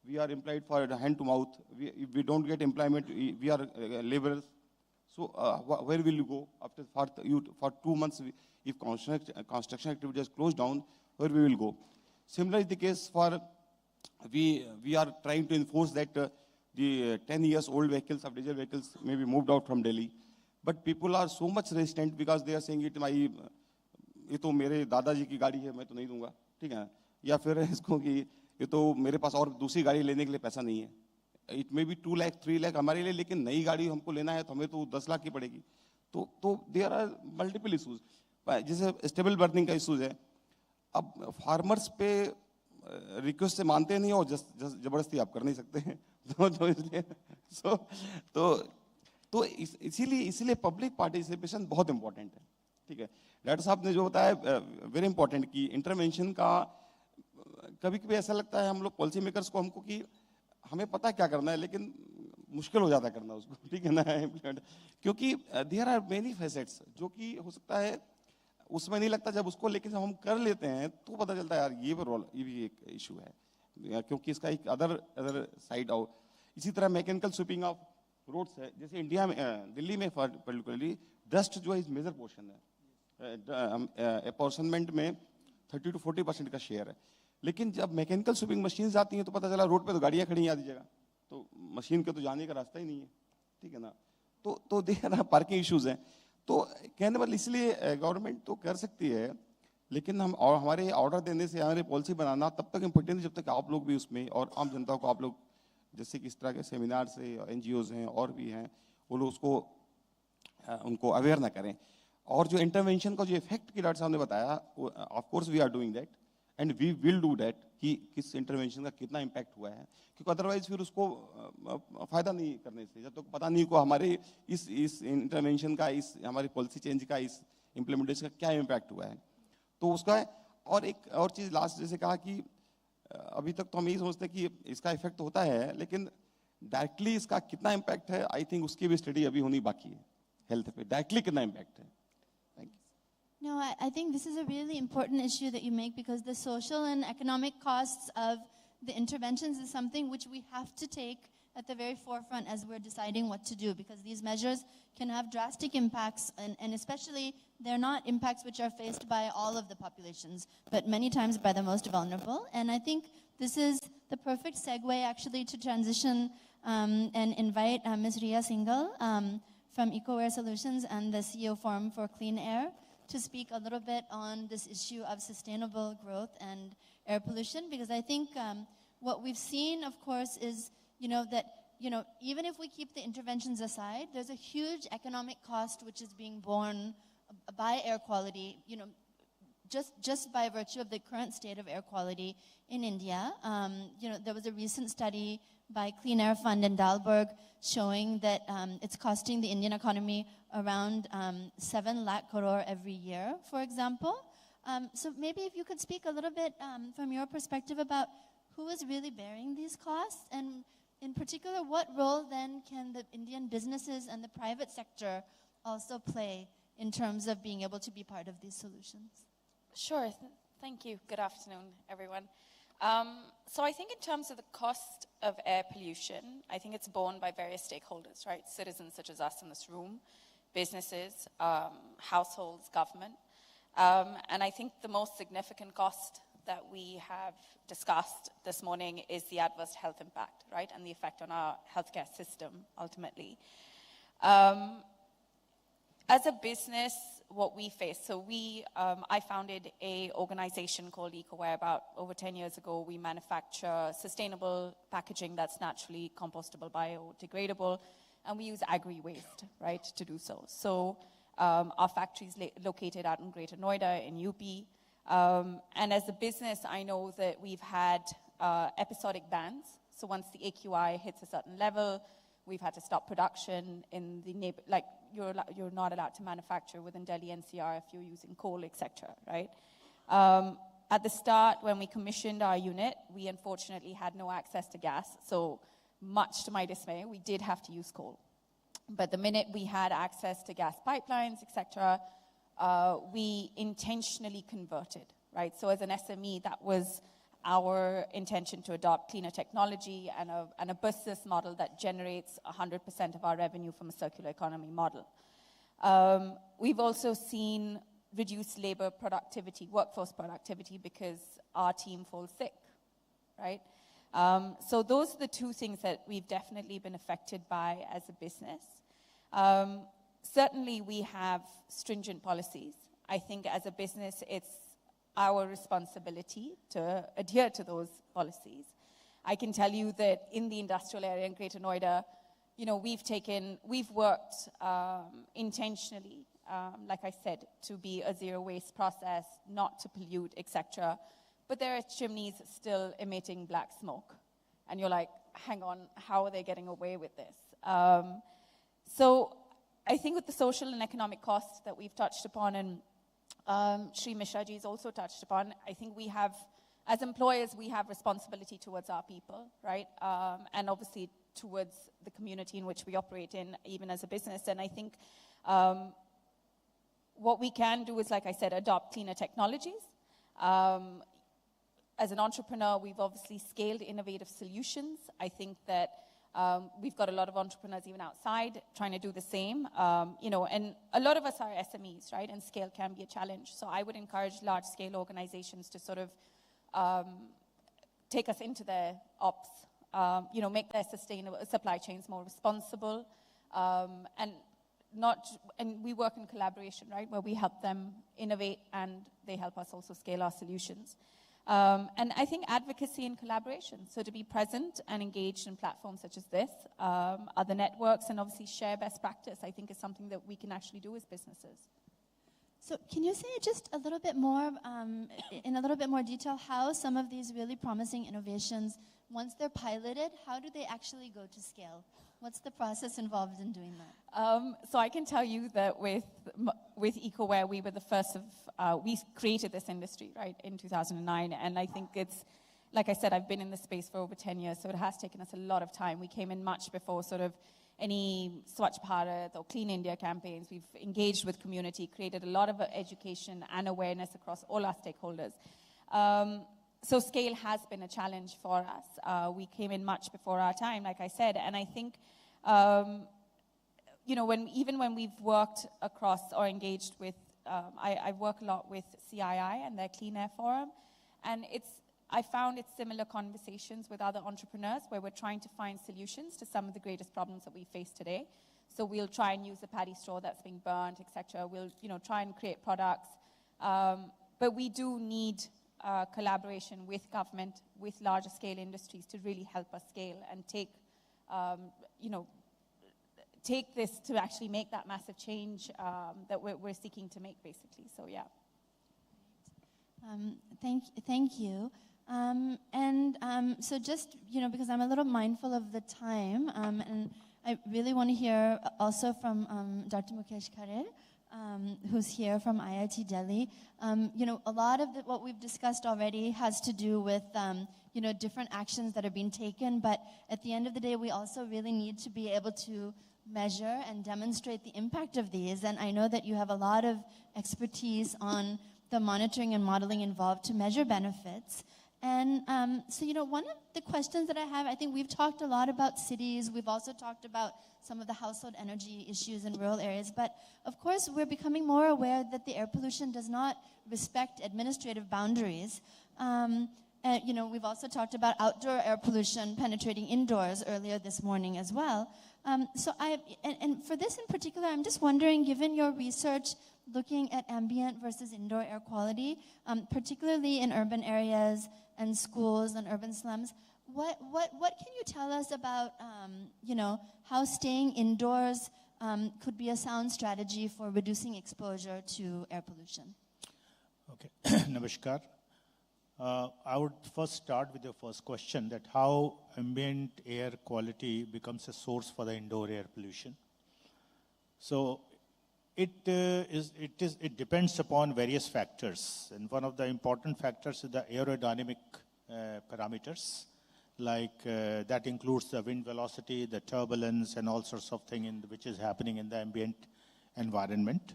We are employed for hand to mouth. If we don't get employment, we are laborers. So where will you go after for 2 months? If construction activity is closed down, where we will go? Similar is the case for we are trying to enforce that the 10 years old vehicles of diesel vehicles may be moved out from Delhi. But people are so much resistant because they are saying ये तो मेरे दादाजी की गाड़ी है, मैं तो नहीं दूंगा, ठीक है? या फिर इसको कि ये तो मेरे पास और दूसरी गाड़ी लेने के लिए पैसा नहीं है. It may be 2 lakh, 3 lakh हमारे लिए, लेकिन नई गाड़ी हमको लेना है तो हमें तो 10 लाख की पड़ेगी. तो there are multiple issues. जैसे स्टेबल बर्निंग का इशूज है. अब फार्मर्स पे रिक्वेस्ट से मानते नहीं और जबरदस्ती आप कर नहीं सकते हैं. तो इसलिए तो इसीलिए पब्लिक पार्टिसिपेशन बहुत इंपॉर्टेंट है. ठीक है, डॉक्टर साहब ने जो बताया वेरी इंपॉर्टेंट कि इंटरवेंशन का कभी कभी ऐसा लगता है हम लोग पॉलिसी मेकर्स को हमको कि हमें पता क्या करना है लेकिन मुश्किल हो जाता है करना उसको, ठीक है ना, क्योंकि देयर आर मेनी फैसेट्स जो कि हो सकता है उसमें नहीं लगता जब उसको, लेकिन जब हम कर लेते हैं तो पता चलता है यार ये भी एक इशू है, क्योंकि इसका एक अदर साइड आओ. इसी तरह मैकेनिकल स्वीपिंग ऑफ रोड्स है. जैसे इंडिया में दिल्ली में पर्टिकुलरली डस्ट जो है इस मेजर पोर्शन है, अपॉर्शनमेंट में 30 to 40% का शेयर है. लेकिन जब मैकेनिकल स्वीपिंग मशीन आती हैं तो पता चला रोड पे तो गाड़ियां खड़ी हैं आधी जगह, तो मशीन के तो जाने का रास्ता ही नहीं है, ठीक है ना. तो देखना पार्किंग इश्यूज हैं. तो कहने वाले इसलिए गवर्नमेंट तो कर सकती है, लेकिन हम और हमारे ऑर्डर देने से हमारे पॉलिसी बनाना तब तक इम्पोर्टेंट है जब तक आप लोग भी उसमें और आम जनता को आप लोग जैसे कि इस तरह के सेमिनार से NGOs हैं और भी हैं वो लोग उसको उनको अवेयर ना करें. और जो इंटरवेंशन का जो इफेक्ट की डॉक्टर साहब ने बताया, of course we are doing that and we will do that कि किस इंटरवेंशन का कितना इम्पैक्ट हुआ है, क्योंकि अदरवाइज फिर उसको फायदा नहीं करने से जब तक पता नहीं को हमारे इस इंटरवेंशन का, इस हमारी पॉलिसी चेंज का, इस इम्प्लीमेंटेशन का क्या इम्पैक्ट हुआ है. तो उसका और एक और चीज़ लास्ट जैसे कहा कि अभी तक तो हम यही समझते हैं कि इसका इफेक्ट होता है, लेकिन डायरेक्टली इसका कितना इम्पैक्ट है आई थिंक उसकी भी स्टडी अभी होनी बाकी है. हेल्थ पे डायरेक्टली कितना इम्पैक्ट है. No, I think this is a really important issue that you make, because the social and economic costs of the interventions is something which we have to take at the very forefront as we're deciding what to do, because these measures can have drastic impacts, and especially they're not impacts which are faced by all of the populations, but many times by the most vulnerable. And I think this is the perfect segue actually to transition and invite Ms. Ria Singhal from EcoWare Solutions and the CEO Forum for Clean Air to speak a little bit on this issue of sustainable growth and air pollution, because I think what we've seen, of course, is that even if we keep the interventions aside, there's a huge economic cost which is being borne by air quality, just by virtue of the current state of air quality in India. There was a recent study by Clean Air Fund in Dalberg showing that it's costing the Indian economy around 7 lakh crore every year, for example. So maybe if you could speak a little bit from your perspective about who is really bearing these costs, and in particular, what role then can the Indian businesses and the private sector also play in terms of being able to be part of these solutions? Sure. Thank you. Good afternoon, everyone. So I think in terms of the cost of air pollution, I think it's borne by various stakeholders, right? Citizens such as us in this room, businesses, households, government. And I think the most significant cost that we have discussed this morning is the adverse health impact, right? And the effect on our healthcare system, ultimately. As a business, what we face, so I founded an organization called EcoWare about over 10 years ago. We manufacture sustainable packaging that's naturally compostable, biodegradable, and we use agri-waste, right, to do so. So our factory is located out in Greater Noida in UP. And as a business, I know that we've had episodic bans. So once the AQI hits a certain level, we've had to stop production in the you're not allowed to manufacture within Delhi NCR if you're using coal, etc. Right? At the start, when we commissioned our unit, we unfortunately had no access to gas. So much to my dismay, we did have to use coal. But the minute we had access to gas pipelines, etc., we intentionally converted. Right? So as an SME, that was our intention to adopt cleaner technology and a business model that generates 100% of our revenue from a circular economy model. We've also seen reduced labor productivity, workforce productivity, because our team falls sick, right? So those are the two things that we've definitely been affected by as a business. Certainly, we have stringent policies. I think as a business, it's our responsibility to adhere to those policies. I can tell you that in the industrial area in Greater Noida, we've worked intentionally, like I said, to be a zero waste process, not to pollute, etc. But there are chimneys still emitting black smoke. And you're like, hang on, how are they getting away with this? So I think with the social and economic costs that we've touched upon, and Shri Mishra ji has also touched upon, I think we have, as employers, we have responsibility towards our people, right? And obviously towards the community in which we operate in, even as a business. And I think what we can do is, like I said, adopt cleaner technologies. As an entrepreneur, we've obviously scaled innovative solutions. I think that we've got a lot of entrepreneurs even outside trying to do the same, and a lot of us are SMEs, right? And scale can be a challenge. So I would encourage large-scale organizations to sort of take us into their ops, make their sustainable supply chains more responsible, and we work in collaboration, right? Where we help them innovate and they help us also scale our solutions. And I think advocacy and collaboration, so to be present and engaged in platforms such as this, other networks, and obviously share best practice, I think is something that we can actually do as businesses. So can you say just a little bit more, in a little bit more detail, how some of these really promising innovations, once they're piloted, how do they actually go to scale? What's the process involved in doing that? So I can tell you that with EcoWare, we were the first we created this industry, right, in 2009. And I think it's, like I said, I've been in this space for over 10 years, so it has taken us a lot of time. We came in much before sort of any Swachh Bharat or Clean India campaigns. We've engaged with community, created a lot of education and awareness across all our stakeholders. So scale has been a challenge for us. We came in much before our time, like I said, and I think, when we've worked across or engaged with I work a lot with CII and their Clean Air Forum, and I found it's similar conversations with other entrepreneurs where we're trying to find solutions to some of the greatest problems that we face today. So we'll try and use the paddy straw that's being burnt, etc. We'll try and create products, but we do need collaboration with government, with larger scale industries to really help us scale and take this to actually make that massive change that we're seeking to make, basically. So yeah. Thank you. So just, because I'm a little mindful of the time, and I really want to hear also from Dr. Mukesh Khare, who's here from IIT Delhi. A lot of what we've discussed already has to do with, different actions that are being taken, but at the end of the day, we also really need to be able to measure and demonstrate the impact of these. And I know that you have a lot of expertise on the monitoring and modeling involved to measure benefits. And one of the questions that I have, I think we've talked a lot about cities. We've also talked about some of the household energy issues in rural areas. But of course, we're becoming more aware that the air pollution does not respect administrative boundaries. We've also talked about outdoor air pollution penetrating indoors earlier this morning as well. And for this in particular, I'm just wondering, given your research looking at ambient versus indoor air quality, particularly in urban areas and schools and urban slums, what can you tell us about, how staying indoors could be a sound strategy for reducing exposure to air pollution? Okay, Namaskar. I would first start with the first question, that how ambient air quality becomes a source for the indoor air pollution. So it depends upon various factors, and one of the important factors is the aerodynamic parameters, like that includes the wind velocity, the turbulence, and all sorts of things which is happening in the ambient environment.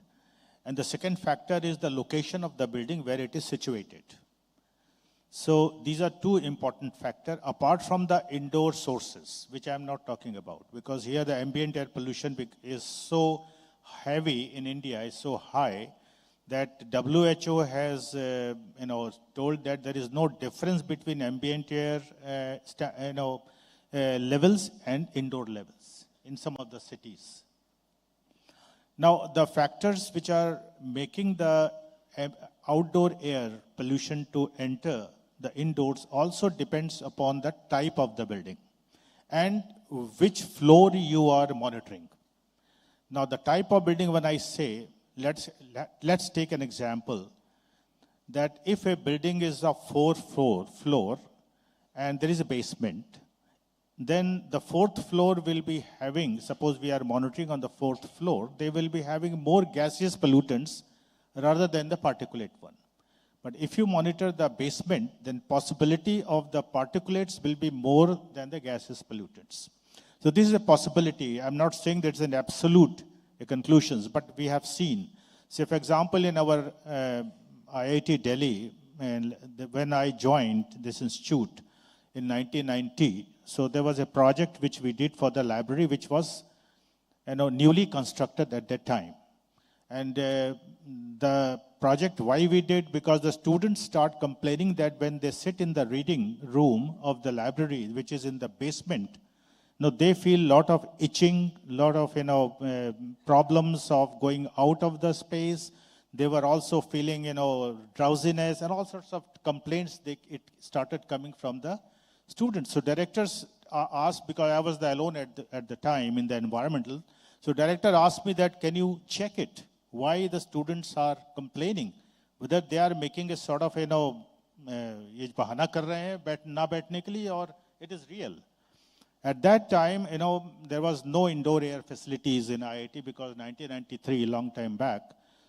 And the second factor is the location of the building where it is situated. So these are two important factors, apart from the indoor sources, which I'm not talking about, because here the ambient air pollution is so heavy in India, is so high, that WHO has told that there is no difference between ambient air levels and indoor levels in some of the cities. Now, the factors which are making the outdoor air pollution to enter the indoors also depends upon the type of the building and which floor you are monitoring. Now, the type of building, when I say, let's take an example, that if a building is a 4th floor and there is a basement, then the 4th floor will be having, suppose we are monitoring on the 4th floor, they will be having more gaseous pollutants rather than the particulate one. But if you monitor the basement, then possibility of the particulates will be more than the gaseous pollutants. So this is a possibility. I'm not saying that's an absolute conclusions, but we have seen. Say, for example, in our IIT Delhi, and when I joined this institute in 1990, so there was a project which we did for the library, which was newly constructed at that time. And the project, why we did, because the students start complaining that when they sit in the reading room of the library, which is in the basement, they feel a lot of itching, lot of problems of going out of the space. They were also feeling drowsiness and all sorts of complaints. It started coming from the students. So directors asked, because I was alone at the time in the environmental. So director asked me that, can you check it? Why the students are complaining? Whether they are making a sort of ये बहाना कर रहे हैं ना बैठने के लिए, or it is real. At that time, there was no indoor air facilities in IIT because 1993, long time back.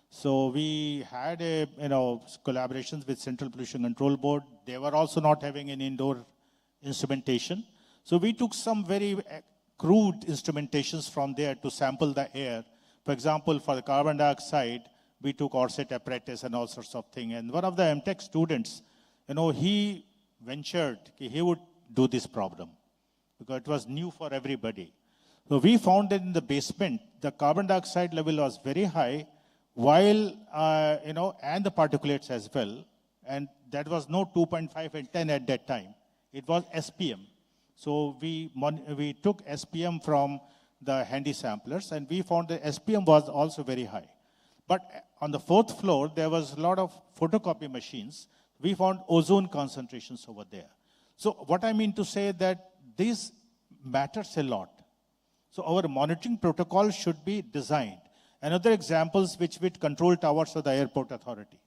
So we had collaborations with Central Pollution Control Board. They were also not having any indoor instrumentation. So we took some very crude instrumentations from there to sample the air. For example, for the carbon dioxide, we took Orset apparatus and all sorts of things. And one of the MTech students, he ventured he would do this problem, because it was new for everybody. So we found that in the basement, the carbon dioxide level was very high, while, and the particulates as well, and that was no 2.5 and 10 at that time. It was SPM. So we took SPM from the handy samplers, and we found that SPM was also very high. But on the 4th floor, there was a lot of photocopy machines. We found ozone concentrations over there. So what I mean to say that this matters a lot. So our monitoring protocol should be designed. Another examples which with control towers of the airport authority.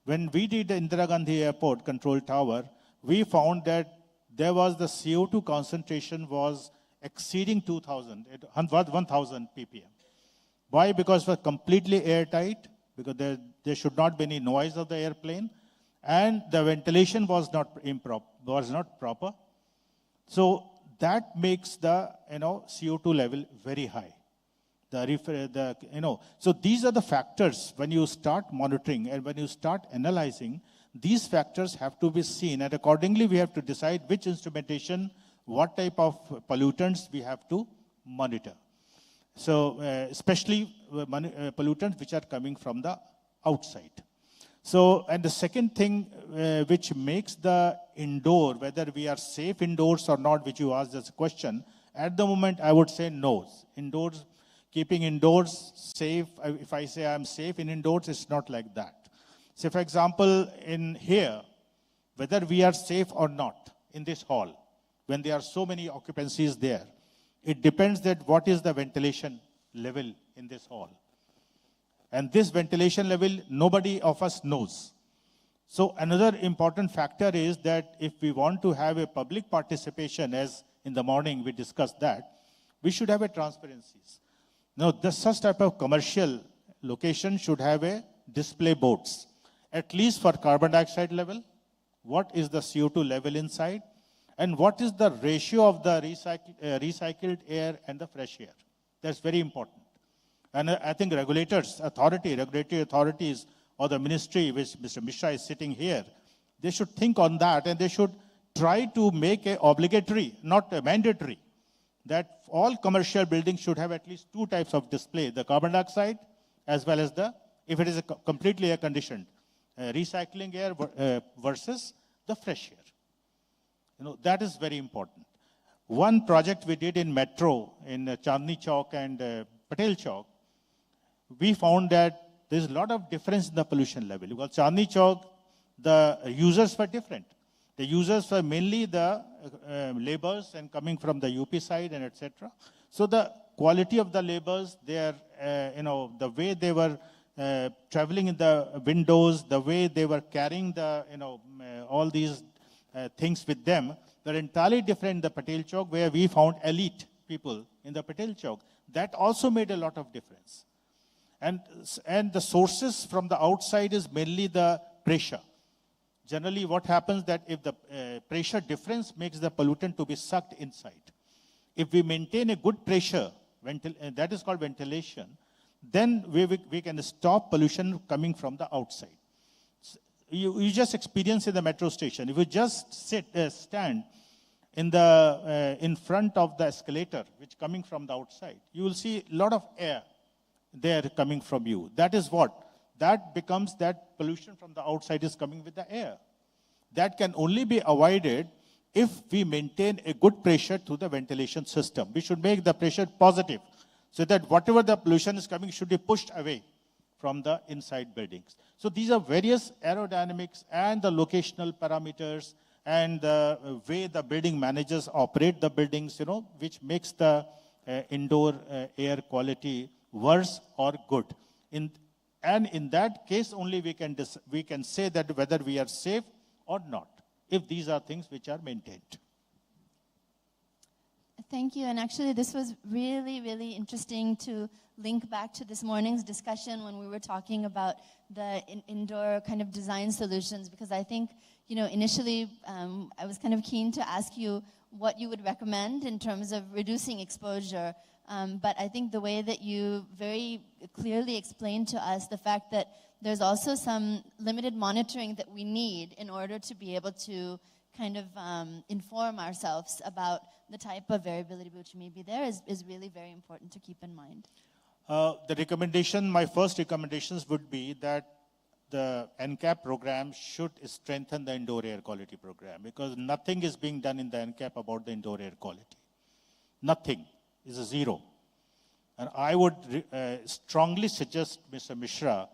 When we did the Indira Gandhi Airport control tower, we found that there was the CO2 concentration was exceeding 1,000 ppm. Why? Because it was completely airtight, because there should not be any noise of the airplane, and the ventilation was not proper. So that makes the CO2 level very high. So these are the factors when you start monitoring and when you start analyzing. These factors have to be seen, and accordingly we have to decide which instrumentation, what type of pollutants we have to monitor. So especially pollutants which are coming from the outside. So, and the second thing which makes the indoor, whether we are safe indoors or not, which you asked as a question, at the moment I would say no. Indoors, keeping indoors safe, if I say I'm safe in indoors, it's not like that. So for example, in here, whether we are safe or not in this hall, when there are so many occupancies there, it depends that what is the ventilation level in this hall. And this ventilation level, nobody of us knows. So another important factor is that if we want to have a public participation, as in the morning we discussed that, we should have a transparencies. Now, such type of commercial location should have a display boards, at least for carbon dioxide level, what is the CO2 level inside, and what is the ratio of the recycled air and the fresh air. That's very important. And I think regulatory authorities, or the ministry, which Mr. Mishra is sitting here, they should think on that, and they should try to make it obligatory, not mandatory, that all commercial buildings should have at least 2 types of display, the carbon dioxide, as well as the, if it is a completely air-conditioned, recycling air versus the fresh air. That is very important. One project we did in Metro, in Chandni Chowk and Patel Chowk, we found that there's a lot of difference in the pollution level. Because Chandni Chowk, the users were different. The users were mainly the laborers and coming from the UP side and etc. So the quality of the laborers, their, the way they were traveling in the windows, the way they were carrying the, all these things with them, were entirely different in the Patel Chowk, where we found elite people in the Patel Chowk. That also made a lot of difference. And the sources from the outside is mainly the pressure. Generally, what happens that if the pressure difference makes the pollutant to be sucked inside. If we maintain a good pressure, that is called ventilation, then we can stop pollution coming from the outside. You just experience in the metro station. If you just stand in front of the escalator, which coming from the outside, you will see a lot of air there coming from you. That is what? That becomes that pollution from the outside is coming with the air. That can only be avoided if we maintain a good pressure to the ventilation system. We should make the pressure positive, so that whatever the pollution is coming should be pushed away from the inside buildings. So these are various aerodynamics and the locational parameters and the way the building managers operate the buildings, which makes the indoor air quality worse or good. And in that case only we can say that whether we are safe or not, if these are things which are maintained. Thank you. And actually, this was really, really interesting to link back to this morning's discussion when we were talking about the indoor kind of design solutions, because I think, initially I was kind of keen to ask you what you would recommend in terms of reducing exposure. But I think the way that you very clearly explained to us the fact that there's also some limited monitoring that we need in order to be able to kind of inform ourselves about the type of variability which may be there is really very important to keep in mind. The recommendation, my first recommendations would be that the NCAP program should strengthen the indoor air quality program, because nothing is being done in the NCAP about the indoor air quality. Nothing is a zero. And I would strongly suggest, Mr. Mishra,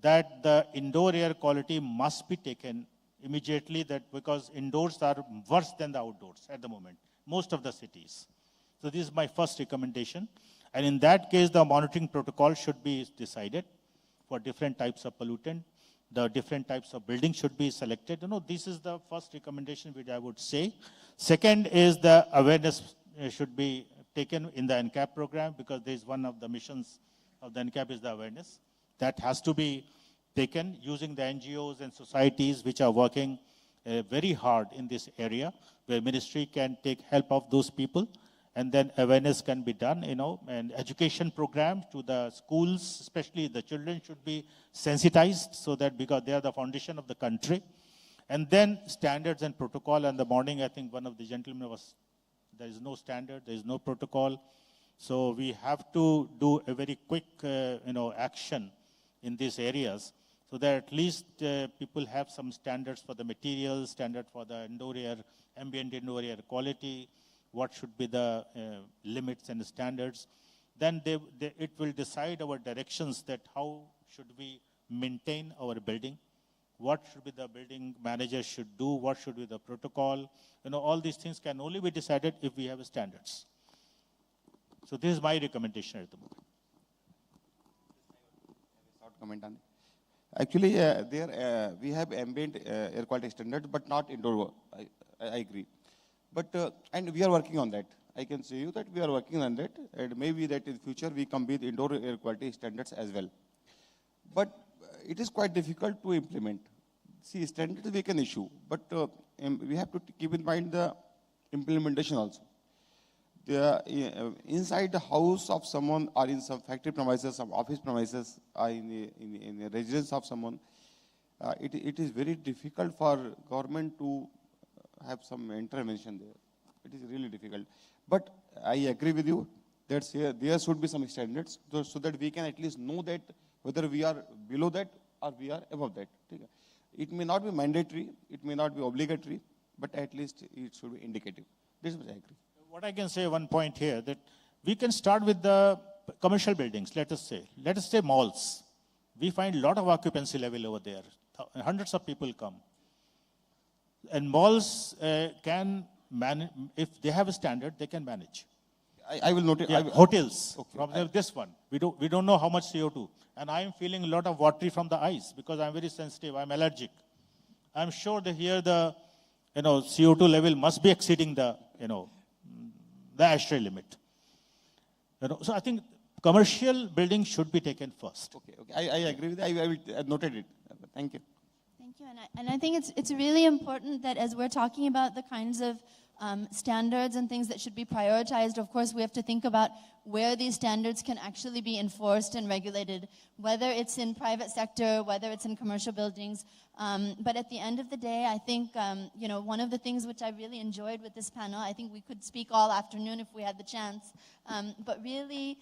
that the indoor air quality must be taken immediately, that because indoors are worse than the outdoors at the moment, most of the cities. So this is my first recommendation. And in that case, the monitoring protocol should be decided for different types of pollutant. The different types of buildings should be selected. This is the first recommendation which I would say. Second is the awareness should be taken in the NCAP program, because there is one of the missions of the NCAP is the awareness. That has to be taken using the NGOs and societies which are working very hard in this area, where ministry can take help of those people, and then awareness can be done, and education programs to the schools, especially the children, should be sensitized, so that because they are the foundation of the country. And then standards and protocol. In the morning, I think one of the gentlemen was, there is no standard, there is no protocol. So we have to do a very quick, action in these areas, so that at least people have some standards for the materials, standard for the indoor air, ambient indoor air quality, what should be the limits and standards. Then it will decide our directions, that how should we maintain our building, what should be the building manager should do, what should be the protocol. All these things can only be decided if we have standards. So this is my recommendation at the moment. Short comment on it. Actually, we have ambient air quality standards, but not indoor. I agree. But, and we are working on that. I can say you that we are working on that, and maybe that in future we come with indoor air quality standards as well. But it is quite difficult to implement. See, standards we can issue, but we have to keep in mind the implementation also. Inside the house of someone, or in some factory premises, some office premises, or in the residence of someone, it is very difficult for government to have some intervention there. It is really difficult. But I agree with you that there should be some standards, so that we can at least know that whether we are below that or we are above that. It may not be mandatory, it may not be obligatory, but at least it should be indicative. This much I agree. What I can say, one point here, that we can start with the commercial buildings, let us say malls. We find a lot of occupancy level over there. Hundreds of people come. And malls can manage, if they have a standard, they can manage. I will note it. Yeah, hotels, okay. This one, we don't know how much CO2. And I am feeling a lot of watery from the eyes, because I'm very sensitive, I'm allergic. I'm sure that here the CO2 level must be exceeding the ASHRAE limit. So I think commercial buildings should be taken first. Okay. I agree with you. I noted it. Thank you. Thank you. And I think it's really important that as we're talking about the kinds of standards and things that should be prioritized, of course, we have to think about where these standards can actually be enforced and regulated, whether it's in private sector, whether it's in commercial buildings. But at the end of the day, I think, one of the things which I really enjoyed with this panel, I think we could speak all afternoon if we had the chance, but really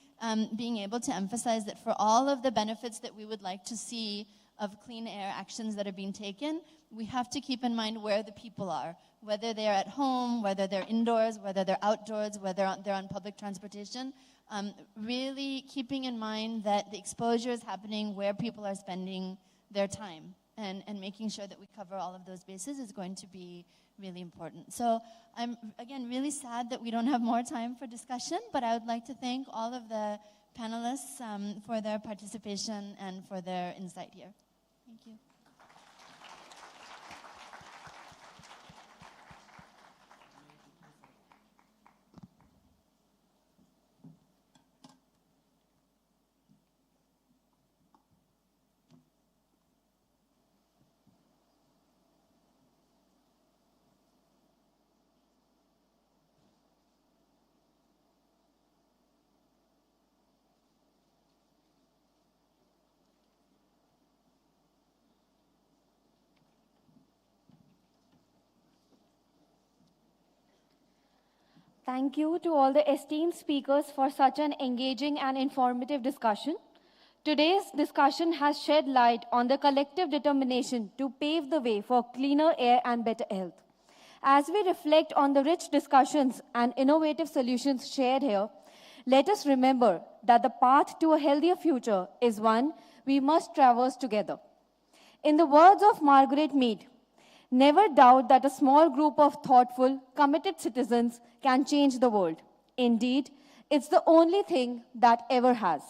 being able to emphasize that for all of the benefits that we would like to see of clean air actions that are being taken, we have to keep in mind where the people are, whether they're at home, whether they're indoors, whether they're outdoors, whether they're on public transportation. Really keeping in mind that the exposure is happening where people are spending their time, and making sure that we cover all of those bases is going to be really important. So I'm, again, really sad that we don't have more time for discussion, but I would like to thank all of the panelists for their participation and for their insight here. Thank you. Thank you to all the esteemed speakers for such an engaging and informative discussion. Today's discussion has shed light on the collective determination to pave the way for cleaner air and better health. As we reflect on the rich discussions and innovative solutions shared here, let us remember that the path to a healthier future is one we must traverse together. In the words of Margaret Mead, never doubt that a small group of thoughtful, committed citizens can change the world. Indeed, it's the only thing that ever has.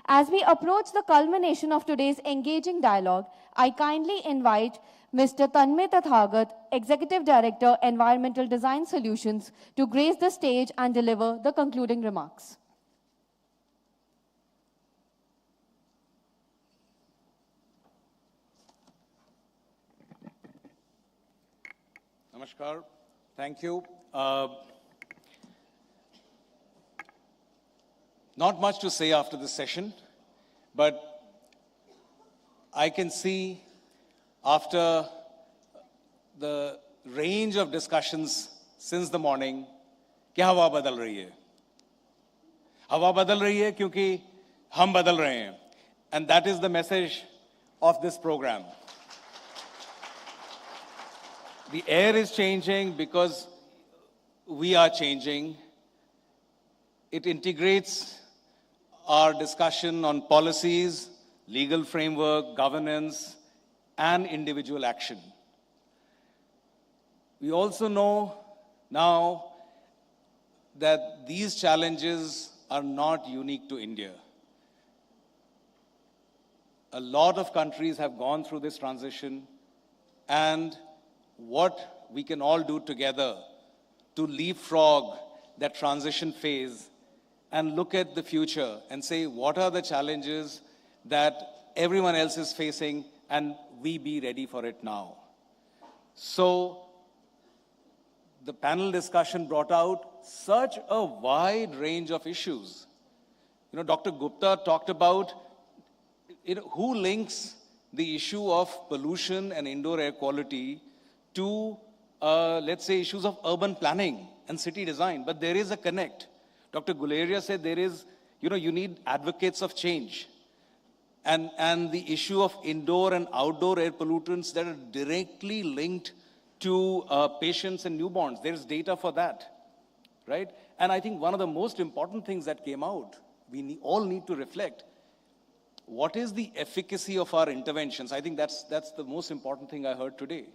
As we approach the culmination of today's engaging dialogue, I kindly invite Mr. Tanmay Tathagat, Executive Director, Environmental Design Solutions, to grace the stage and deliver the concluding remarks. Namaskar. Thank you. Not much to say after this session, but I can see after the range of discussions since the morning कि हवा बदल रही है. हवा बदल रही है क्योंकि हम बदल रहे हैं. And that is the message of this program. The air is changing because we are changing. It integrates our discussion on policies, legal framework, governance, and individual action. We also know now that these challenges are not unique to India. A lot of countries have gone through this transition, and what we can all do together to leapfrog that transition phase and look at the future and say, what are the challenges that everyone else is facing, and we be ready for it now. So the panel discussion brought out such a wide range of issues. You know, Dr. Gupta talked about who links the issue of pollution and indoor air quality to, let's say, issues of urban planning and city design. But there is a connect. Dr. Guleria said there is, you need advocates of change. And the issue of indoor and outdoor air pollutants that are directly linked to patients and newborns. There is data for that, right? And I think one of the most important things that came out, we all need to reflect, what is the efficacy of our interventions? I think that's the most important thing I heard today.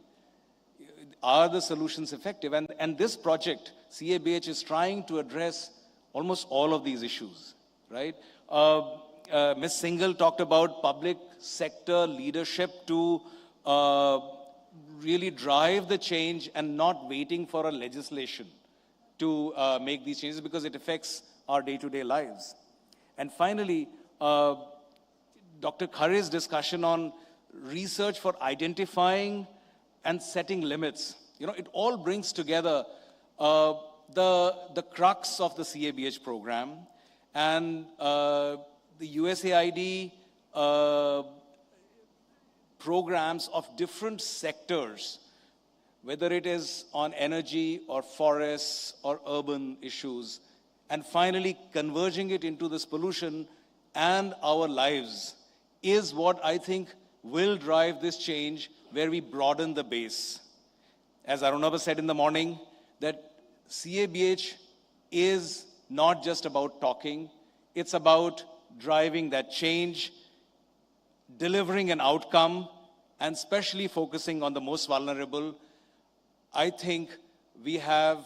Are the solutions effective? And this project, CABH, is trying to address almost all of these issues, right? Ms. Singhal talked about public sector leadership to really drive the change and not waiting for a legislation to make these changes, because it affects our day-to-day lives. And finally, Dr. Khare's discussion on research for identifying and setting limits. It all brings together the crux of the CABH program, and the USAID programs of different sectors, whether it is on energy or forests or urban issues, and finally converging it into this pollution and our lives is what I think will drive this change, where we broaden the base. As Arunabha said in the morning, that CABH is not just about talking, it's about driving that change, delivering an outcome, and especially focusing on the most vulnerable. I think we have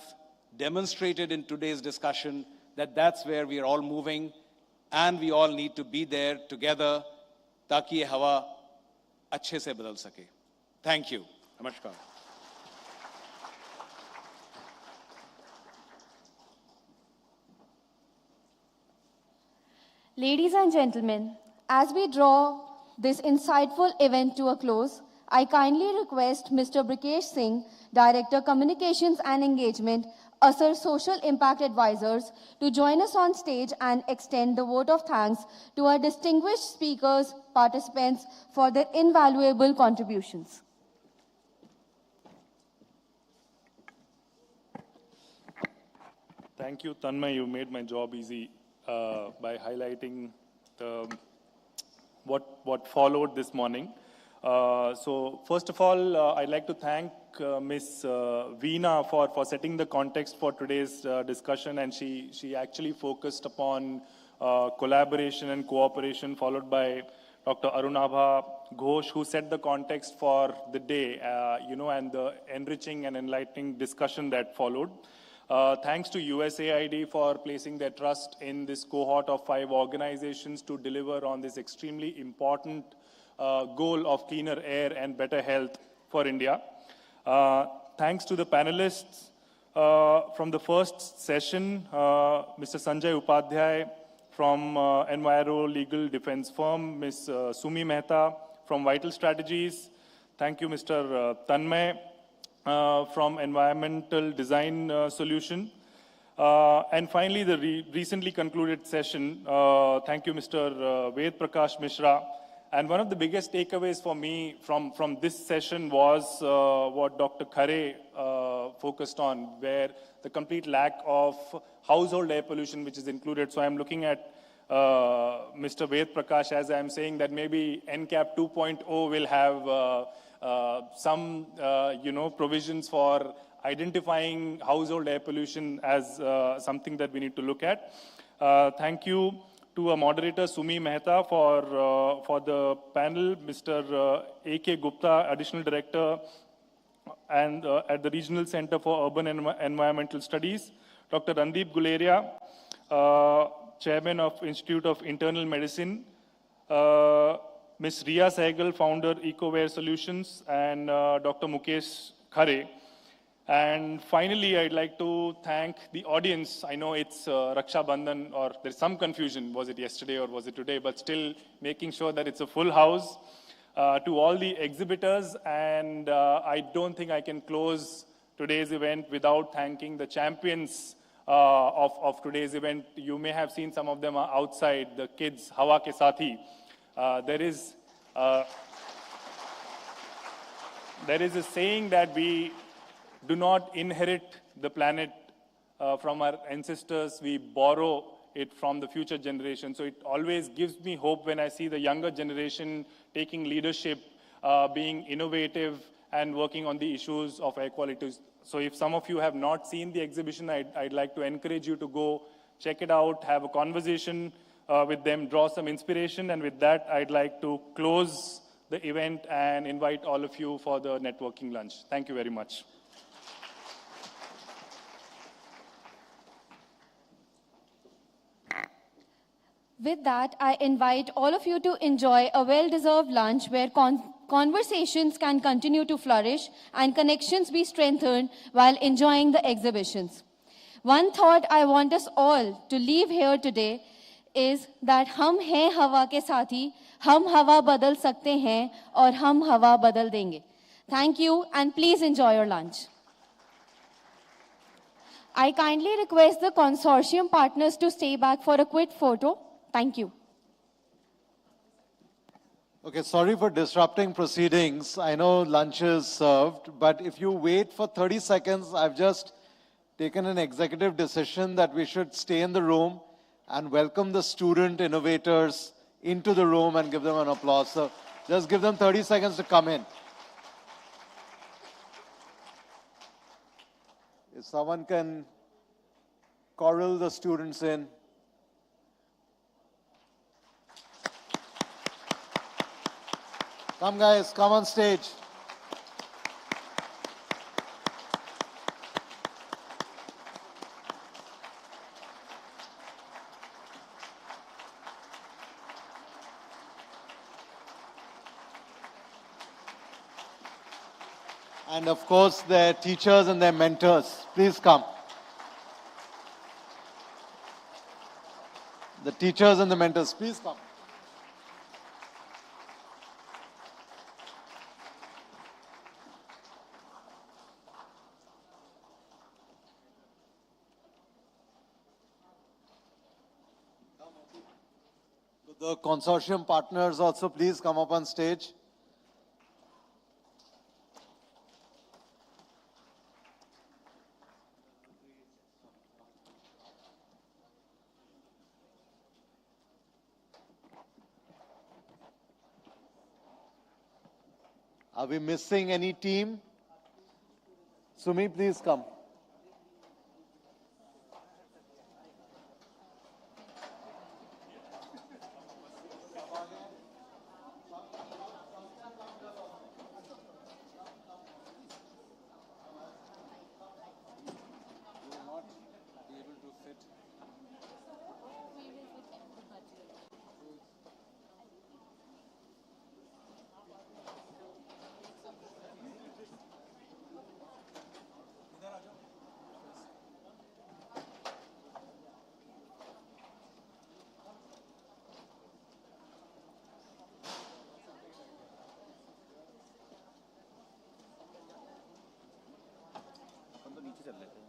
demonstrated in today's discussion that that's where we are all moving, and we all need to be there together ताकि ये हवा अच्छे से बदल सके. Thank you. Namaskar. Ladies and gentlemen, as we draw this insightful event to a close, I kindly request Mr. Brikesh Singh, Director Communications and Engagement, USAID Social Impact Advisors, to join us on stage and extend the vote of thanks to our distinguished speakers, participants, for their invaluable contributions. Thank you, Tanmay. You made my job easy by highlighting what followed this morning. So first of all, I'd like to thank Ms. Veena for setting the context for today's discussion, and she actually focused upon collaboration and cooperation, followed by Dr. Arunabha Ghosh, who set the context for the day, and the enriching and enlightening discussion that followed. Thanks to USAID for placing their trust in this cohort of 5 organizations to deliver on this extremely important goal of cleaner air and better health for India. Thanks to the panelists from the first session, Mr. Sanjay Upadhya from Enviro Legal Defense Firm, Ms. Sumi Mehta from Vital Strategies. Thank you, Mr. Tanmay from Environmental Design Solution. And finally, the recently concluded session. Thank you, Mr. Ved Prakash Mishra. And one of the biggest takeaways for me from this session was what Dr. Khare focused on, where the complete lack of household air pollution, which is included. So I'm looking at Mr. Ved Prakash as I'm saying that maybe NCAP 2.0 will have some, provisions for identifying household air pollution as something that we need to look at. Thank you to our moderator, Sumi Mehta, for the panel, Mr. A.K. Gupta, Additional Director and at the Regional Center for Urban Environmental Studies, Dr. Randeep Guleria, Chairman of Institute of Internal Medicine, Ms. Riya Sehgal, Founder, EcoWare Solutions, and Dr. Mukesh Khare. And finally, I'd like to thank the audience. I know it's Raksha Bandhan, or there's some confusion. Was it yesterday or was it today? But still making sure that it's a full house. To all the exhibitors, and I don't think I can close today's event without thanking the champions of today's event. You may have seen some of them are outside, the kids, Hawa Ke Sathi. There is a saying that we do not inherit the planet from our ancestors, we borrow it from the future generation. So it always gives me hope when I see the younger generation taking leadership, being innovative, and working on the issues of air quality. So if some of you have not seen the exhibition, I'd like to encourage you to go check it out, have a conversation with them, draw some inspiration. And with that, I'd like to close the event and invite all of you for the networking lunch. Thank you very much. With that, I invite all of you to enjoy a well-deserved lunch where conversations can continue to flourish and connections be strengthened while enjoying the exhibitions. One thought I want us all to leave here today is that हम हैं हवा के साथी, हम हवा बदल सकते हैं और हम हवा बदल देंगे. Thank you and please enjoy your lunch. I kindly request the consortium partners to stay back for a quick photo. Thank you. Okay, sorry for disrupting proceedings. I know lunch is served, but if you wait for 30 seconds, I've just taken an executive decision that we should stay in the room and welcome the student innovators into the room and give them an applause. So just give them 30 seconds to come in. If someone can corral the students in. Come guys, come on stage. And of course, their teachers and their mentors. Please come. The teachers and the mentors, please come. The consortium partners also, please come up on stage. Are we missing any team? Sumi, please come. नीचे चल लेते हैं